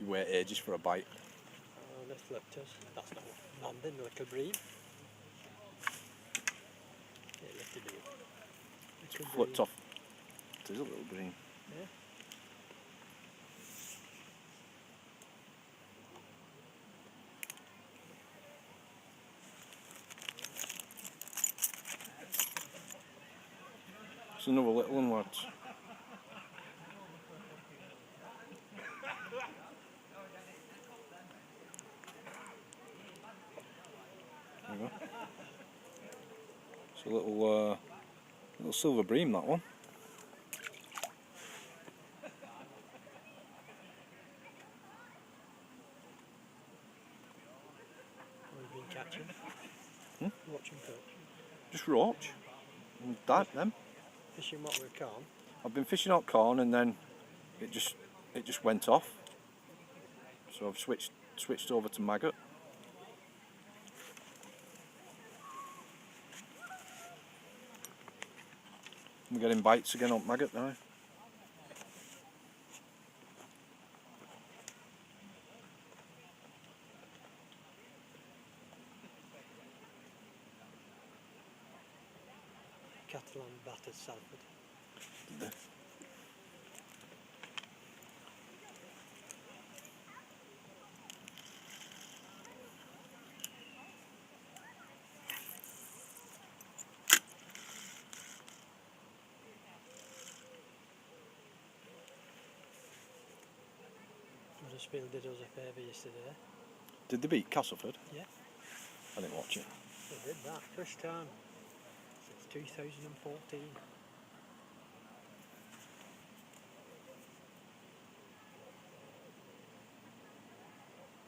You wait ages for a bite. Oh, they flipped us. That's not landing, the little bream. Yeah, lifted it. Little Flipped bream. off. There's a little green. Yeah. It's another little one, lads. There you go. It's a little Little silver bream, that one. What have you been catching? Watching fish. Just roach. And that, them. Fishing what with corn? I've been fishing out corn and then it just went off. So I've switched over to maggot. I'm getting bites again on maggot now. Catalan battered Salford. Huddersfield did us a favour yesterday. Did they beat Castleford? Yeah. I didn't watch it. They did that first time since 2014.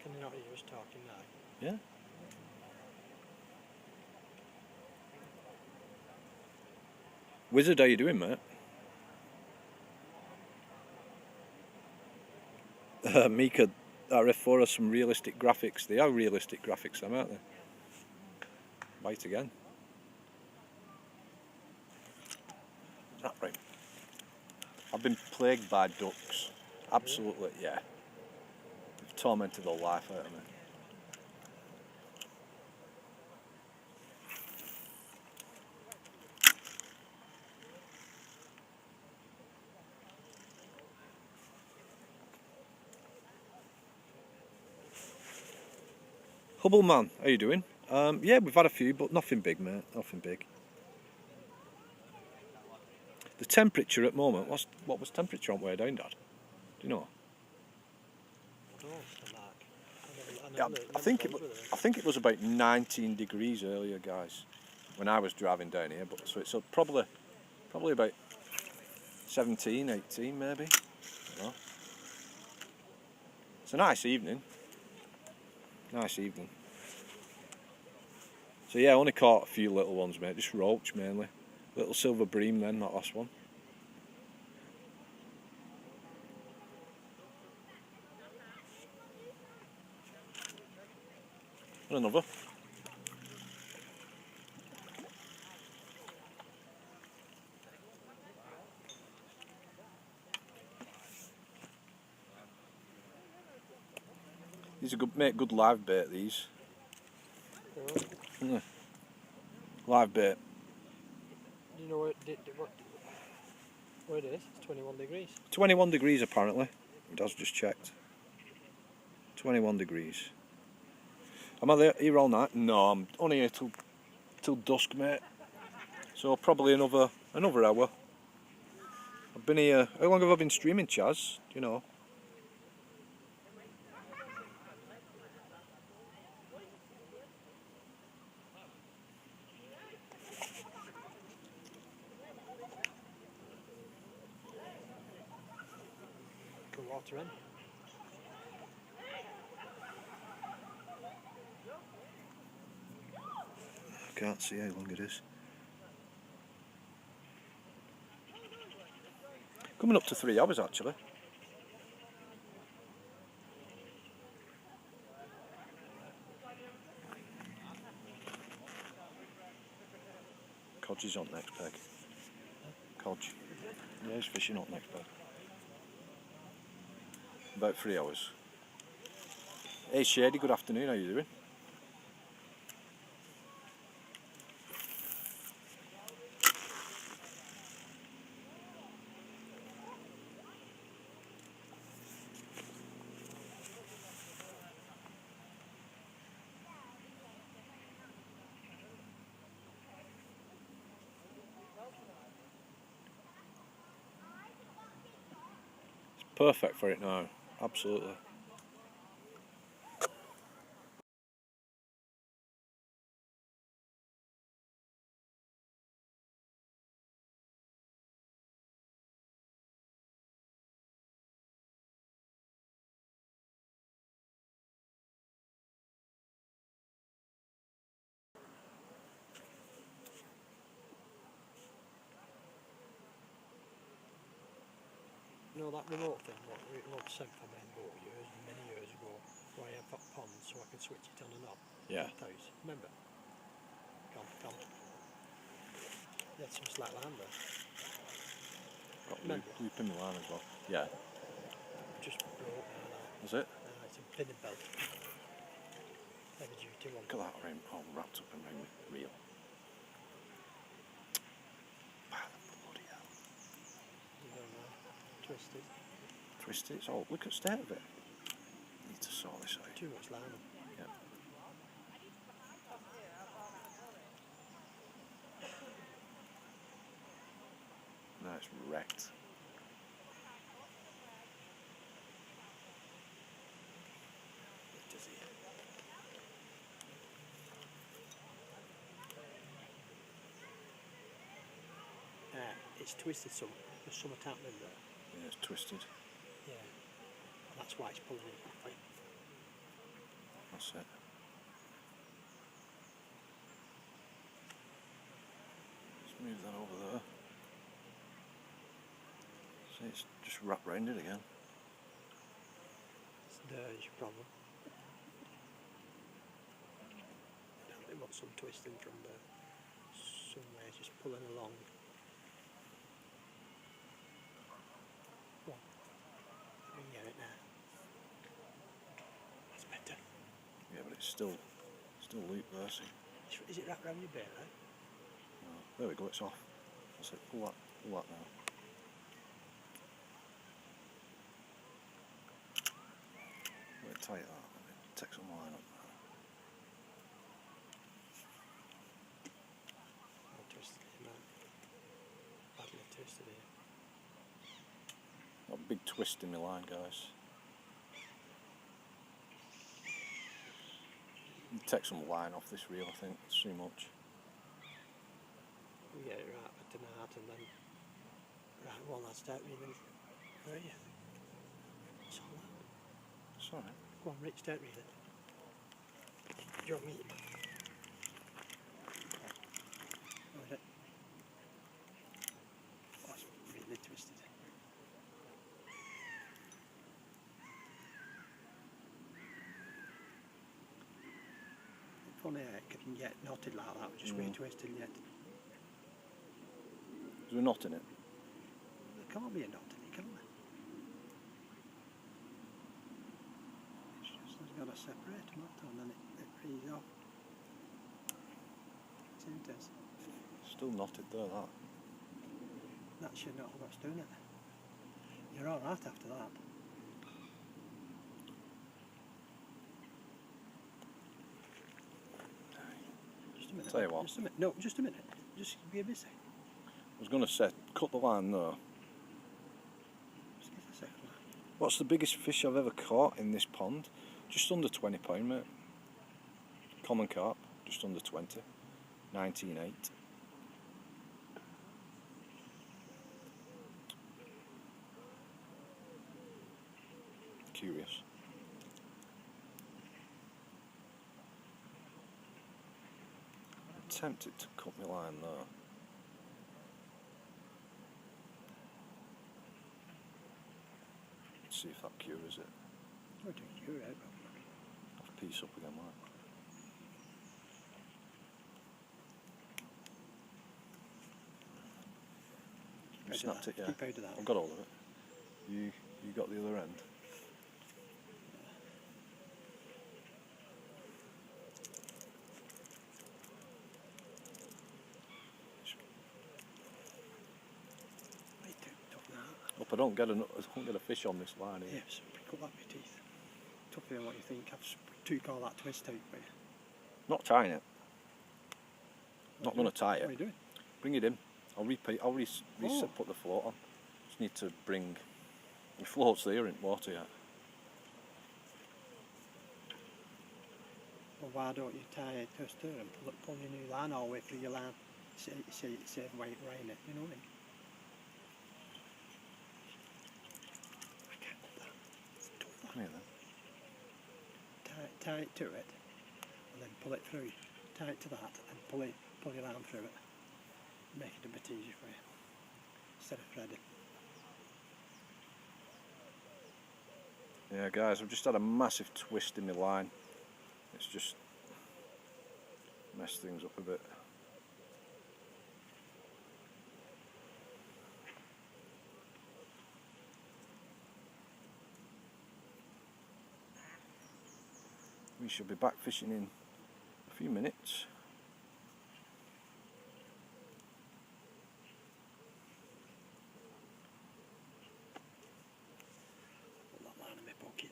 Can you not hear us talking now? Yeah. Wizard, how you doing, mate? Mika, RF4 has some realistic graphics. They are realistic graphics, them, aren't they? Bite again. That right. I've been plagued by ducks. Absolutely, yeah. They've tormented the life out of me. Hubble man, how you doing? Yeah, we've had a few, but nothing big, mate. Nothing big. The temperature at the moment, what was temperature on way down, Dad? Do you know? Oh, the mark. Yeah, I think it was about 19 degrees earlier, guys, when I was driving down here. But so it's probably about 17, 18 maybe. I don't know. It's a nice evening. Nice evening. So yeah, I only caught a few little ones, mate. Just roach mainly. Little silver bream then, that last one. And another. These are good, make good live bait, these. Oh. Live bait. Do you know where it is? It's 21 degrees. 21 degrees apparently. It has just checked. 21 degrees. Am I here all night? No, I'm only here till dusk, mate. So probably another hour. I've been here. How long have I been streaming, Chaz? Do you know? Put water in. I can't see how long it is. Coming up to 3 hours actually. Codge is on next peg. Codge. Yeah, he's fishing on next peg. About 3 hours. Hey Shady, good afternoon, how you doing? It's perfect for it now, absolutely. that remote thing, what Rod sent for me many years ago, where I have that pond so I can switch it on and off? Yeah. Those, remember? Come. You had some slack land there. Got Remember? loop in the line as well. Yeah. Just broke now. Was it? It's a pinning belt. Heavy duty one. Look at that ring all wrapped up in ring reel. Bloody hell. You don't know. Twisted. Twisted, it's all, look at the state of it. Need to sort this out. Too much line. Yeah. No, it's wrecked. Does he? It's twisted some. There's some happening there. Yeah, it's twisted. Yeah. And that's why it's pulling it that way. That's it. Let's move that over there. See, it's just wrapped round it again. There's your problem. They want some twisting from there. Somewhere just pulling along. Go on. We can get it now. That's better. Yeah, but it's still looped there, see. Is it wrapped around your bear, right? No. There we go, it's off. That's it, pull that now. Let it tight that, let me take some line up there. I'll twist it in, man. Badly twisted here. Got a big twist in my line, guys. Take some line off this reel, I think. It's too much. We get it right for tonight and then right one last out reeling. Where are you? What's all that? It's alright. Go on, Rick, start reeling. Do you want me? Oh, is it? Oh, it's really twisted. Funny how it can get knotted like that, just retwisted yet. Is there a knot in it? There can't be a knot in it, can there? It's just it's got a separate knot and then it frees off. See what it is? Still knotted there, that. That's your knot what's doing it. You're alright after that. Just a minute. Tell you what. Just a minute. No, just a minute. Just give me a second. I was going to say, cut the line there. Just give us a second. What's the biggest fish I've ever caught in this pond? Just under £20, mate. Common carp, just under 20. 19.8. Curious. I'm tempted to cut my line there. Let's see if that cures it. Oh, do you right, I'll piece up again, mate. You snapped it, yeah. Keep out of that. I've got all of it. You got the other end. Wait, tough now. Hope I don't get a fish on this line here. Yes, pick up that with your teeth. Tougher than what you think. I've took all that twist out for you. Not tying it. Not going to tie What are it. you doing? Bring it in. I'll put the float on. Just need to bring the float's there in water yet. Well, why don't you tie it to a stir and pull your new line all the way through your line? Save weight right in it, you know what I mean? I can't do that. It's tough, that. Come here then. Tie it to it and then pull it through. Tie it to that and pull your arm through it. Make it a bit easier for you instead of threading. Yeah, guys, I've just had a massive twist in my line. It's just messed things up a bit. We should be back fishing in a few minutes. Put that line in my pocket.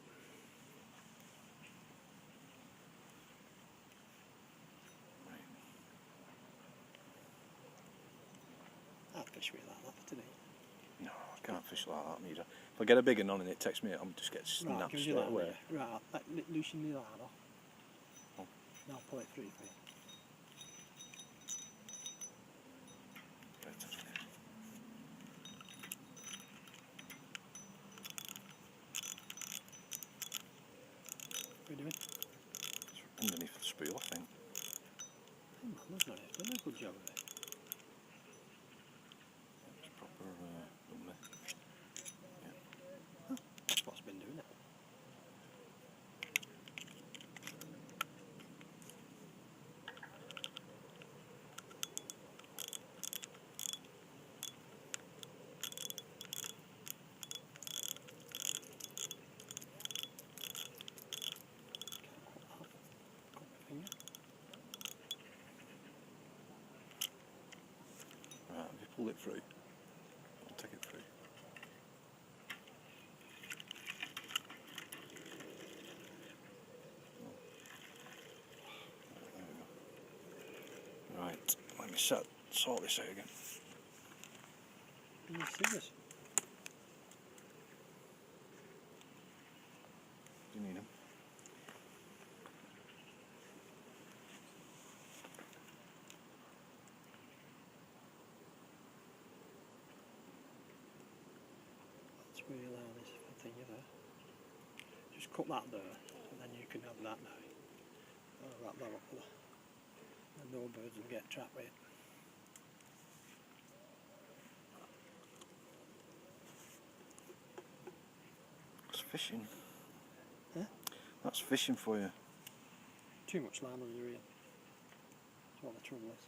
I'd fish with like that today. No, I can't fish like that neither. If I get a big one on and it takes me, I'm just get snapped Right, gives straight you that away. Right, loosen the line off. Oh. Now pull it through for you. What are you doing? It's underneath the spool, I think. Oh man, there's no done a good job of it. It's proper done there. Yeah. That's what's been doing it. Right, if you pull it through, I'll take it through. There we go. Right, let me sort this out again. Are you serious? Do you need them? That's where you allow this thing there. Just cut that there, and then you can have that now. I'll wrap that up for the no birds will get trapped with it. That's fishing. Huh? That's fishing for you. Too much line on your reel. That's what the trouble is.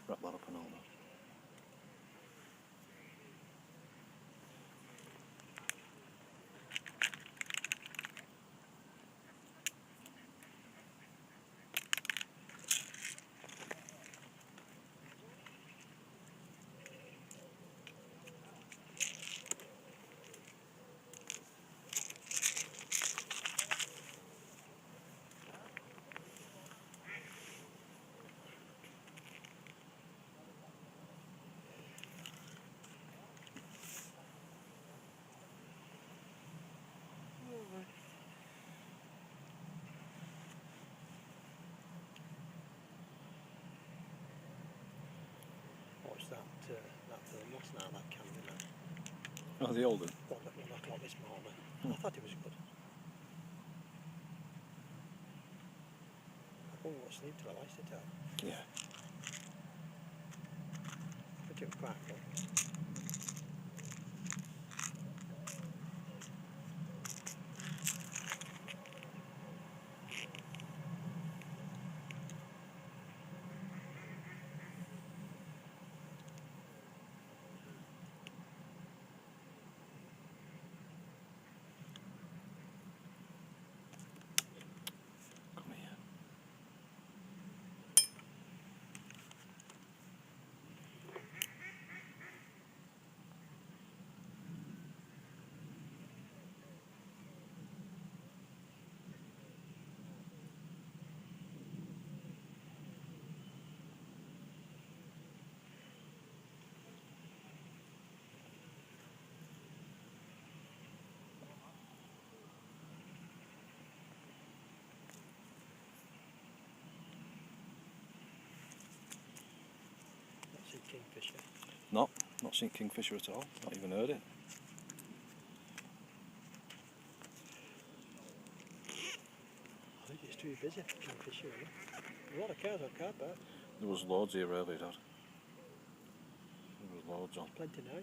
Wrap that up and all that. Watch that thermos now, that camera now. Oh, the old one. 1 o'clock this morning. I thought it was good. I couldn't go to sleep till I iced it out. Yeah. I think it was quite good. Not seen kingfisher at all. Not even heard it. I think it's too busy for kingfisher, really. A lot of cars on carp out. There was loads here earlier, Dad. There was loads on. Plenty now.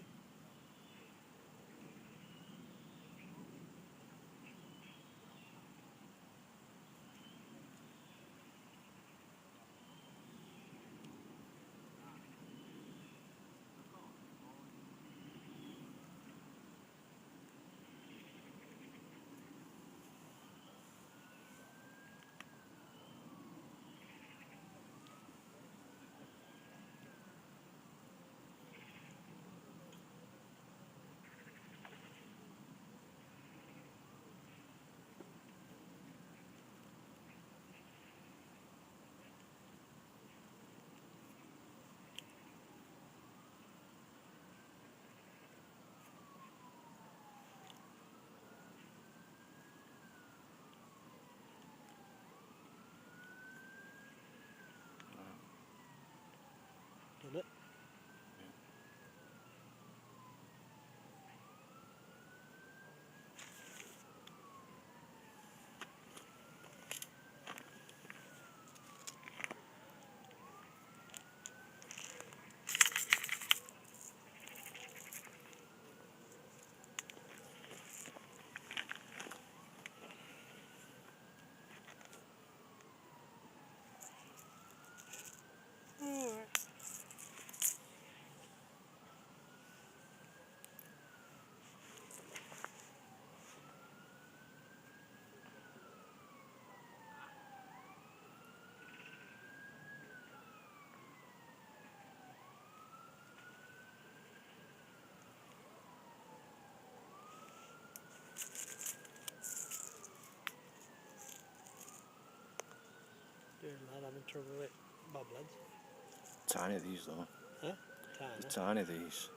Done it? Doing that, having trouble with bobbleheads. Tiny these though. Huh? Tiny. They're tiny these.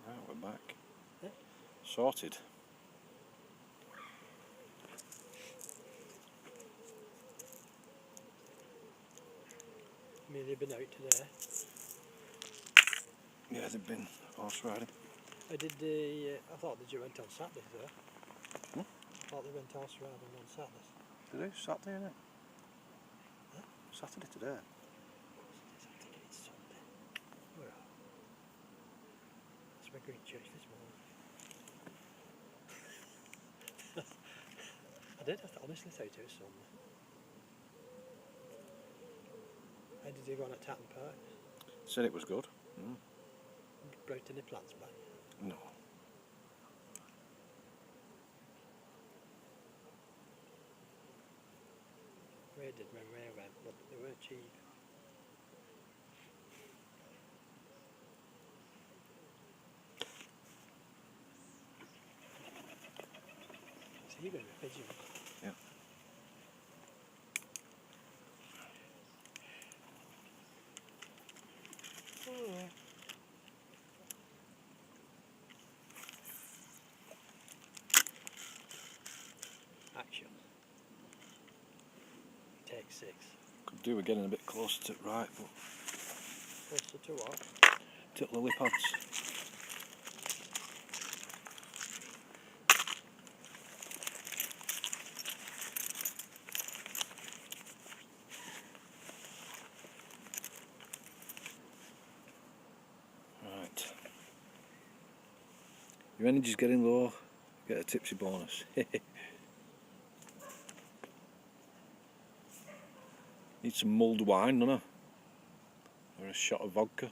Right, we're back. Yeah. Sorted. I mean, they've been out today. Yeah, they've been horse riding. I did I thought that you went on Saturday though. I thought they went horse riding on Saturday. Did they? Saturday, innit? Huh? Saturday today. Saturday, it's Sunday. Where are we? That's my green church this morning. I did, I honestly thought it was Sunday. How did you go on at Tatton Park? Said it was good. Brought any plants back? No. Ray did when Ray went, but they weren't cheap. So you're going to be pigeon. Yeah. Action. Take 6. Could do with getting a bit closer to it, right, but Closer to what? to lily pads. Right. Your energy's getting low. Get a tipsy bonus. Need some mulled wine, don't I? Or a shot of vodka.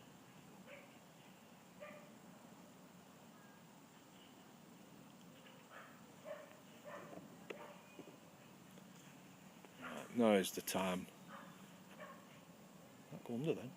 Right, now is the time. Not go under then.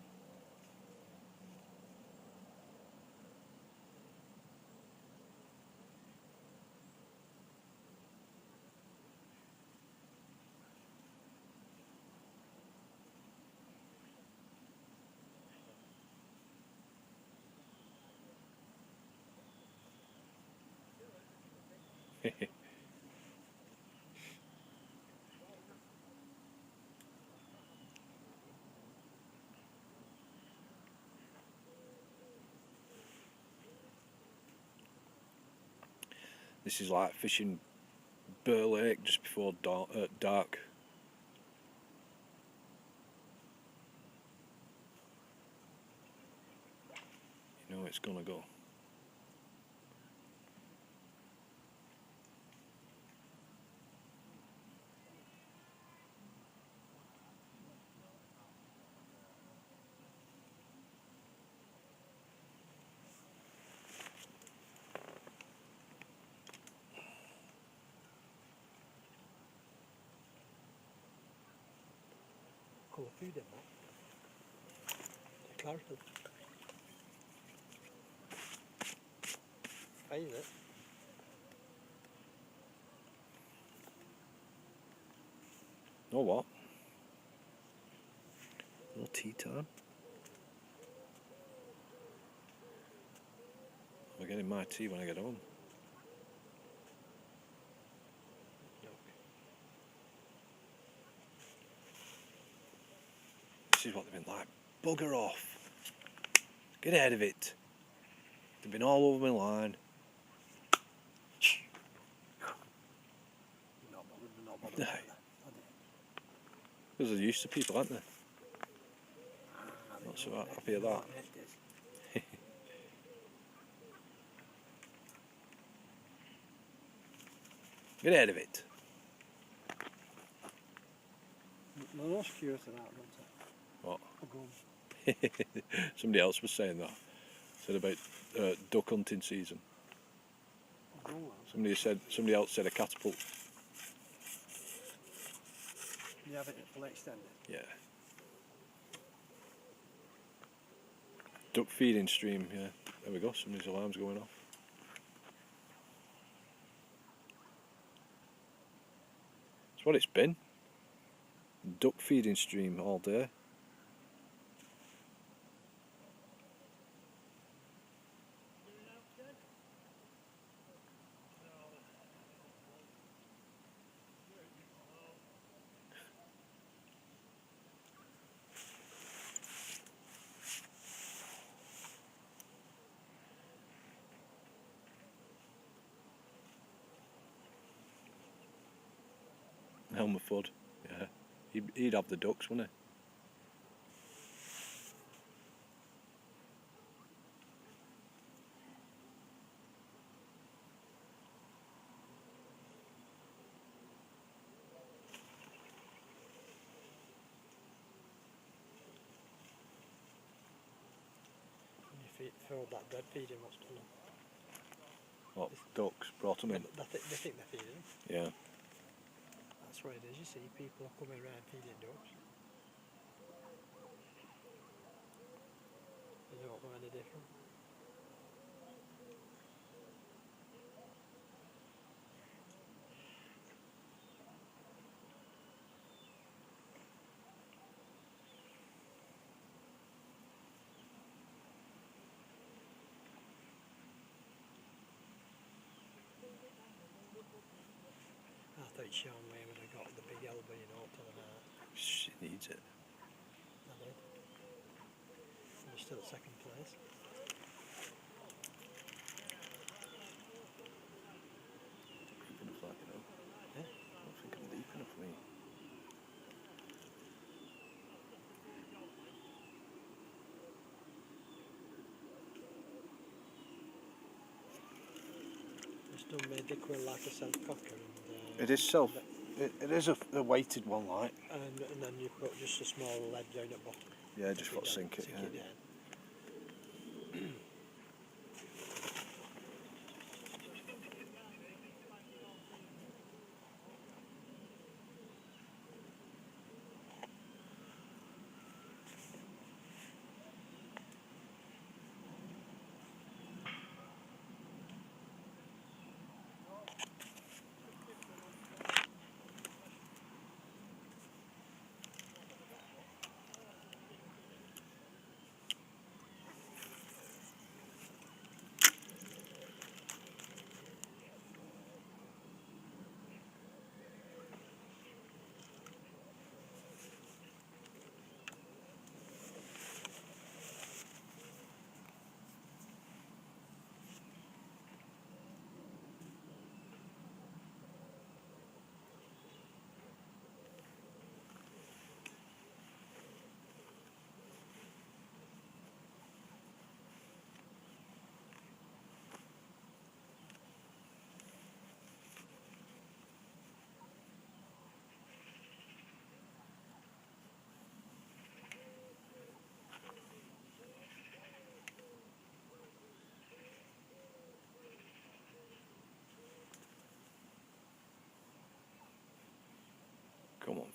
This is like fishing Burr Lake just before dark. You know it's gonna go. Colour food in that. Clarity. Is it? Know what? A little tea time. I'm getting my tea when I get home. This is what they've been like. Bugger off. Get ahead of it. They've been all over my line. Not bothered. Because they're used to people, aren't they? Not so happy at that. Get ahead of it. No security to that, What? a gun. Somebody else was saying that. Said about duck hunting season. Somebody else said a catapult. You have it full extended? Yeah. Duck feeding stream, yeah. There we go, somebody's alarm's going off. That's what it's been. Duck feeding stream all day. Helmer Fudd, yeah. He'd have the ducks, wouldn't he? When you filled that dead feeding, what's done them? What, ducks, brought them in? They think they're feeding them. Yeah. That's what it is, you see, people are coming around feeding ducks. They don't know any different. I thought Sean Way would have got the big elbow, you know, to the heart. She needs it. I did. He's still at second place. Deep enough, like, you know. Yeah. I don't think I'm deep enough for me. It's done made the quill like a self-cocker. It is it is a weighted one, like. And then you put just a small lead down at bottom. Yeah, just for sink it, yeah. Down.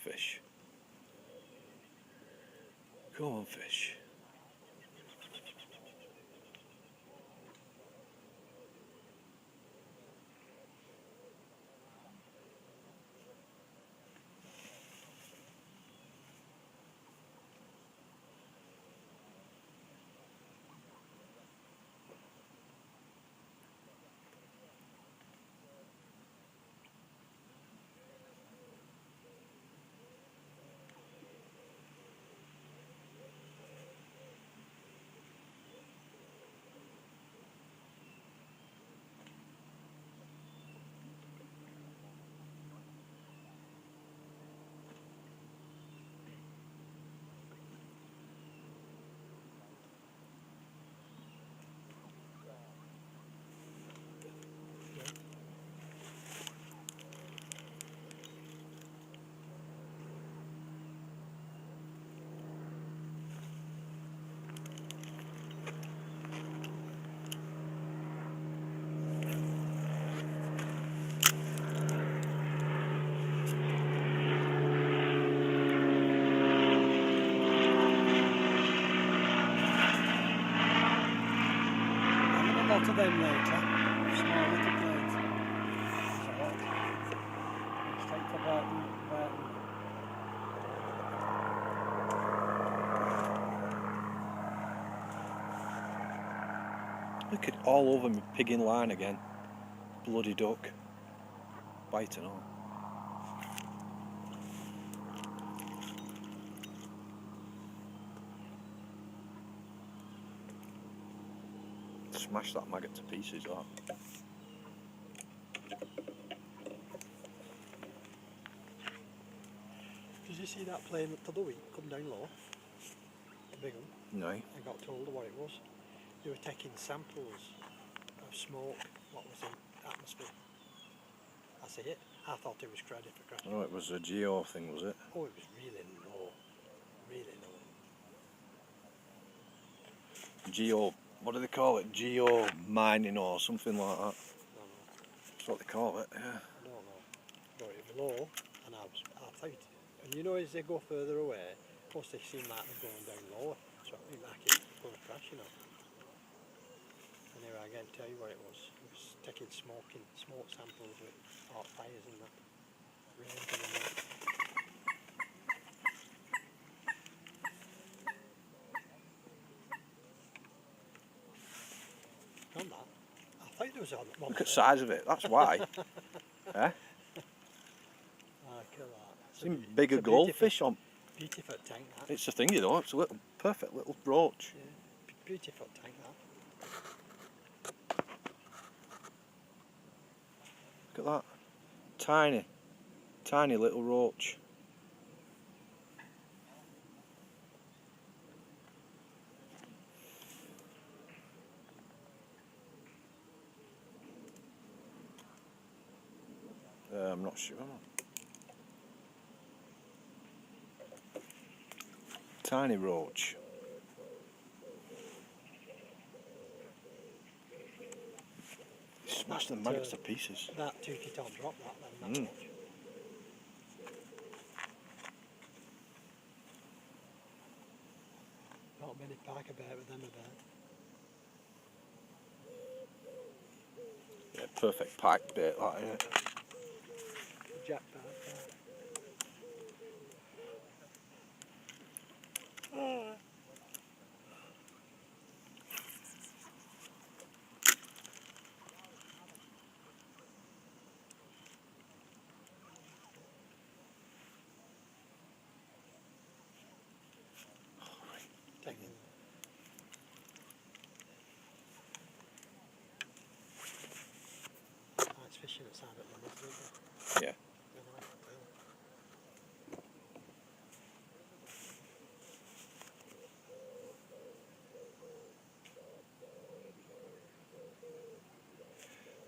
fish. Come on, fish. A lot of them later, small little blades. There's a lot. Straight to Burton. Look at all over me pig in line again. Bloody duck. Bite and all. Smash that maggot to pieces, that. Did you see that plane the other week come down low? The big one. No. I got told what it was. They were taking samples of smoke, what was in the atmosphere. That's it. I thought it was credit for crashing. Oh, it was a geo thing, was it? Oh, it was really low. Really low. Geo, what do they call it? Geo mining or something like that. No, no, That's what they call it, yeah. I don't know. But it was low, and I thought, and you know, as they go further away, plus they seem like they're going down lower. So I think like it's going to crash, you know. Anyway, I can't tell you what it was. It was taking smoke samples with hot fires and that. Really on that. I thought there was one. Look at the size of it, that's why. Eh? Look at that. Seen bigger goldfish on. Beautiful tank that. It's a thing, you know, it's a little, perfect little roach. Yeah, beautiful tank that. Look at that. Tiny, tiny little roach. I'm not sure. Tiny roach. Smash the maggots to pieces. That took it on drop that then, that roach. Not many pike about with them about. Yeah, perfect pike bait, that, yeah. Jack pike. It's fishing outside at the moment, isn't it? Yeah.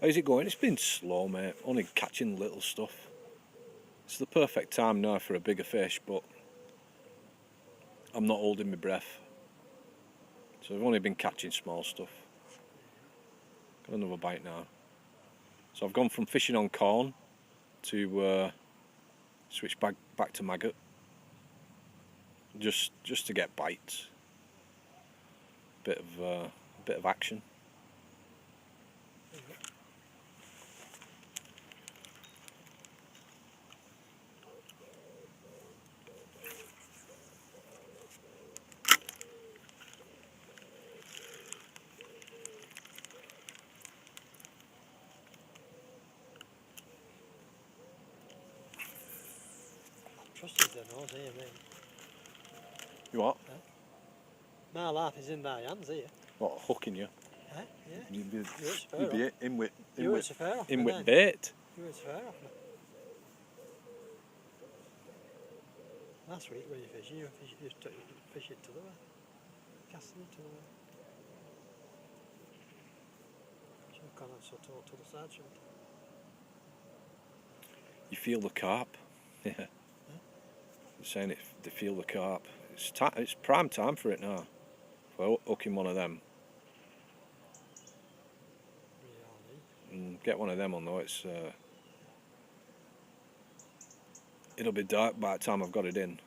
How's it going? It's been slow, mate. Only catching little stuff. It's the perfect time now for a bigger fish, but I'm not holding my breath. So I've only been catching small stuff. Got another bite now. So I've gone from fishing on corn to switch back to maggot, just to get bites. Bit of action. Trust the nose here, mate. You what? Huh? My life is in thy hands here. What, hooking you? Huh? Yeah. You'd be You in with bait. bait. You were fair off me. Last week when you fishing, you fish it to the way. Casting it to the way. So I can't so talk to the side, shouldn't I? You feel the carp. Yeah. Huh? You're saying it. They feel the carp. It's prime time for it now. For hooking one of them. And get one of them on though. It'll be dark by the time I've got it in.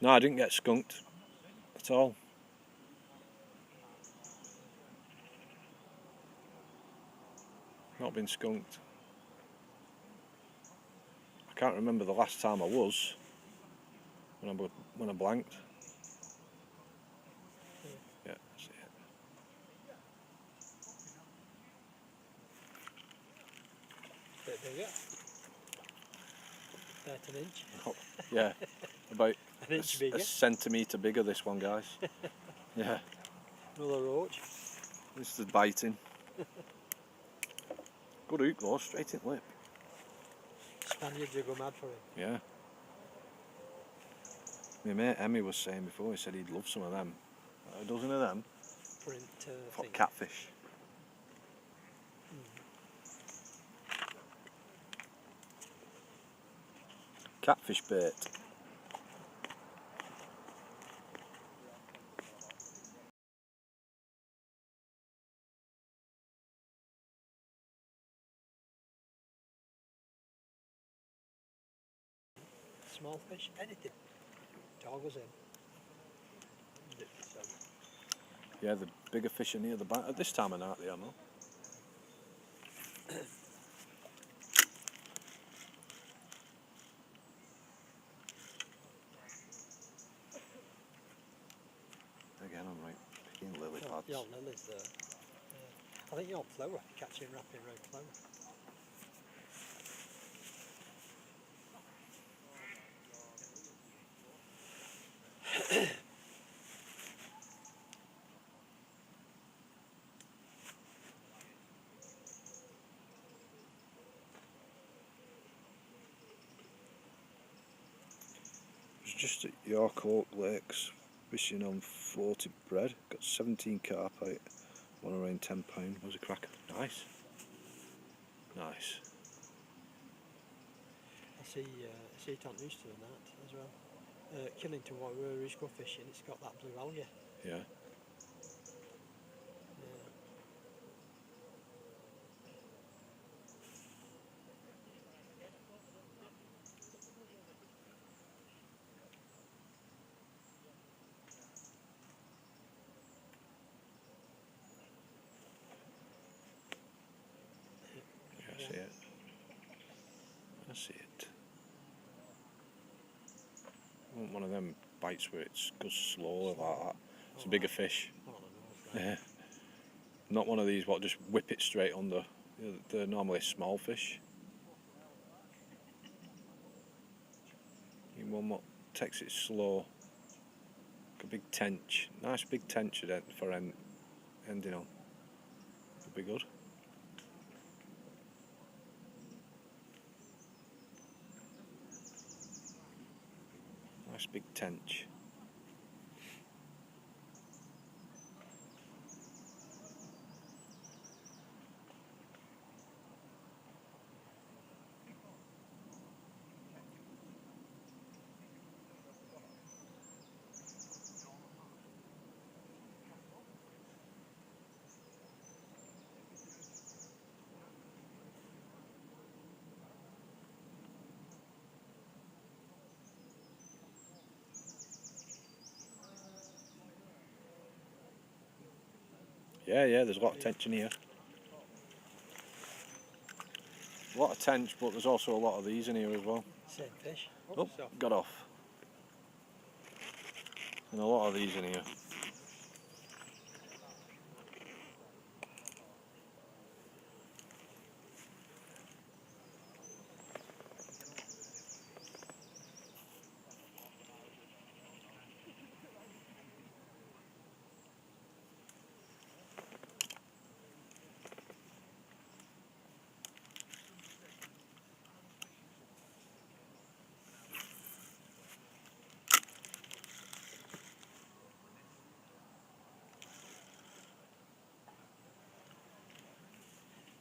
No, I didn't get skunked at all. Not been skunked. I can't remember the last time I was when I blanked. Yeah, that's it. Bit bigger. About an inch. Oh, yeah, about An inch bigger. a centimetre bigger, this one, guys. Yeah. Another roach. This is biting. Good hook though, straight in lip. Spaniards will go mad for him. Yeah. My mate Emmy was saying before, he said he'd love some of them. A dozen of them Print for thing. catfish. Catfish bait. Small fish, anything. Toggles in. Yeah, the bigger fish are near the bank. At this time of night they are, no? Again, I'm right picking lily pads. Your lily's there. I think you're flower, catching wrapping round flower. It was just at York Oak Lakes, fishing on 40 bread. Got 17 carp out, one around £10. Was a cracker. Nice. Nice. I see it on Easter and that as well. Killington, where he's go fishing, it's got that blue algae. Yeah. I see it. I see it. I want one of them bites where it goes slow like that. It's a bigger fish. Yeah. Not one of these what just whip it straight under. They're normally small fish. You want what takes it slow. Like a big tench. Nice big tench for ending on. Would be good. Nice big tench. Yeah, there's a lot of tension here. A lot of tench, but there's also a lot of these in here as well. Same fish. Oh, got off. And a lot of these in here.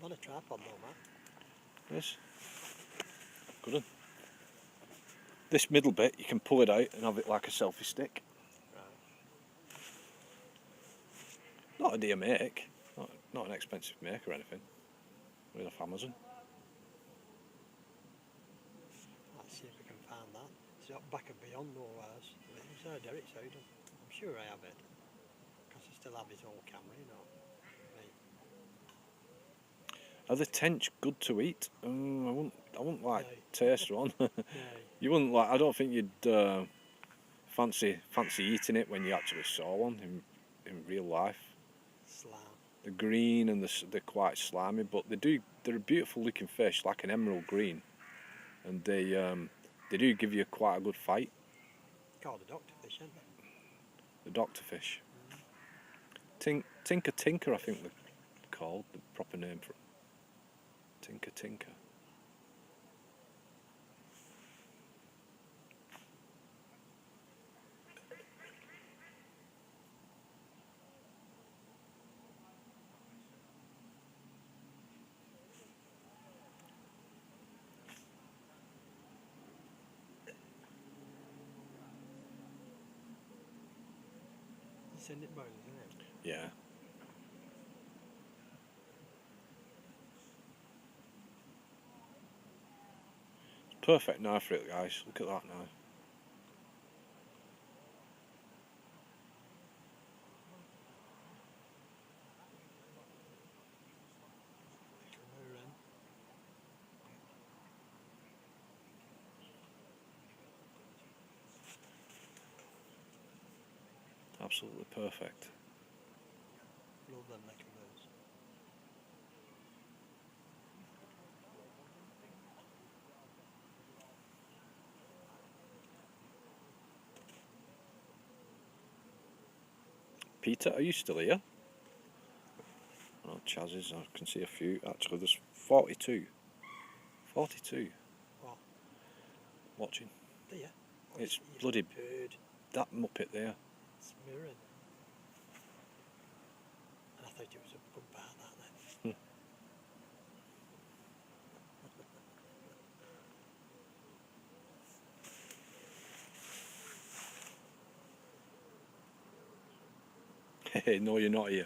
Not a tripod though, man. Yes. Good one. This middle bit, you can pull it out and have it like a selfie stick. Right. Not a dear make. Not an expensive make or anything. Right off Amazon. Let's see if we can find that. It's up back and beyond nowheres. It's how Derek's out. I'm sure I have it. Because I still have his old camera, you know. Right. Are the tench good to eat? I wouldn't like No. taste one. No. You wouldn't like. I don't think you'd fancy eating it when you actually saw one in real life. Slam. The green and they're quite slimy, but they're a beautiful looking fish, like an emerald green, and they do give you quite a good fight. Called a doctor fish, isn't it? The doctor fish. Tinker, I think they're called, the proper name for it. Tinker. Send it bones, isn't it? Yeah. It's perfect knife for it, guys. Look at that now. Absolutely perfect. Love them neck of those. Peter, are you still here? Oh, Chaz's, I can see a few. Actually, there's 42. 42 What? watching. Do you? Oh, It's you bloody bird. that muppet there. It's mirroring. And I thought it was a good part, that then. Hey, no, you're not here.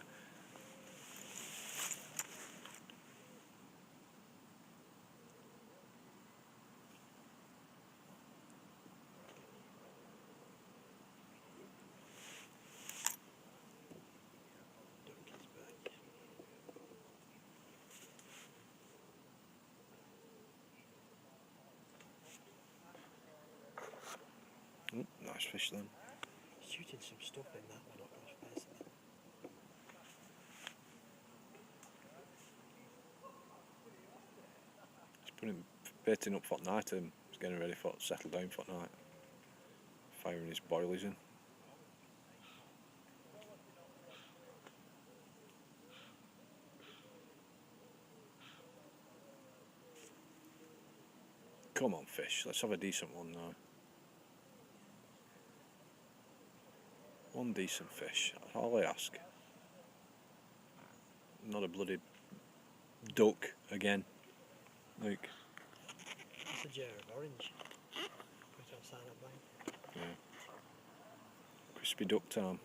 Donkey's back. Nice fish then. Shooting some stuff in that one up his face. He's putting baiting up for night and he's getting ready for settle down for night. Firing his boilies in. Come on, fish. Let's have a decent one now. One decent fish. That's all I ask. Not a bloody duck again. Look. It's a jar of orange. Put it outside that bank. Yeah. Crispy duck time.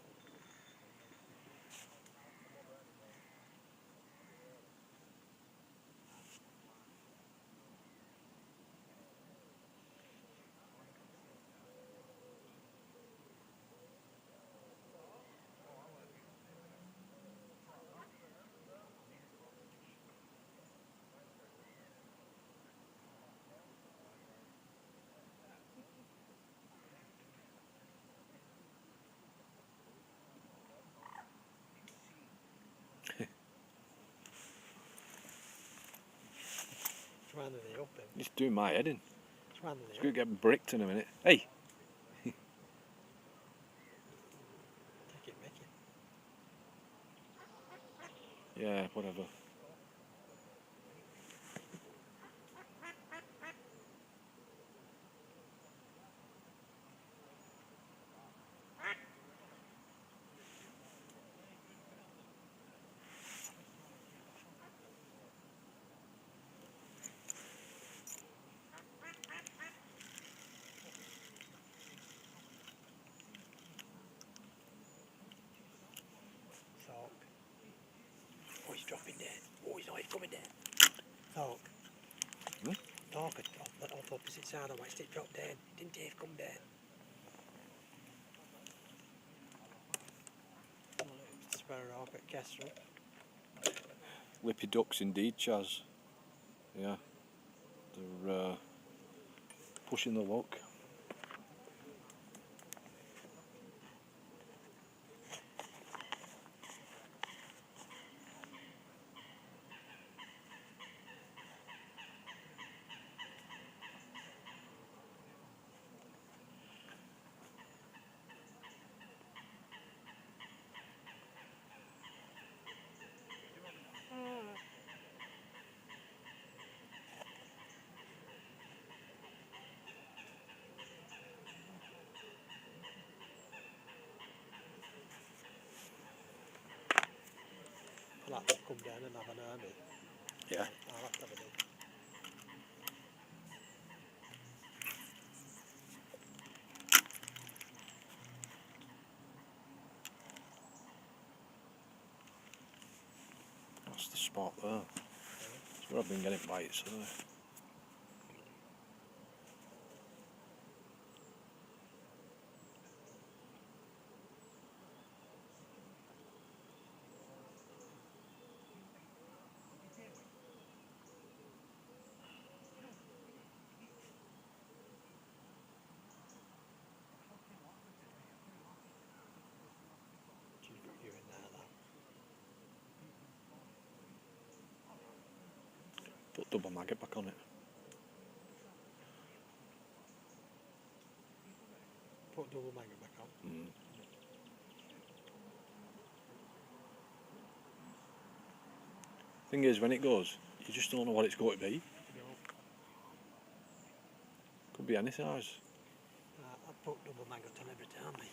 winding it up. He's doing my head in. It's winding He's it going up. to get bricked in a minute. Hey! Take it, Mickey. Yeah, whatever. Thought. Oh, he's dropping down. Oh, he's coming down. Thought. Hmm? Thought off the opposite side. I watched it drop down. Didn't Dave come down? Sparrow hawk at Kestrel. Lippy ducks indeed, Chaz. Yeah. They're pushing the luck. I'll have to come down and have an army. Yeah. I'll have to have a dig. That's the spot there. That's where I've been getting bites there. She's got you in there, that. Put double maggot back on it. Put double magnet back on. Mm. Thing is, when it goes, you just don't know what it's going to be. No. Could be any size. I put double magnet on every time, mate.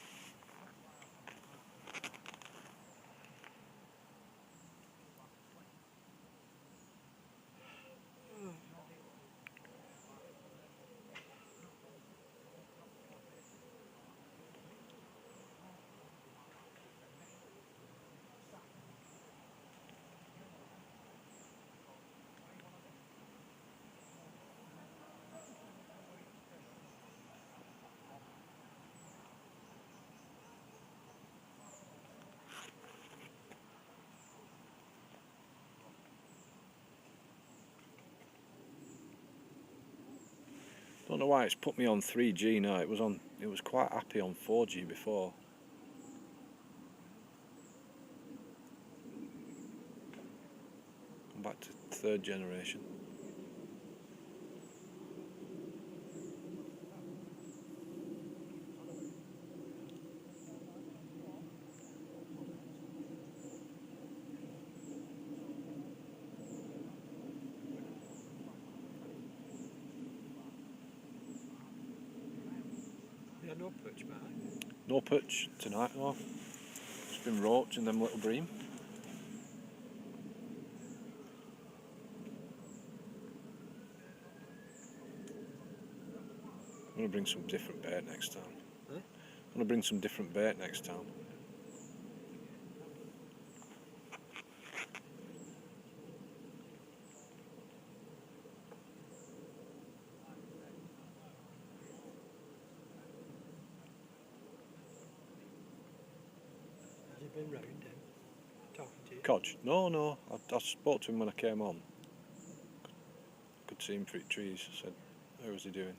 Don't know why it's put me on 3G now. It was quite happy on 4G before. I'm back to 3rd generation. Yeah, no perch, mate. No perch tonight, no. It's been roach and them little bream. I'm going to bring some different bait next time. Huh? I'm going to bring some different bait next time. Has he been round him? Talking to you? Codge? No. I spoke to him when I came on. Could see him through the trees. I said, how was he doing?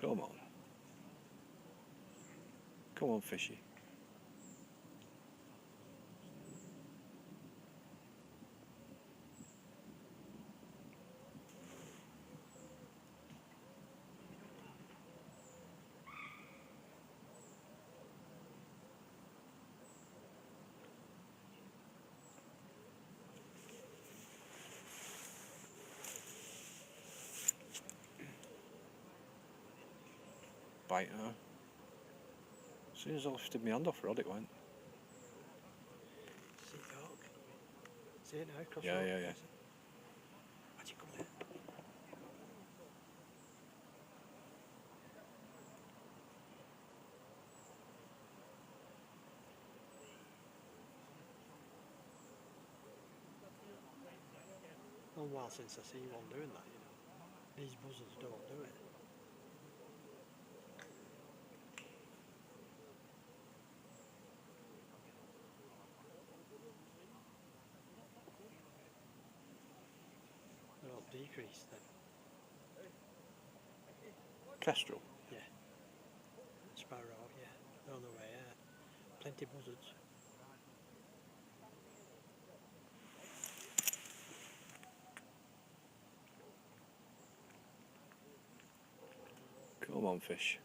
Come on. Come on, fishy. bite now. As soon as I lifted my hand off the rod, it went. See the hook? See it now? Cross Yeah, road? yeah, yeah. Watch it come there. A long while since I see one doing that, you know. These buzzers don't do it. They don't decrease then. Kestrel. Yeah. Sparrow, yeah. They're on the way, yeah. Plenty buzzards. Come on, fish.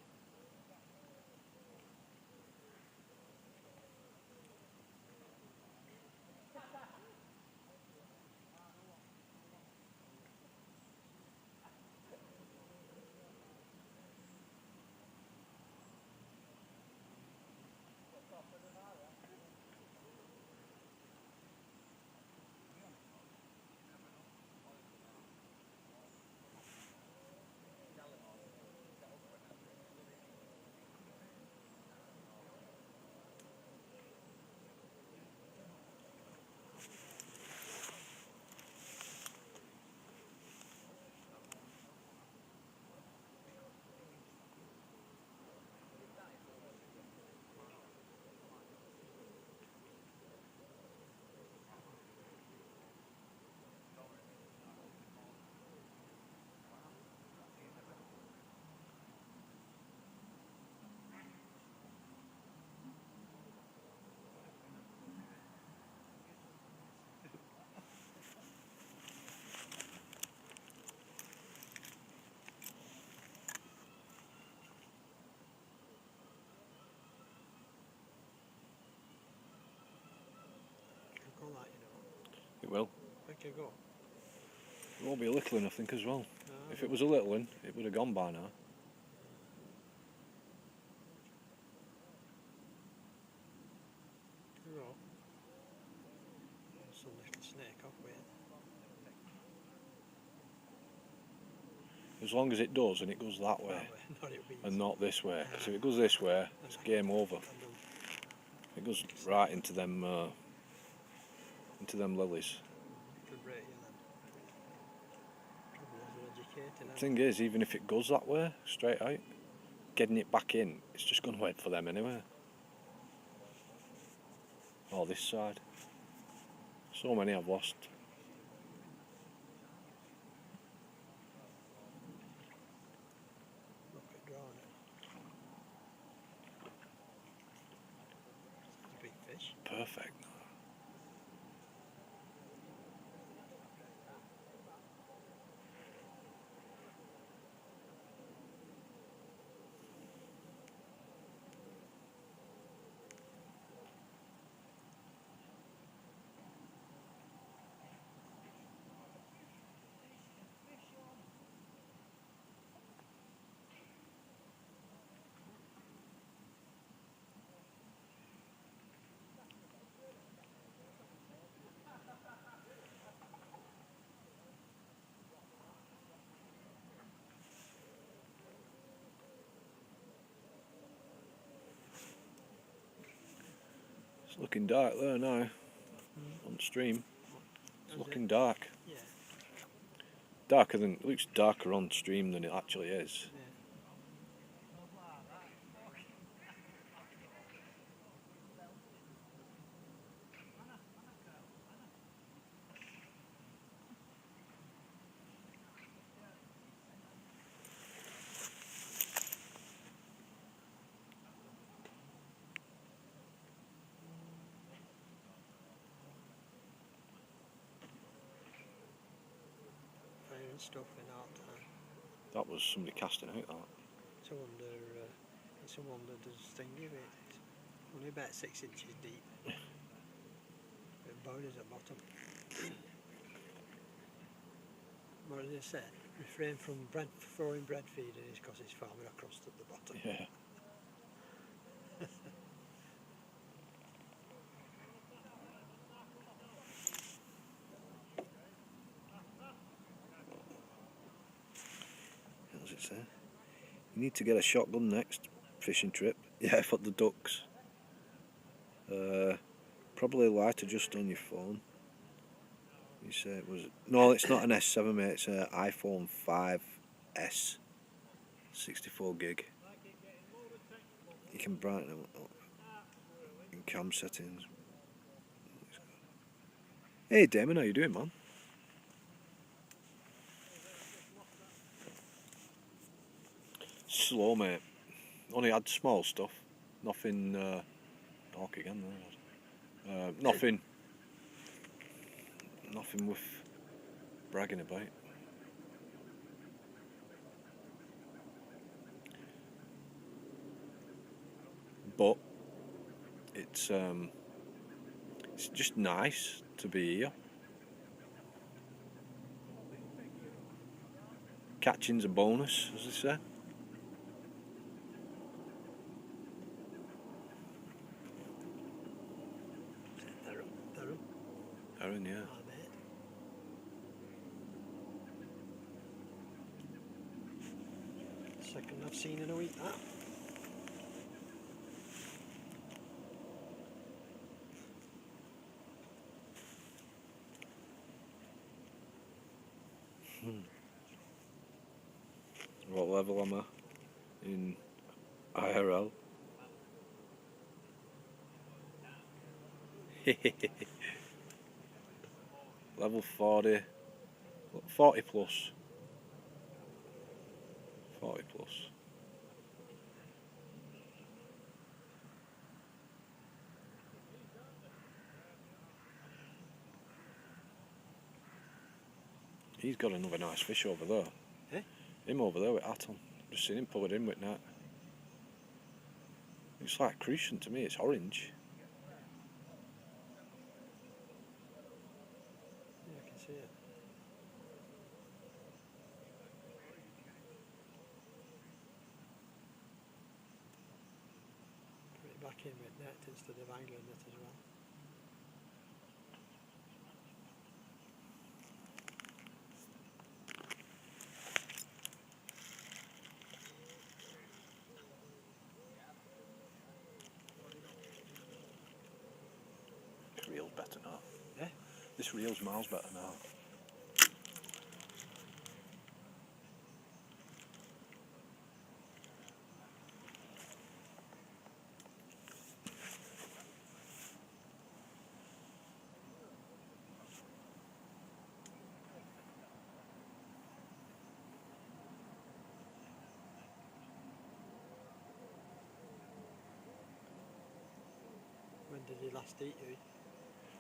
It'll go that, you know. It will. Where'd you go? It won't be a little one, I think, as well. No, If it was a little one, it would have gone by now. go. Some little snake off with. As long as it does, and it goes that way, Not it'll be and not this way. Because if it goes this way, it's game over. It goes right into them lilies. Could break you then. Trouble is with educating. The thing is, even if it goes that way, straight out, getting it back in, it's just going to wait for them anyway. Or this side. So many I've lost. Look at drawing it. It's a big fish. Perfect. It's looking dark there now, on stream. It's looking dark. Yeah. It looks darker on stream than it actually is. Yeah. Firing stuff in our time. That was somebody casting out that. It's a wonder does sting of it. It's only about 6 inches deep. It borders at bottom. what did he say? Refrain from throwing bread feeders because he's farming across at the bottom. Yeah. What does it say? You need to get a shotgun next fishing trip. Yeah, for the ducks. Probably lighter just on your phone. You say it was... No, it's not an S7, mate. It's an iPhone 5S. 64 gig. You can brighten it up in cam settings. Hey Damon, how you doing, man? Slow, mate. Only had small stuff. Nothing... Hawk again there. Nothing worth bragging about. But it's just nice to be here. Catching's a bonus, as they say. Aaron, yeah. Ah, mate. Second I've seen in a week, that. What level am I in IRL? Level 40, 40 plus. 40 plus. He's got another nice fish over there. Eh? Him over there with Atom. Just seen him pull it in with net. It's like crucian to me, it's orange. Yeah, I can see it. Put it back in with net instead of angling it as well. This reel's better now. Yeah? This reel's miles better now. When did he last eat you?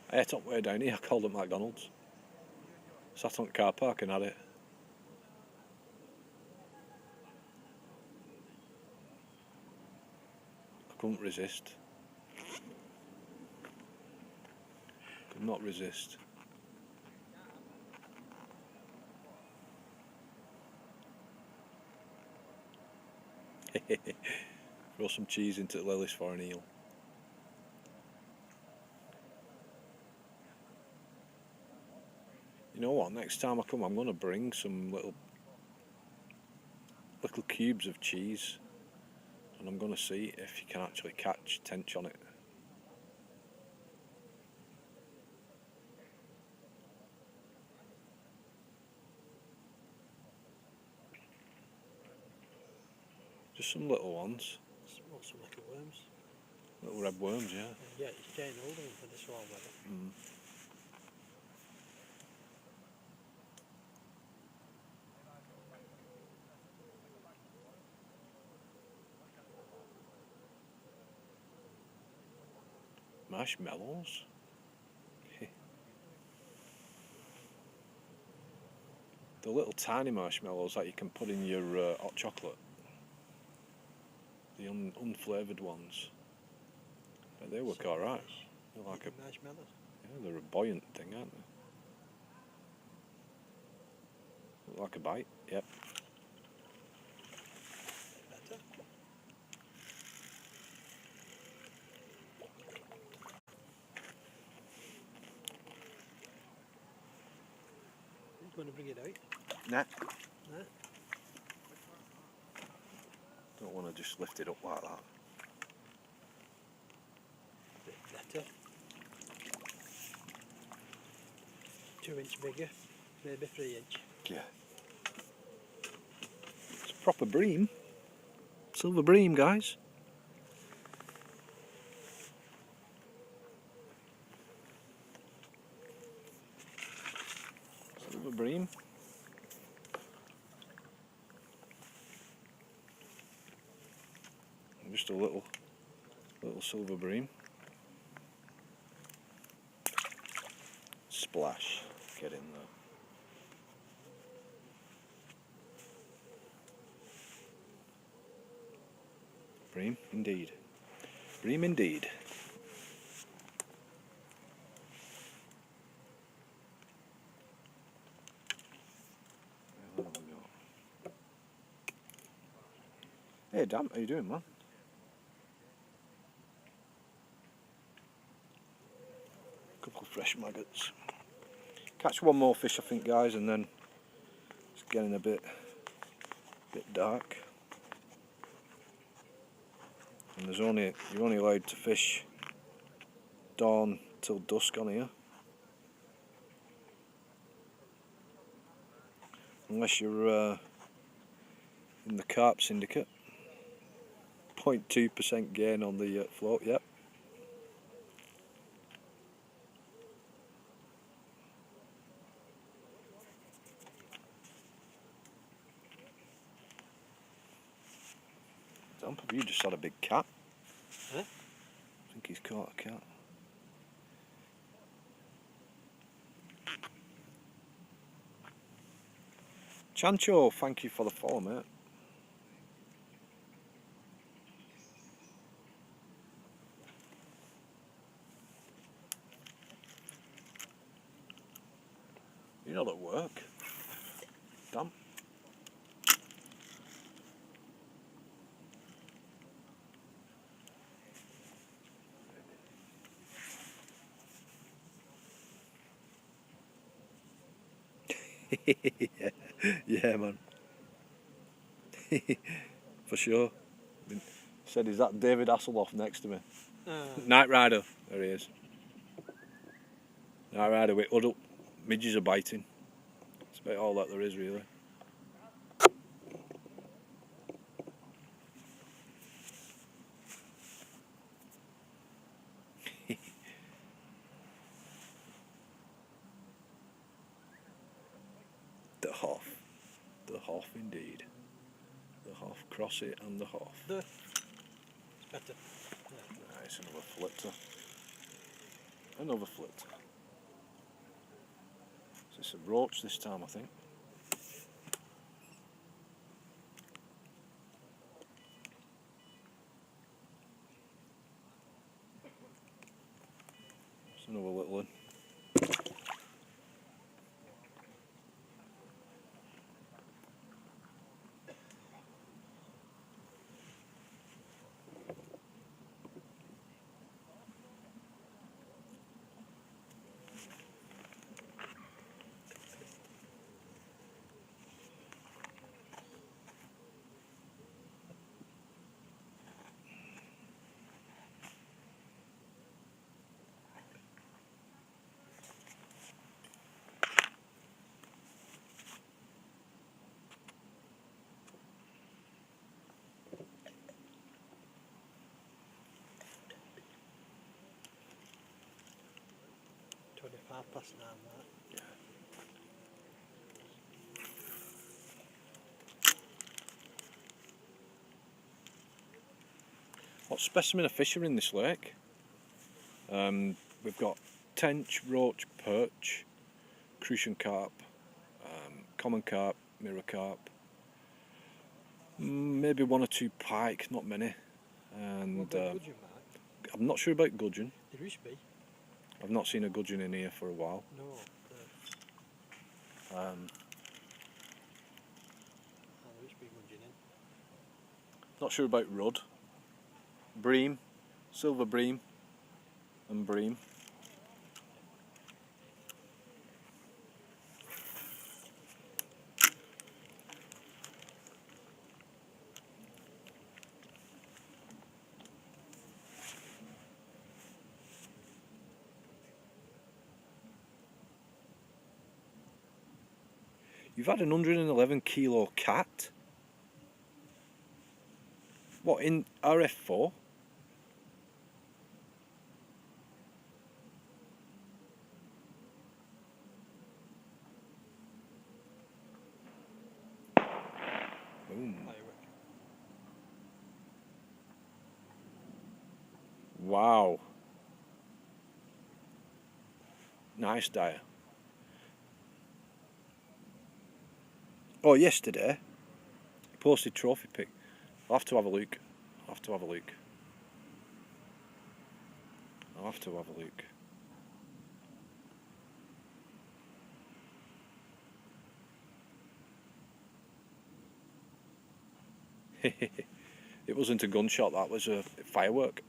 I ate up way down here, I called it McDonald's. Sat on the car park and had it. I couldn't resist. Could not resist. Throw some cheese into the lilies for an eel. You know what, next time I come I'm going to bring some little cubes of cheese and I'm going to see if you can actually catch tench on it. Just some little ones. Well, some little worms. Little red worms, yeah. Yeah, he's getting older for this warm weather. Mm. Marshmallows? The little tiny marshmallows that you can put in your hot chocolate. The unflavoured ones. But they work alright. They're like a marshmallows. Yeah, they're a buoyant thing, aren't they? Like a bite, yep. Better. You going to bring it out? Nah. Nah. Don't want to just lift it up like that. Bit better. 2 inch bigger, maybe 3 inch. Yeah. It's a proper bream. Silver bream, guys. Silver bream. Just a little silver bream. Splash. Get in there. Bream indeed. Bream indeed. There we go. Hey Dan, how you doing, man? Couple of fresh maggots. Catch one more fish, I think, guys, and then it's getting a bit dark. And you're only allowed to fish dawn till dusk on here, unless you're in the carp syndicate. 0.2% gain on the float. Yep. Dump, have you just had a big cat? Huh? I think he's caught a cat. Chancho, thank you for the follow, mate. You're not at work. Damn. Yeah, man. For sure. Said, is that David Hasselhoff next to me? Night Rider. There he is. Night Rider with huddle. Midges are biting. That's about all that there is, really. The Hoff. The Hoff indeed. The Hoff, Crossy and the Hoff. It's better. Nice, another flitter. Another flitter. So it's a roach this time, I think. It's another little one. Past 9 that. Yeah. What specimen of fish are in this lake? We've got tench, roach, perch, crucian carp, common carp, mirror carp, maybe 1 or 2 pike, not many. And What about gudgeon, Mark? I'm not sure about gudgeon. There used to be. I've not seen a gudgeon in here for a while. No. Not sure about rudd. Bream, silver bream and bream. You've had an 111 kilo cat? What, in RF4? Boom. Wow. Nice dyer. Oh, yesterday, he posted trophy pic. I'll have to have a look. I'll have to have a look. I'll have to have a look. It wasn't a gunshot, that was a firework.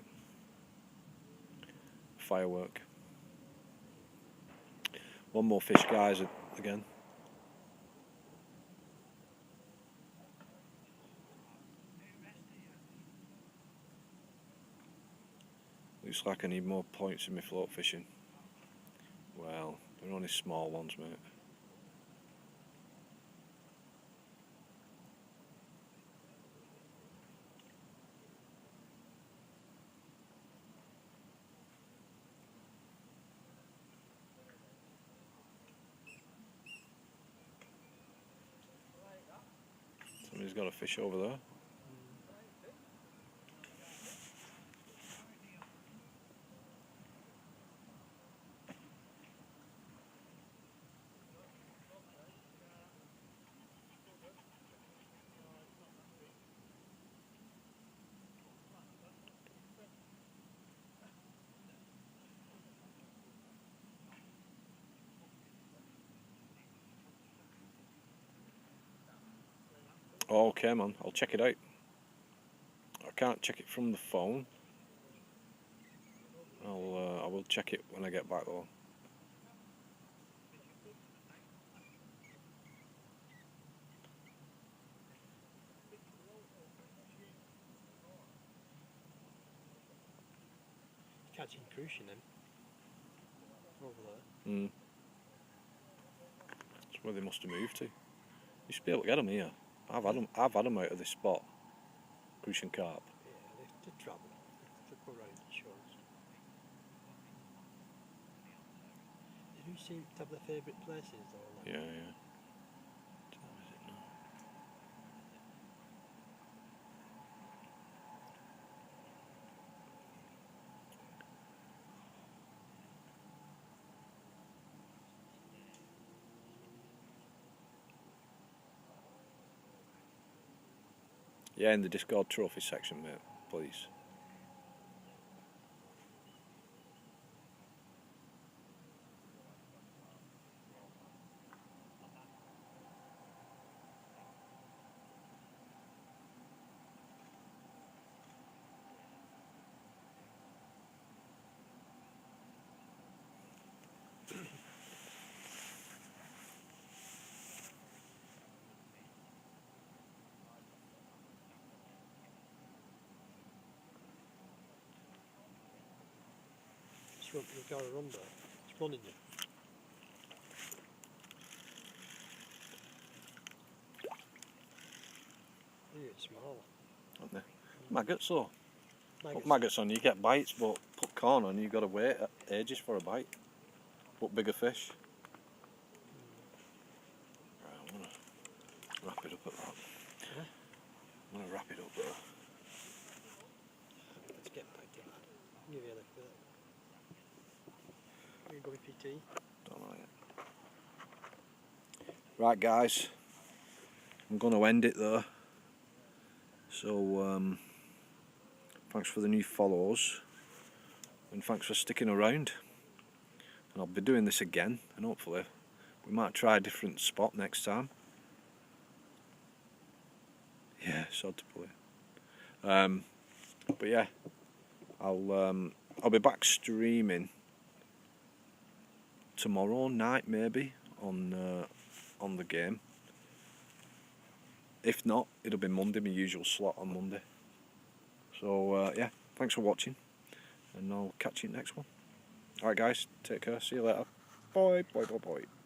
Firework. One more fish, guys, again. Looks like I need more points in my float fishing. Well, they're only small ones, mate. Somebody's got a fish over there. Okay, man, I'll check it out. I can't check it from the phone. I will check it when I get back though. Catching crucian then. Over there. That's where they must have moved to. You should be able to get them here. I've had them out of this spot. Crucian carp. Yeah, they travel. They go around the shores. They do seem to have their favourite places though. Yeah, yeah. What time is it now? Yeah, in the Discord trophy section, mate, please. You've got to run there. It's running you. It's small. Aren't they? Maggots though. Maggots. Put maggots on, you get bites, but put corn on, you've got to wait ages for a bite. Put bigger fish. Right, I'm going to wrap it up at that. Huh? I'm going to wrap it up there. Let's get back to that. Give you a lift with it. Are you going for tea? Don't know yet. Right, guys, I'm going to end it there. So, thanks for the new follows, and thanks for sticking around. And I'll be doing this again, and hopefully we might try a different spot next time. Yeah, sod to play. But yeah, I'll be back streaming tomorrow night maybe on the game. If not, it'll be Monday, my usual slot on Monday. So yeah, thanks for watching, and I'll catch you next one. Alright guys, take care, see you later. Bye, bye, bye, bye.